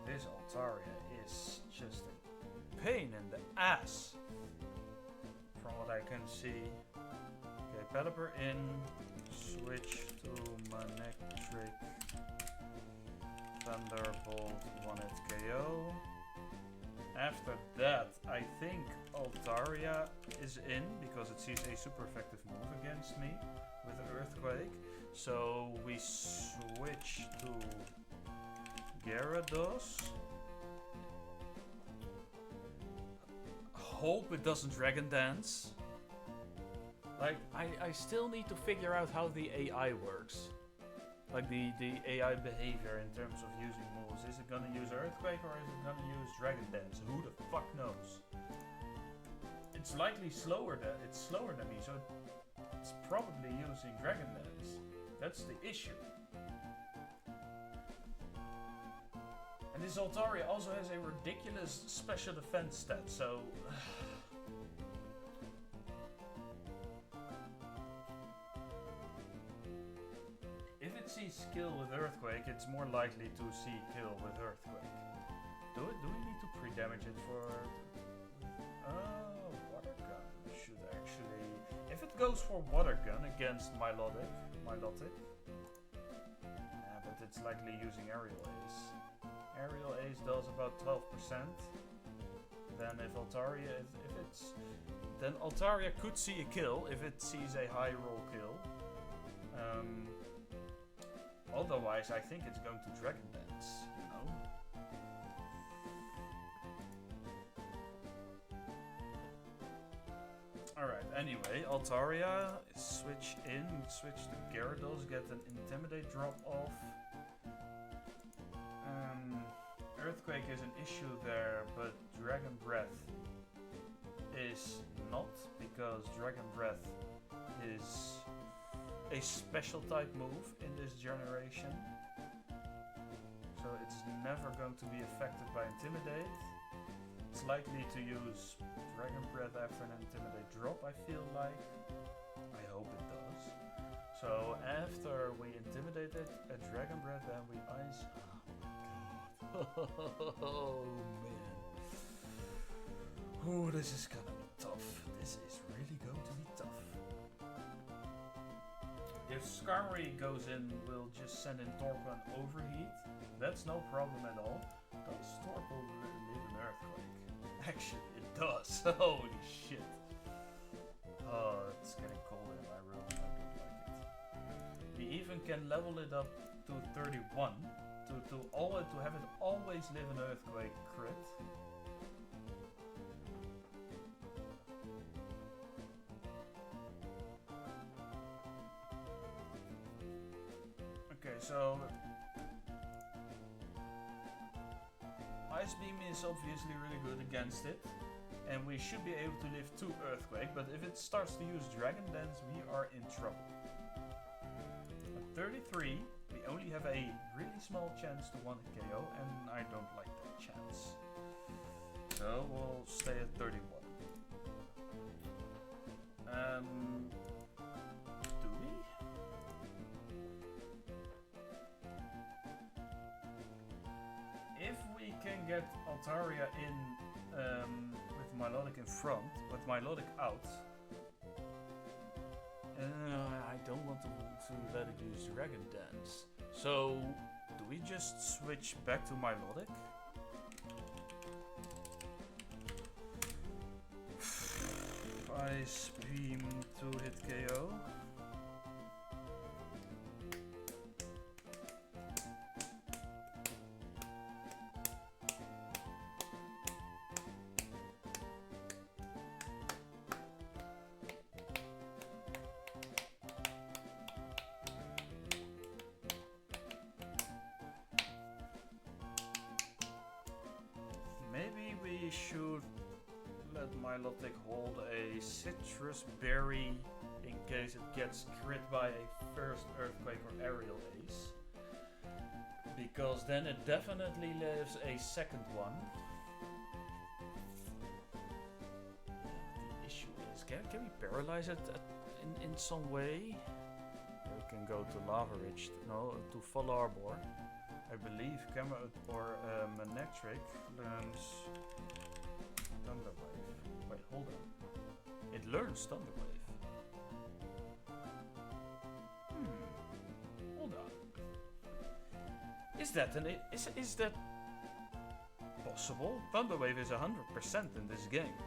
This Altaria is just a pain in the ass, from what I can see. Okay, Pelipper in, switch to Manectric, Thunderbolt, 1-hit KO. After that, I think Altaria is in because it sees a super effective move against me with Earthquake. So we switch to Gyarados. Hope it doesn't Dragon Dance. Like, I still need to figure out how the AI works. Like the AI behavior in terms of using moves. Is it gonna use Earthquake or is it gonna use Dragon Dance? Who the fuck knows? It's likely slower than me, so it's probably using Dragon Dance. That's the issue. And this Altaria also has a ridiculous special defense stat, so... If it sees skill with Earthquake, it's more likely to see kill with Earthquake. Do we need to pre-damage it for... Water Gun should actually... If it goes for Water Gun against Milotic, but it's likely using Aerial Ace. Aerial Ace does about 12%. Then if it's... Then Altaria could see a kill if it sees a high roll kill. Otherwise, I think it's going to Dragon Dance, you know? Alright, anyway, Altaria, switch to Gyarados, get an Intimidate drop off. Earthquake is an issue there, but Dragon Breath is not, because Dragon Breath is a special type move in this generation. So it's never going to be affected by Intimidate. It's likely to use Dragon Breath after an Intimidate drop, I feel like. I hope it does. So after we Intimidate it, a Dragon Breath, then we Ice... Oh my god. Oh man. Oh, this is gonna be tough. If Skarmory goes in, we'll just send in Torpor and Overheat. That's no problem at all. Does Torpor live in Earthquake? Actually, it does. Holy shit. Oh, it's getting cold in my room. I don't like it. We even can level it up to 31 to have it always live in Earthquake crit. Okay, so Ice Beam is obviously really good against it, and we should be able to live 2 Earthquake, but if it starts to use Dragon Dance, we are in trouble. At 33, we only have a really small chance to 1-hit KO, and I don't like that chance. So we'll stay at 31. Do we? If we can get Altaria in with Milotic in front, with Milotic out, I don't want to let it use Dragon Dance. So, do we just switch back to Milotic? Ice Beam 2-hit KO. Maybe we should let Milotic hold a Citrus Berry in case it gets crit by a first Earthquake or Aerial Ace. Because then it definitely lives a second one. The issue is, can we paralyze it in some way? We can go to Lava Ridge, no, to Fall Arbor. I believe Cameron or Manectric learns Thunder Wave. Wait, hold on. It learns Thunder Wave. Hold on. Is that possible? Thunder Wave is 100% in this game.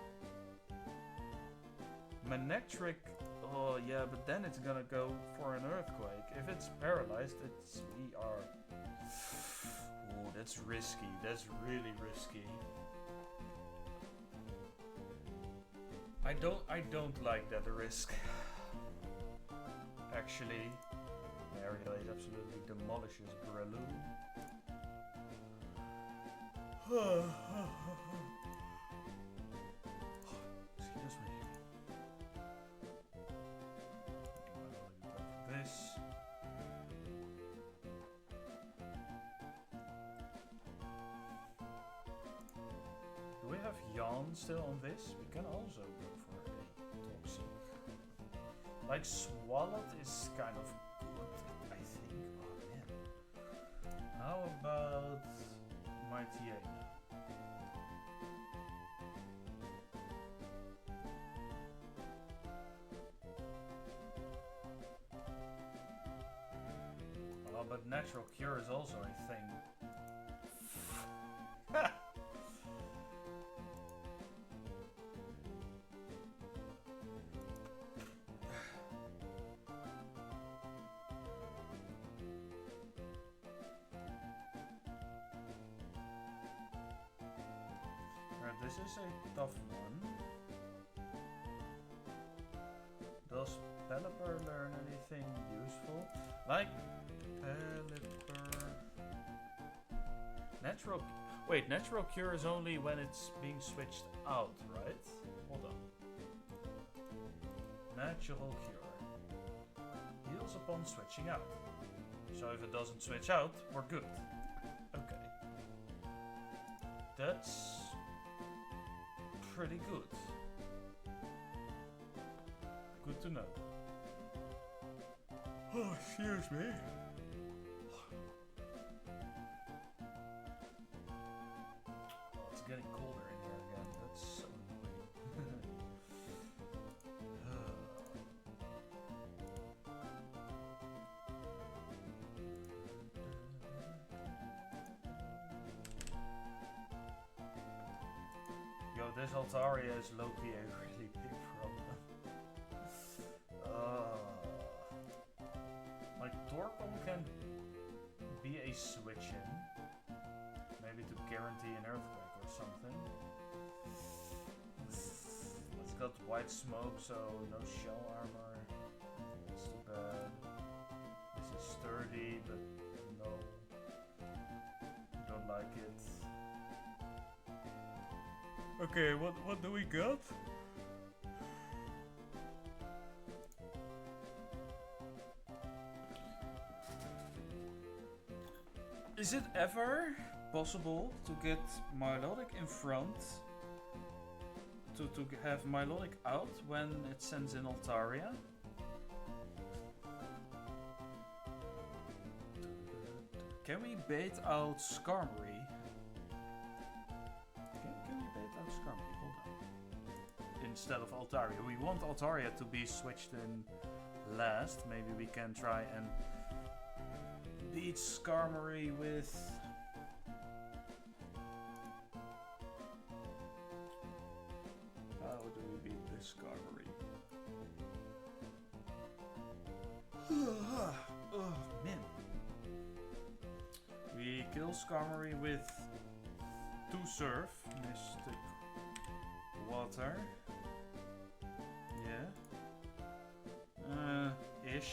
Manectric, oh yeah, but then it's gonna go for an Earthquake. If it's paralyzed, we are. Oh, that's risky. That's really risky. I don't like that risk. Actually, Aerial Ace absolutely demolishes Breloom. Excuse me. This. Do we have Yawn still on this? We can also go for a Toxic. Like Swallowed is kind of good, I think. Oh man. How about Mighty Ape? Oh, but Natural Cure is also a thing. This is a tough one. Does Pelipper learn anything useful? Like Pelipper... Natural Cure is only when it's being switched out, right? Hold on. Natural Cure. Heals upon switching out. So if it doesn't switch out, we're good. Okay. That's pretty good. Good to know. Oh, excuse me. Oh, it's getting colder in here again. That's so annoying. Altaria is low-key a really big problem. My Torkoal can be a switch-in. Maybe to guarantee an earthquake or something. It's got white smoke, so no shell armor. That's too bad. This is sturdy, but no. Don't like it. Okay, what do we got? Is it ever possible to get Milotic in front? To have Milotic out when it sends in Altaria? Can we bait out Skarmory? Can we bait out Skarmory? Hold on. Instead of Altaria. We want Altaria to be switched in last. Maybe we can try and beat Skarmory with... How do we beat this Skarmory? Oh, man. We kill Skarmory with 2 Surf, Mystic Water. Yeah. Ish.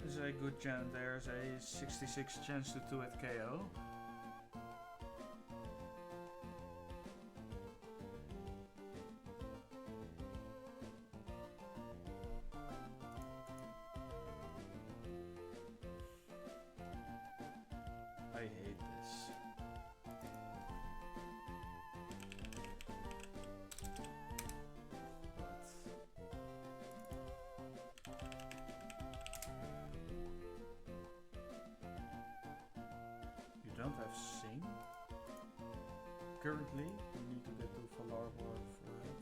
There's a good chance, there's a 66 chance to 2-hit KO. I hate this. You don't have Sing? Currently, you need to get to Valarbor for it.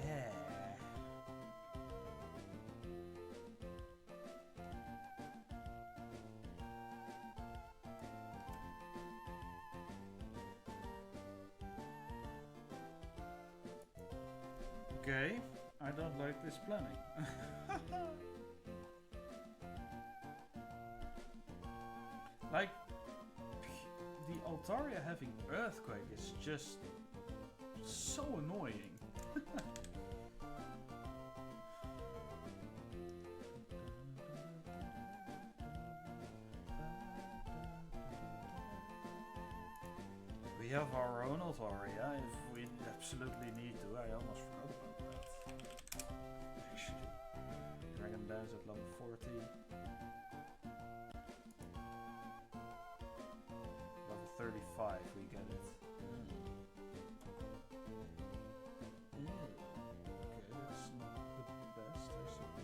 Yeah. Okay, I don't like this planning. Like, the Altaria having Earthquake is just so annoying. We have our own Altaria if we absolutely need to. I almost forgot about that. Actually, Dragon Dance at level 40. Level 35, we get it. Okay, that's not the best, I suppose.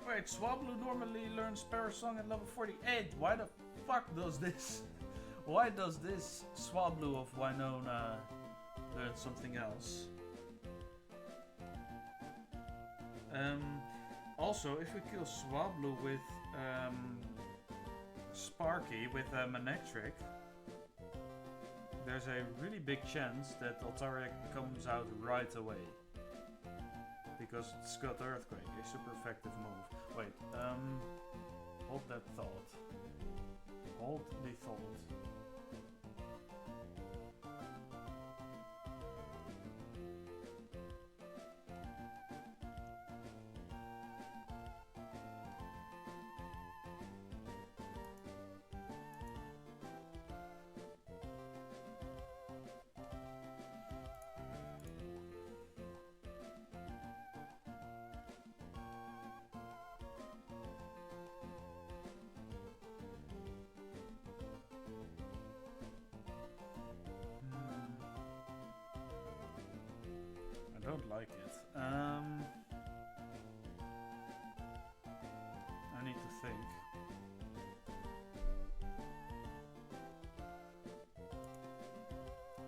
Wait, Swablu normally learns Parasong at level 48. Why the fuck does this? Why does this Swablu of Winona learn something else? Also, if we kill Swablu with Sparky with Manectric, there's a really big chance that Altaria comes out right away. Because it's got Earthquake, a super effective move. Wait, hold that thought. Hold the thought. I don't like it. I think.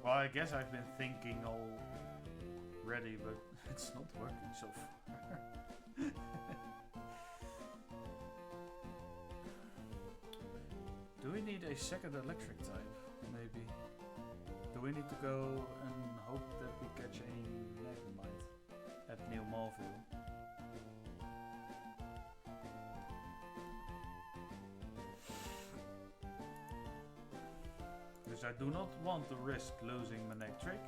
Well, I guess I've been thinking already, but it's not working so far. Do we need a second electric type? Maybe. Do we need to go and hope that we catch a Magnemite at New Malville? Because I do not want to risk losing Manectric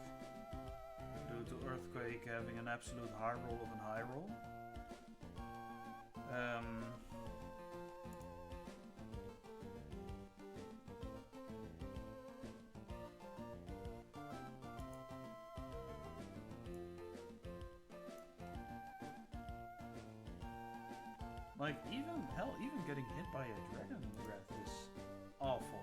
due to Earthquake having an absolute high roll of an high roll. Like, even getting hit by a Dragon Breath is awful.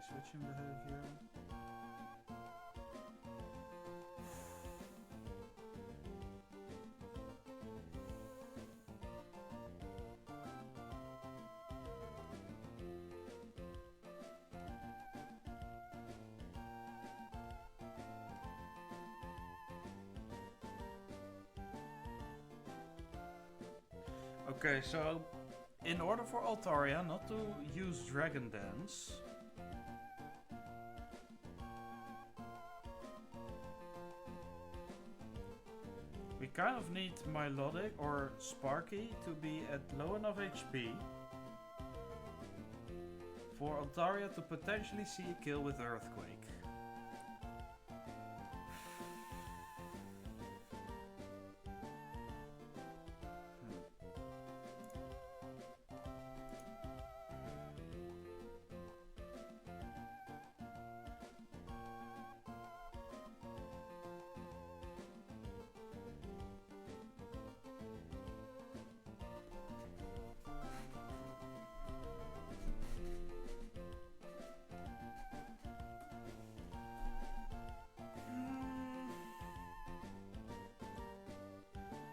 Switching behavior. Okay, so in order for Altaria not to use Dragon Dance, we kind of need Milotic or Sparky to be at low enough HP for Altaria to potentially see a kill with Earthquake.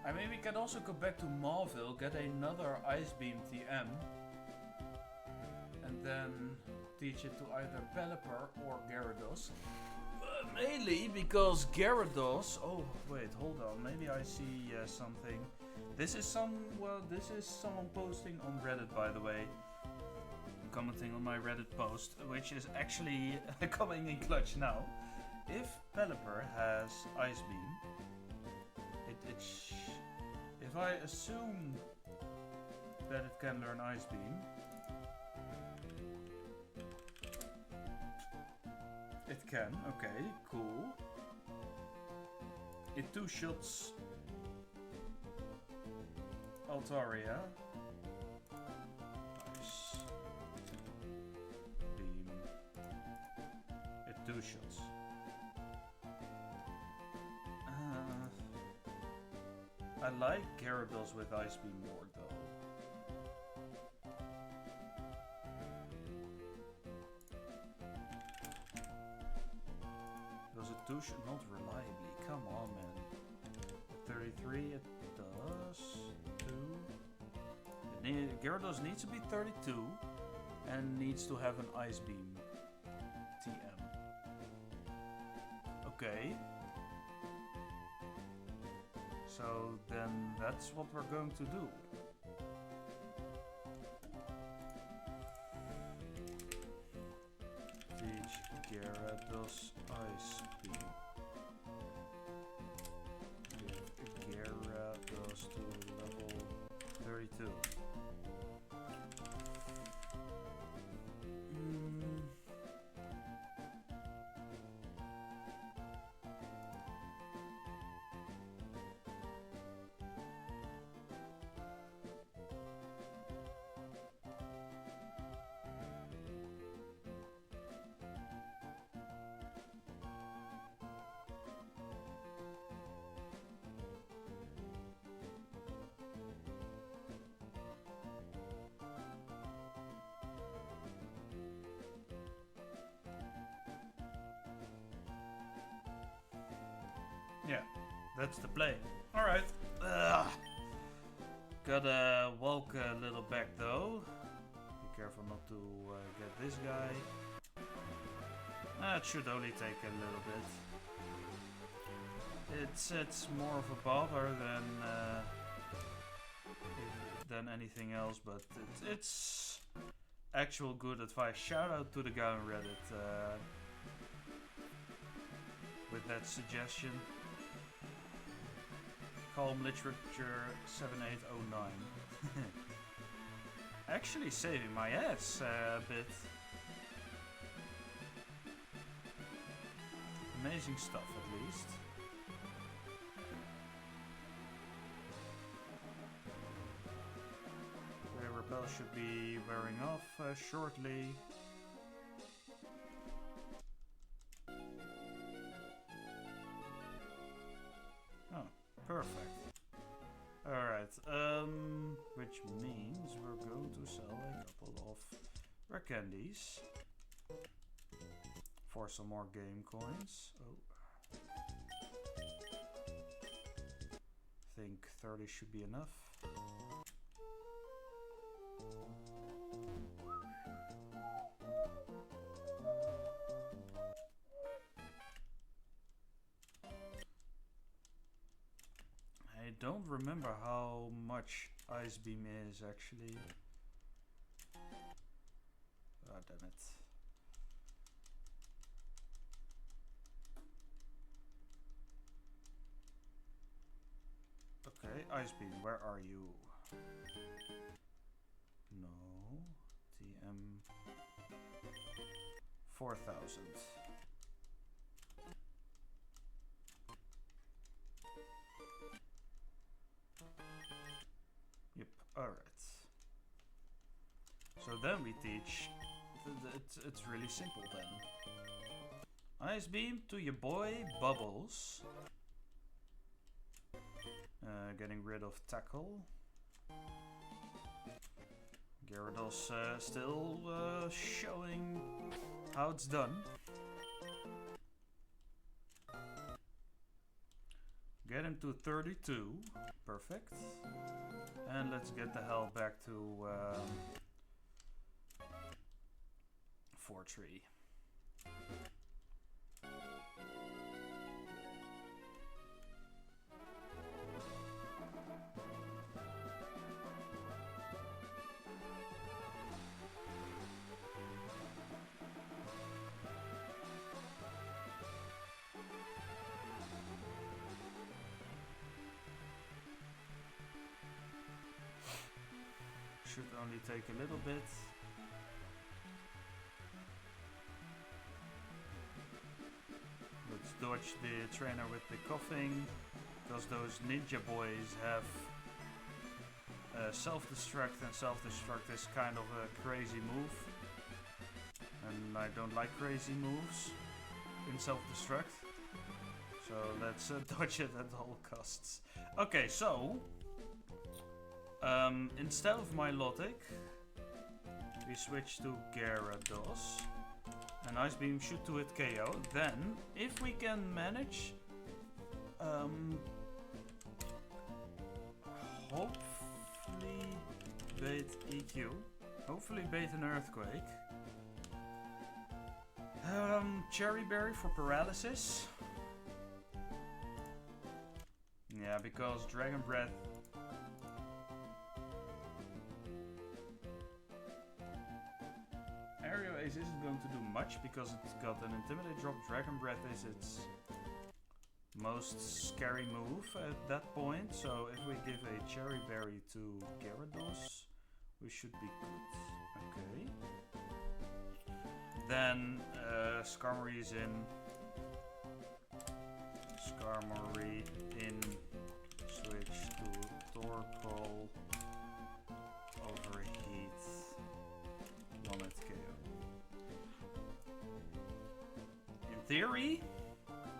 I mean, we can also go back to Mauville, get another Ice Beam TM, and then teach it to either Pelipper or Gyarados. Mainly because Gyarados... Oh, wait, hold on. Maybe I see something. This is someone posting on Reddit, by the way. Commenting on my Reddit post, which is actually coming in clutch now. If Pelipper has Ice Beam, if I assume that it can learn Ice Beam, it can, okay, cool. It two-shots Altaria. Ice Beam. It two-shots. I like Gyarados with Ice Beam more though. Does it two-shot? Not reliably. Come on, man. At 33 it does. 2. Gyarados needs to be 32 and needs to have an Ice Beam TM. Okay. So then that's what we're going to do. Teach Gyarados Ice Beam. Give Gyarados to level 32. Yeah, that's the play. Alright. Gotta walk a little back though. Be careful not to get this guy. It should only take a little bit. It's more of a bother than anything else, but it's actual good advice. Shout out to the guy on Reddit with that suggestion. Calm Literature 7809. Actually saving my ass a bit. Amazing stuff at least. The Repel should be wearing off shortly. Perfect. Alright, which means we're going to sell a couple of rare candies for some more game coins. Oh. Think 30 should be enough. I don't remember how much Ice Beam is actually. Ah, damn it. Okay, Ice Beam, where are you? No. TM 4000. Yep, alright. So then we teach. It's really simple then. Ice Beam to your boy Bubbles. Getting rid of Tackle. Gyarados still showing how it's done. Get him to 32. Perfect. And let's get the hell back to Fortree. Should only take a little bit. Let's dodge the trainer with the coughing, because those ninja boys have self-destruct, and self-destruct is kind of a crazy move. And I don't like crazy moves in self-destruct. So let's dodge it at all costs. Okay, so instead of Milotic, we switch to Gyarados. And Ice Beam should do it KO. Then, if we can manage, hopefully bait EQ, hopefully bait an Earthquake. Cherry Berry for paralysis. Yeah, because Dragon Breath... Aerial Ace isn't going to do much because it's got an Intimidate drop. Dragon Breath is its most scary move at that point. So if we give a Cherry Berry to Gyarados, we should be good. Okay. Then Skarmory is in. Skarmory in. Switch to Torkoal. Overheat. 1-hit KO. In theory,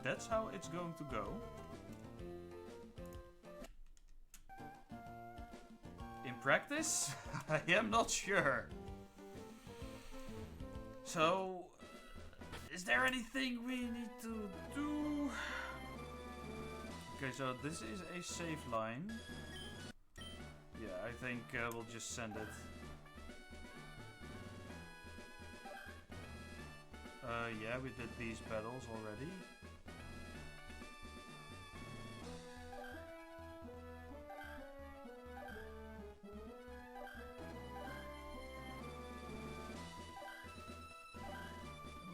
that's how it's going to go. In practice, I am not sure. So, is there anything we need to do? Okay, so this is a safe line. Yeah, I think we'll just send it. Yeah, we did these battles already.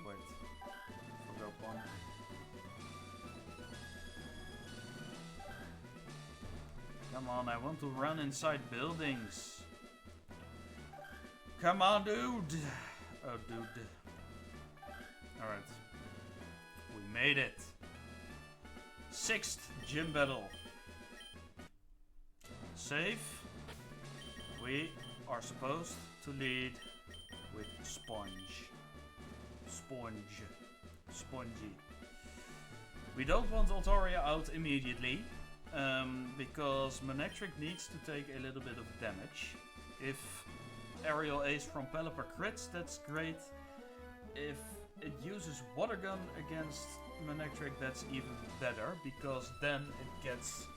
Wait, forgot one. Come on, I want to run inside buildings. Come on, dude. Oh, dude. Alright. We made it. 6th gym battle. Safe. We are supposed to lead with Sponge. Spongy. We don't want Altaria out immediately. Because Manectric needs to take a little bit of damage. If Aerial Ace from Pelipper crits, that's great. If it uses Water Gun against Manectric, that's even better, because then it gets...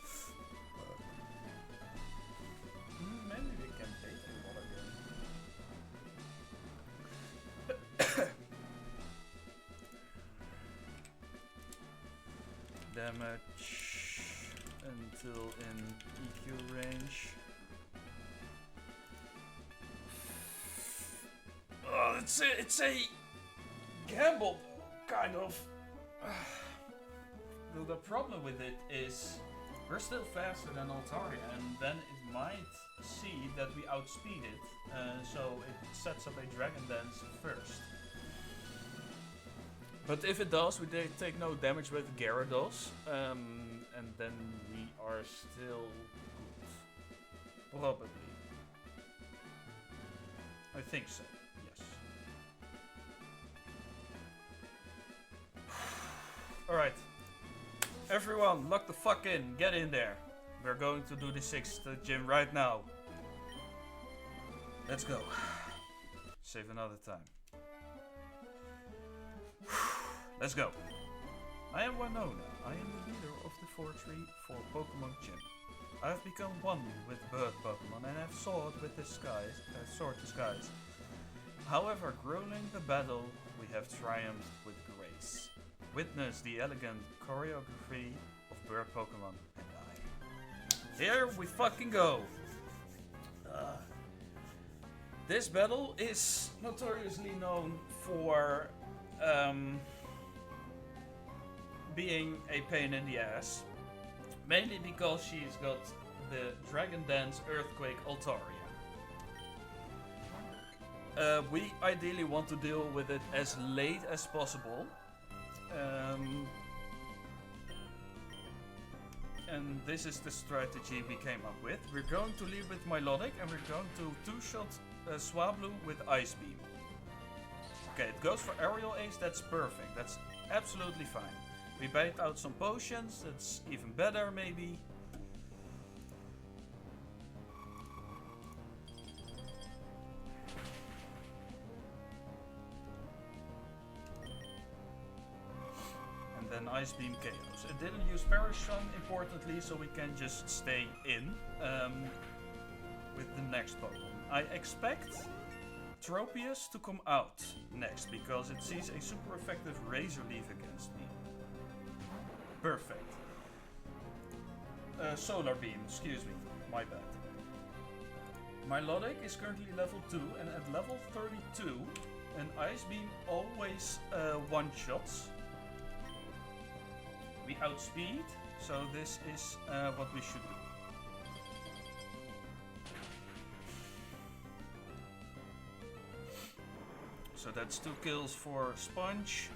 maybe we can take a Water Gun. Damage until in EQ range. Oh, it's a gamble, kind of. The problem with it is we're still faster than Altaria, and then it might see that we outspeed it, so it sets up a Dragon Dance first. But if it does, we take no damage with Gyarados, and then we are still good. Probably. I think so, yes. Alright. Everyone, lock the fuck in. Get in there. We're going to do the 6th gym right now. Let's go. Save another time. Let's go. I am Winona. I am the leader of the Fortree for Pokémon Gym. I have become one with bird Pokémon and have soared with the skies, However, grueling the battle, we have triumphed with grace. Witness the elegant choreography of bird Pokémon and I. Here we fucking go. This battle is notoriously known for being a pain in the ass. Mainly because she's got the Dragon Dance Earthquake Altaria. We ideally want to deal with it as late as possible. And this is the strategy we came up with. We're going to lead with Milotic and we're going to two-shot Swablu with Ice Beam. Okay, it goes for Aerial Ace, that's perfect. That's absolutely fine. We bait out some potions, that's even better maybe. And then Ice Beam KOs. It didn't use Perish Sun importantly, so we can just stay in with the next Pokemon. I expect Tropius to come out next, because it sees a super effective Razor Leaf against me. Perfect. Solar Beam, excuse me, my bad. My Lodic is currently level 2, and at level 32, an Ice Beam always one-shots. We outspeed, so this is what we should do. So that's 2 kills for Sponge.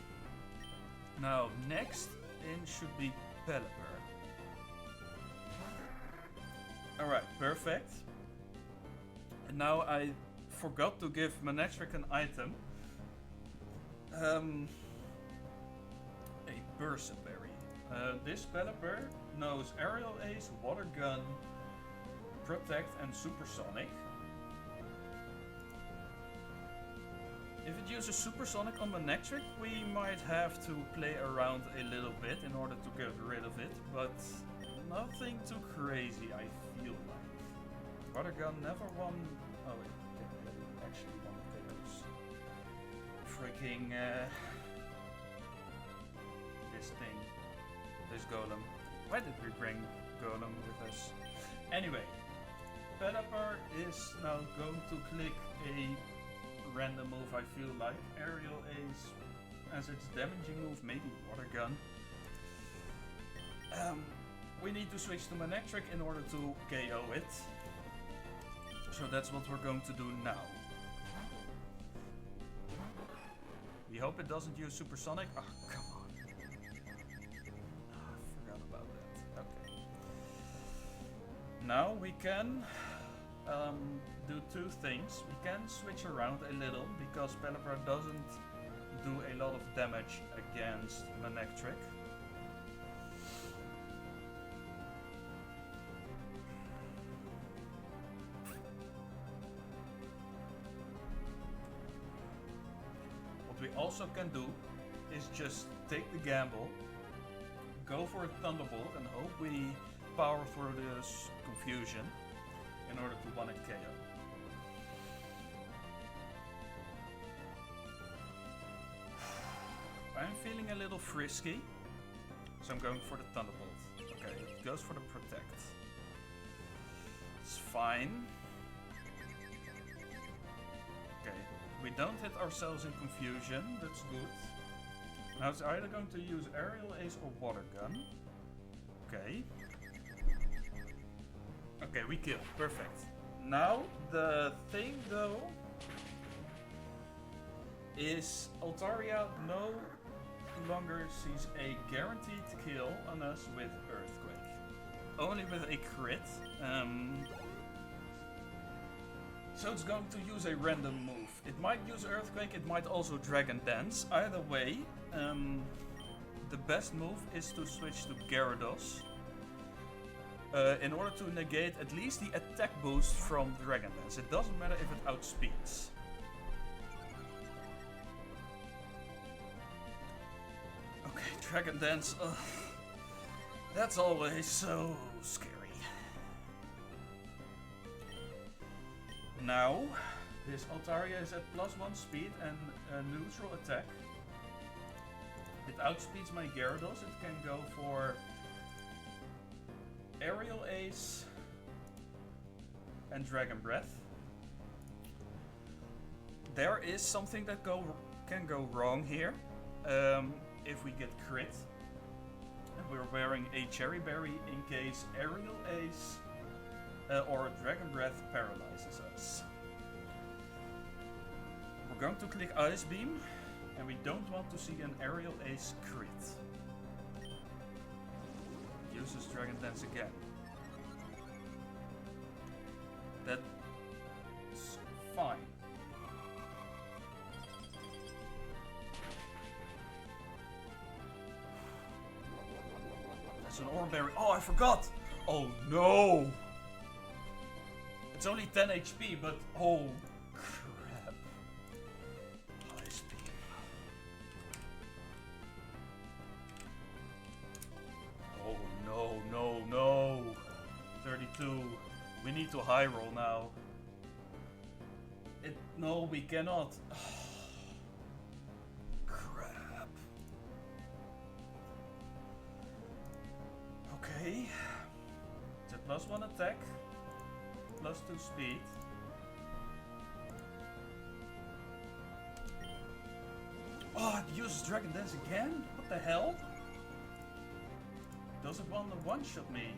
Now next in should be Pelipper. Alright, perfect. And now I forgot to give Manectric an item. A Burst Berry. This Pelipper knows Aerial Ace, Water Gun, Protect and Supersonic. If it uses Supersonic on Manectric, we might have to play around a little bit in order to get rid of it, but nothing too crazy, I feel like. Water Gun never won... Oh wait, okay, actually won KOs. Freaking... this thing. This Golem. Why did we bring Golem with us? Anyway, Pelipper is now going to click a random move, I feel like. Aerial Ace as its damaging move, maybe Water Gun. We need to switch to Manectric in order to KO it. So that's what we're going to do now. We hope it doesn't use Supersonic. Oh, come on. Oh, I forgot about that. Okay. Now we can do 2 things. We can switch around a little because Pelipper doesn't do a lot of damage against Manectric. What we also can do is just take the gamble, go for a Thunderbolt and hope we power through this confusion in order to one-hit KO. I'm feeling a little frisky, so I'm going for the Thunderbolt. Okay, it goes for the Protect. It's fine. Okay, we don't hit ourselves in confusion, that's good. Now it's either going to use Aerial Ace or Water Gun. Okay. Okay, we kill. Perfect. Now, the thing though is Altaria no longer sees a guaranteed kill on us with Earthquake. Only with a crit. So it's going to use a random move. It might use Earthquake, it might also Dragon Dance. Either way, the best move is to switch to Gyarados. In order to negate at least the attack boost from Dragon Dance. It doesn't matter if it outspeeds. Okay, Dragon Dance. That's always so scary. Now, this Altaria is at +1 speed and neutral attack. It outspeeds my Gyarados. It can go for Aerial Ace and Dragon Breath. There is something that can go wrong here. If we get crit and we're wearing a Cherry Berry in case Aerial Ace or Dragon Breath paralyzes us. We're going to click Ice Beam and we don't want to see an Aerial Ace crit. Uses Dragon Dance again. That's fine. That's an Oreberry. Oh, I forgot! Oh no! It's only 10 HP, but oh crap. Ice Beam. Oh no, no, no. 32. We need to high roll now. No, we cannot. Crap. Okay. +1 attack, +2 speed. Oh, it uses Dragon Dance again? What the hell? Does it want to one-shot me?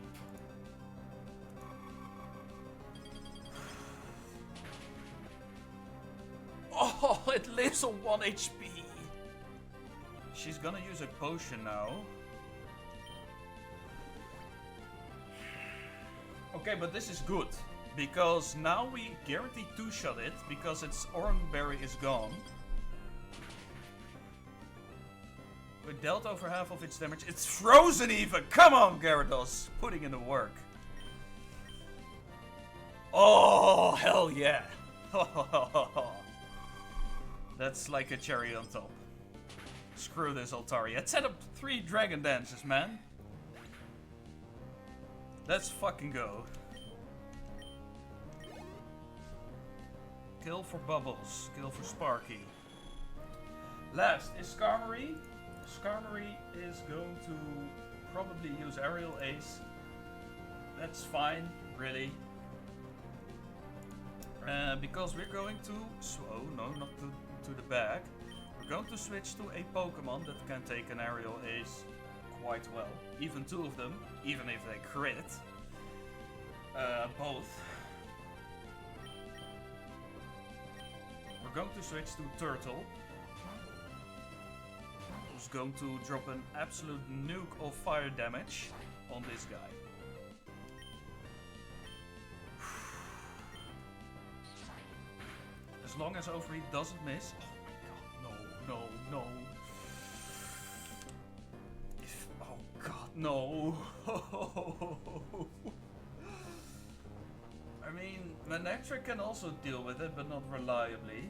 Oh, it lives on 1 HP. She's gonna use a potion now. Okay, but this is good. Because now we guarantee 2-shot it, because its Orange Berry is gone. We dealt over half of its damage. It's frozen even! Come on, Gyarados! Putting in the work. Oh, hell yeah! That's like a cherry on top. Screw this Altaria. It set up 3 Dragon Dances, man. Let's fucking go. Kill for Bubbles. Kill for Sparky. Last is Skarmory. Skarmory is going to probably use Aerial Ace. That's fine, really. Because we're going to... Oh, no, not to the back. We're going to switch to a Pokemon that can take an Aerial Ace quite well. Even 2 of them, even if they crit. Both. We're going to switch to Turtle. Who's going to drop an absolute nuke of fire damage on this guy. As long as Overheat doesn't miss. Oh my god, no. Oh god, no. I mean, Manectric can also deal with it, but not reliably.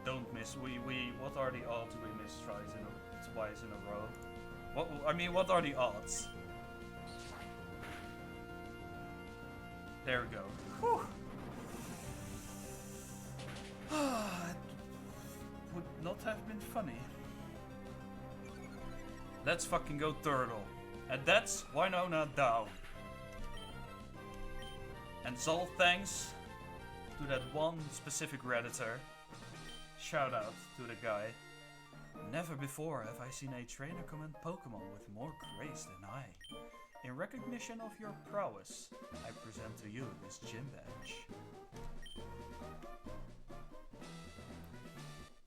Don't miss. What are the odds we miss twice in a row? What are the odds? There we go. Whew. It would not have been funny. Let's fucking go Turtle. And that's Winona down. And all thanks to that one specific Redditor. Shout out to the guy. Never before have I seen a trainer command Pokemon with more grace than I. In recognition of your prowess, I present to you this gym badge.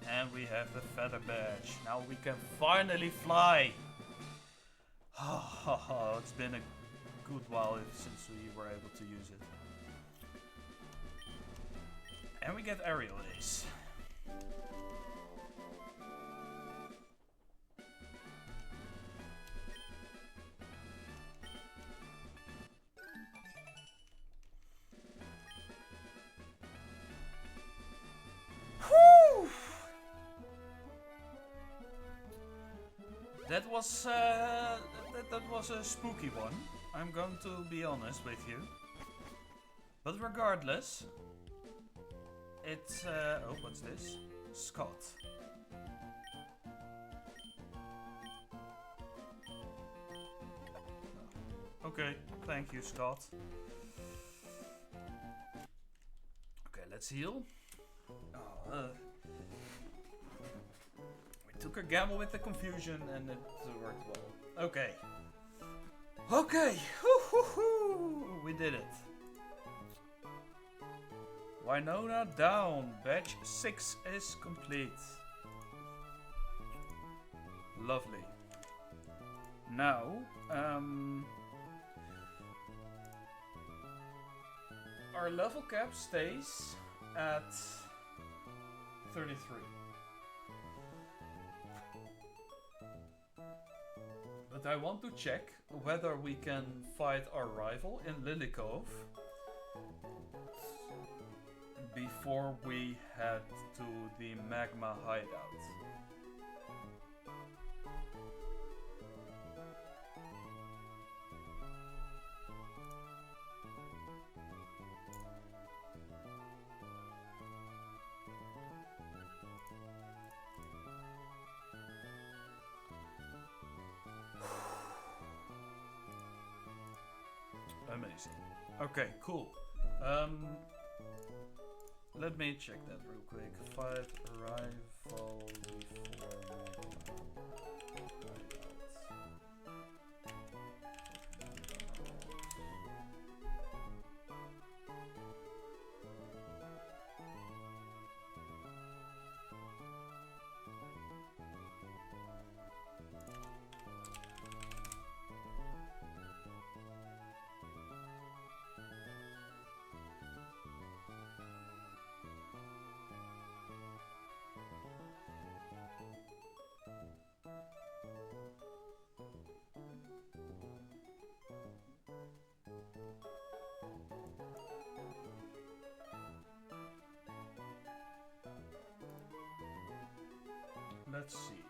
And we have the feather badge. Now we can finally fly! It's been a good while since we were able to use it. And we get Aerial Ace. That was a spooky one. I'm going to be honest with you. But regardless, it's oh, what's this? Scott. Okay, thank you, Scott. Okay, let's heal. We took a gamble with the confusion and it worked well. Okay. Okay. We did it. Winona down. Batch 6 is complete. Lovely. Now, our level cap stays at 33. But I want to check whether we can fight our rival in Lilycove before we head to the Magma hideout. easy. Okay, cool. Let me check that real quick. 5 arrival before magma. Let's see.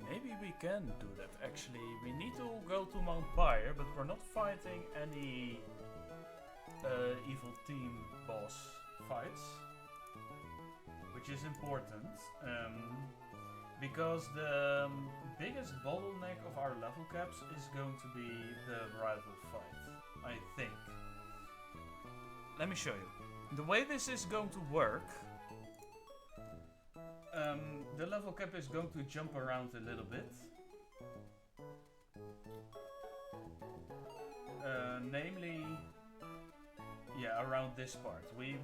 Maybe we can do that actually. We need to go to Mount Pyre, but we're not fighting any evil team boss fights, which is important because the biggest bottleneck of our level caps is going to be the rival fight, I think. Let me show you. The way this is going to work, the level cap is going to jump around a little bit. Namely, yeah, around this part. We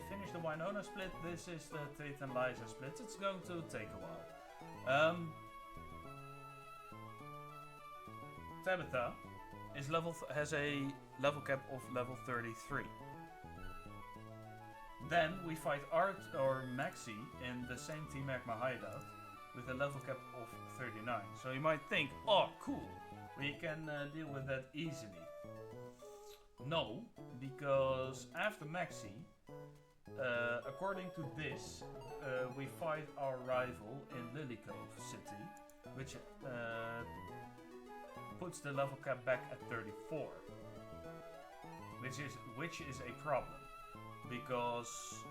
finished the Winona split. This is the Tate and Liza split. It's going to take a while. Tabitha is has a level cap of level 33. Then we fight Art or Maxi in the same Team Magma hideout with a level cap of 39. So you might think, oh cool, we can deal with that easily. No, because after Maxi, according to this, we fight our rival in Lily Cove City, which puts the level cap back at 34, which is a problem. Because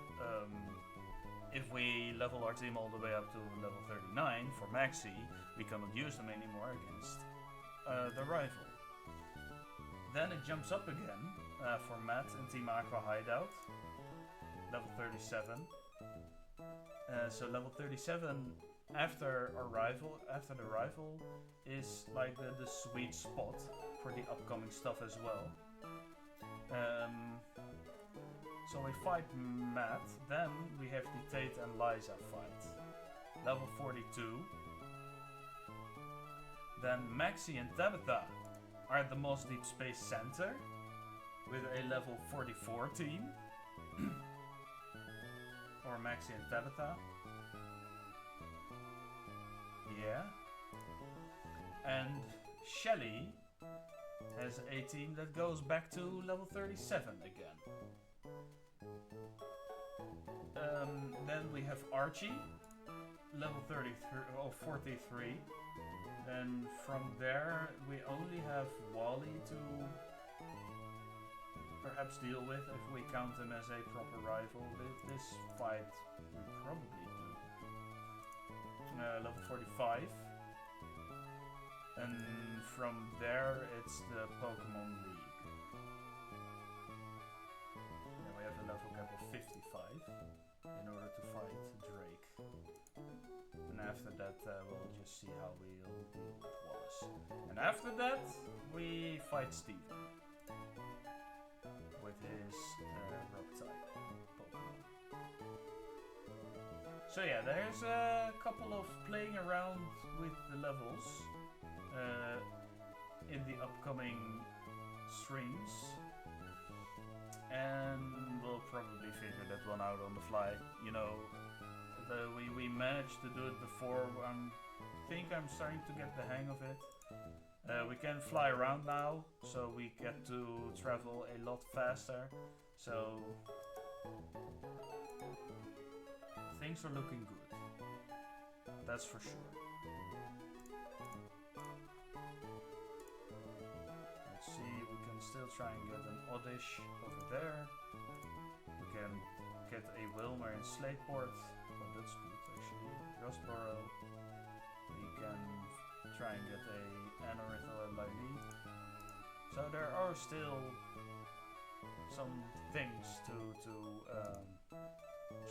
if we level our team all the way up to level 39 for Maxi, we cannot use them anymore against the rival. Then it jumps up again for Matt in Team Aqua Hideout, level 37. So level 37 after the rival is like the sweet spot for the upcoming stuff as well. So we fight Matt, then we have the Tate and Liza fight. Level 42. Then Maxi and Tabitha are at the Moss Deep Space Center with a level 44 team. Or Maxi and Tabitha. Yeah. And Shelly has a team that goes back to level 37 again. Then we have Archie, level 33 or 43. Then from there we only have Wally to perhaps deal with if we count him as a proper rival. This fight we probably do. Level 45. And from there it's the Pokémon League. Then we have a level cap of 55 in order to fight Drake. And after that we'll just see how we'll deal with Wallace. And after that we fight Steven with his rock type Pokemon. So yeah, there's a couple of playing around with the levels in the upcoming streams. And we'll probably figure that one out on the fly. You know, we managed to do it before. I think I'm starting to get the hang of it. We can fly around now, so we get to travel a lot faster. So things are looking good. That's for sure. Let's see, we can still try and get an Oddish over there. We can get a Wilmer in Slateport. Oh, that's good actually. Rustboro. We can try and get a Anorith or a Lily. So there are still some things to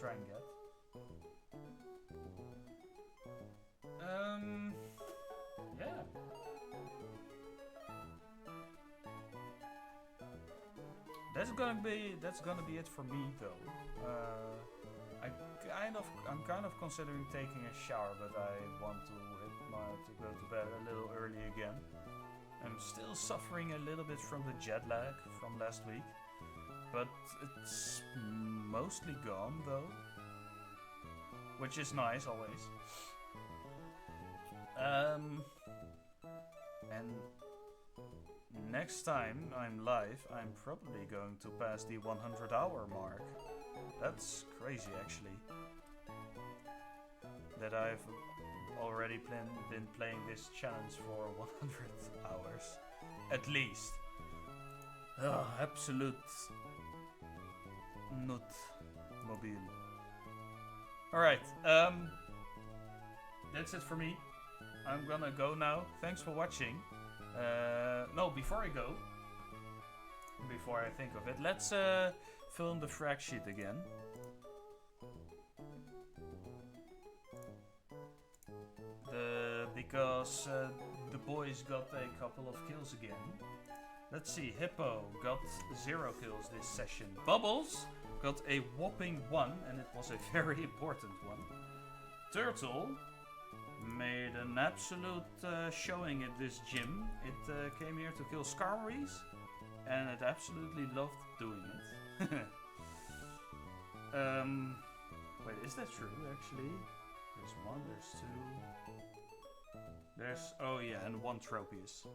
try and get. Yeah. That's gonna be it for me though. I'm kind of considering taking a shower, but I want to go to bed a little early again. I'm still suffering a little bit from the jet lag from last week, but it's mostly gone though, which is nice always. And next time I'm live, I'm probably going to pass the 100-hour mark. That's crazy actually. That I've already been playing this challenge for 100 hours. At least. Oh, absolute nut mobile. Alright, that's it for me. I'm gonna go now. Thanks for watching. No, before I go, before I think of it, let's fill in the frag sheet again. Because the boys got a couple of kills again. Let's see, Hippo got 0 kills this session. Bubbles got a whopping 1, and it was a very important one. Turtle made an absolute showing at this gym. It came here to kill Skarmories, and it absolutely loved doing it. Wait, is that true actually? There's 1, there's 2. There's, oh yeah, and 1 Tropius.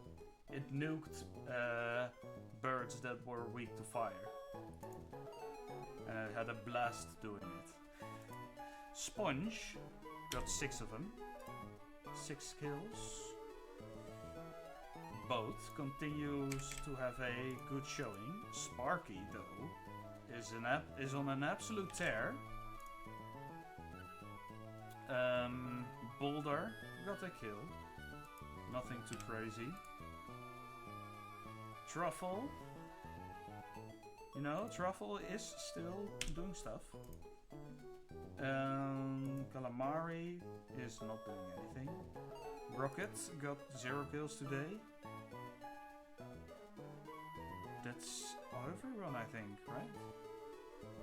It nuked birds that were weak to fire. And it had a blast doing it. Sponge got 6 of them. 6 kills. Boat continues to have a good showing. Sparky though is on an absolute tear. Boulder got a kill. Nothing too crazy. Truffle. You know, Truffle is still doing stuff. Calamari is not doing anything. Rocket got 0 kills today. That's everyone, I think, right?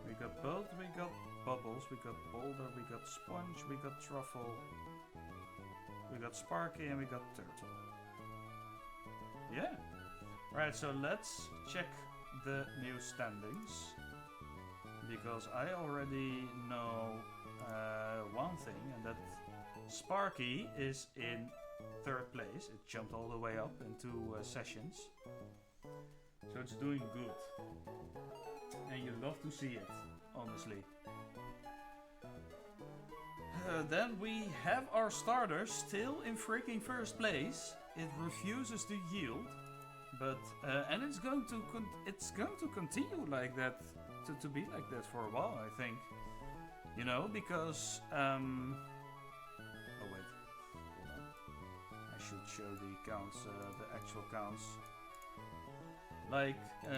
We got Boat, we got Bubbles, we got Boulder, we got Sponge, we got Truffle, we got Sparky, and we got Turtle. Yeah. Right, so let's check the new standings. Because I already know one thing, and that Sparky is in 3rd place. It jumped all the way up in 2 sessions. So it's doing good. And you love to see it, honestly. Then we have our starter still in freaking 1st place. It refuses to yield, but and it's going to continue like that, to be like that for a while, I think. You know, because oh wait, hold on. I should show the counts, the actual counts. Like,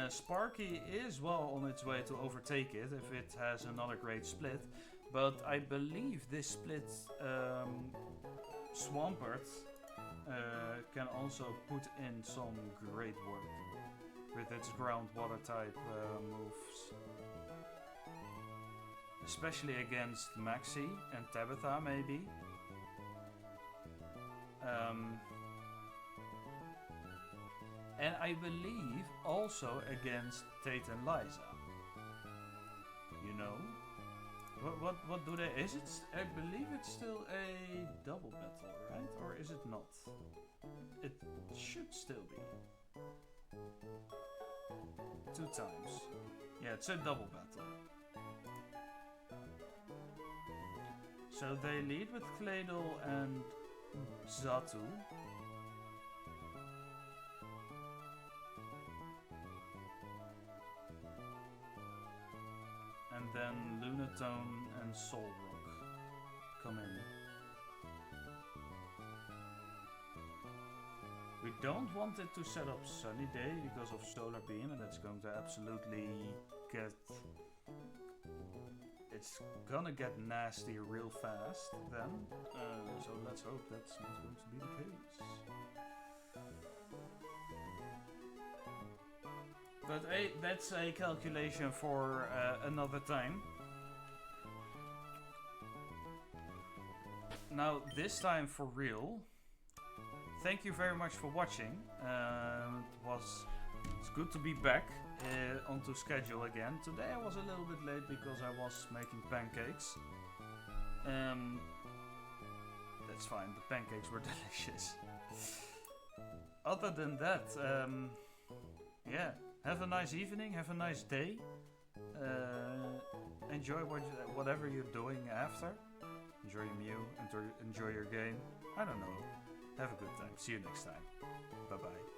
Sparky is well on its way to overtake it if it has another great split. But I believe this split, Swampert, can also put in some great work with its groundwater type moves. Especially against Maxi and Tabitha, maybe. And I believe also against Tate and Liza. You know? What do they... Is it... I believe it's still a double battle, right? Or is it not? it should still be. 2 times. Yeah, it's a double battle. So they lead with Claydol and Xatu. And then Lunatone and Solrock come in. We don't want it to set up Sunny Day because of Solar Beam, and that's going to absolutely get... It's gonna get nasty real fast then, so let's hope that's not going to be the case. But that's a calculation for another time. Now, this time for real, thank you very much for watching. It's good to be back onto schedule again. Today I was a little bit late because I was making pancakes. That's fine, the pancakes were delicious. Other than that, yeah, have a nice evening, have a nice day. Enjoy whatever you're doing after. Enjoy your meal, enjoy your game. I don't know. Have a good time. See you next time. Bye bye.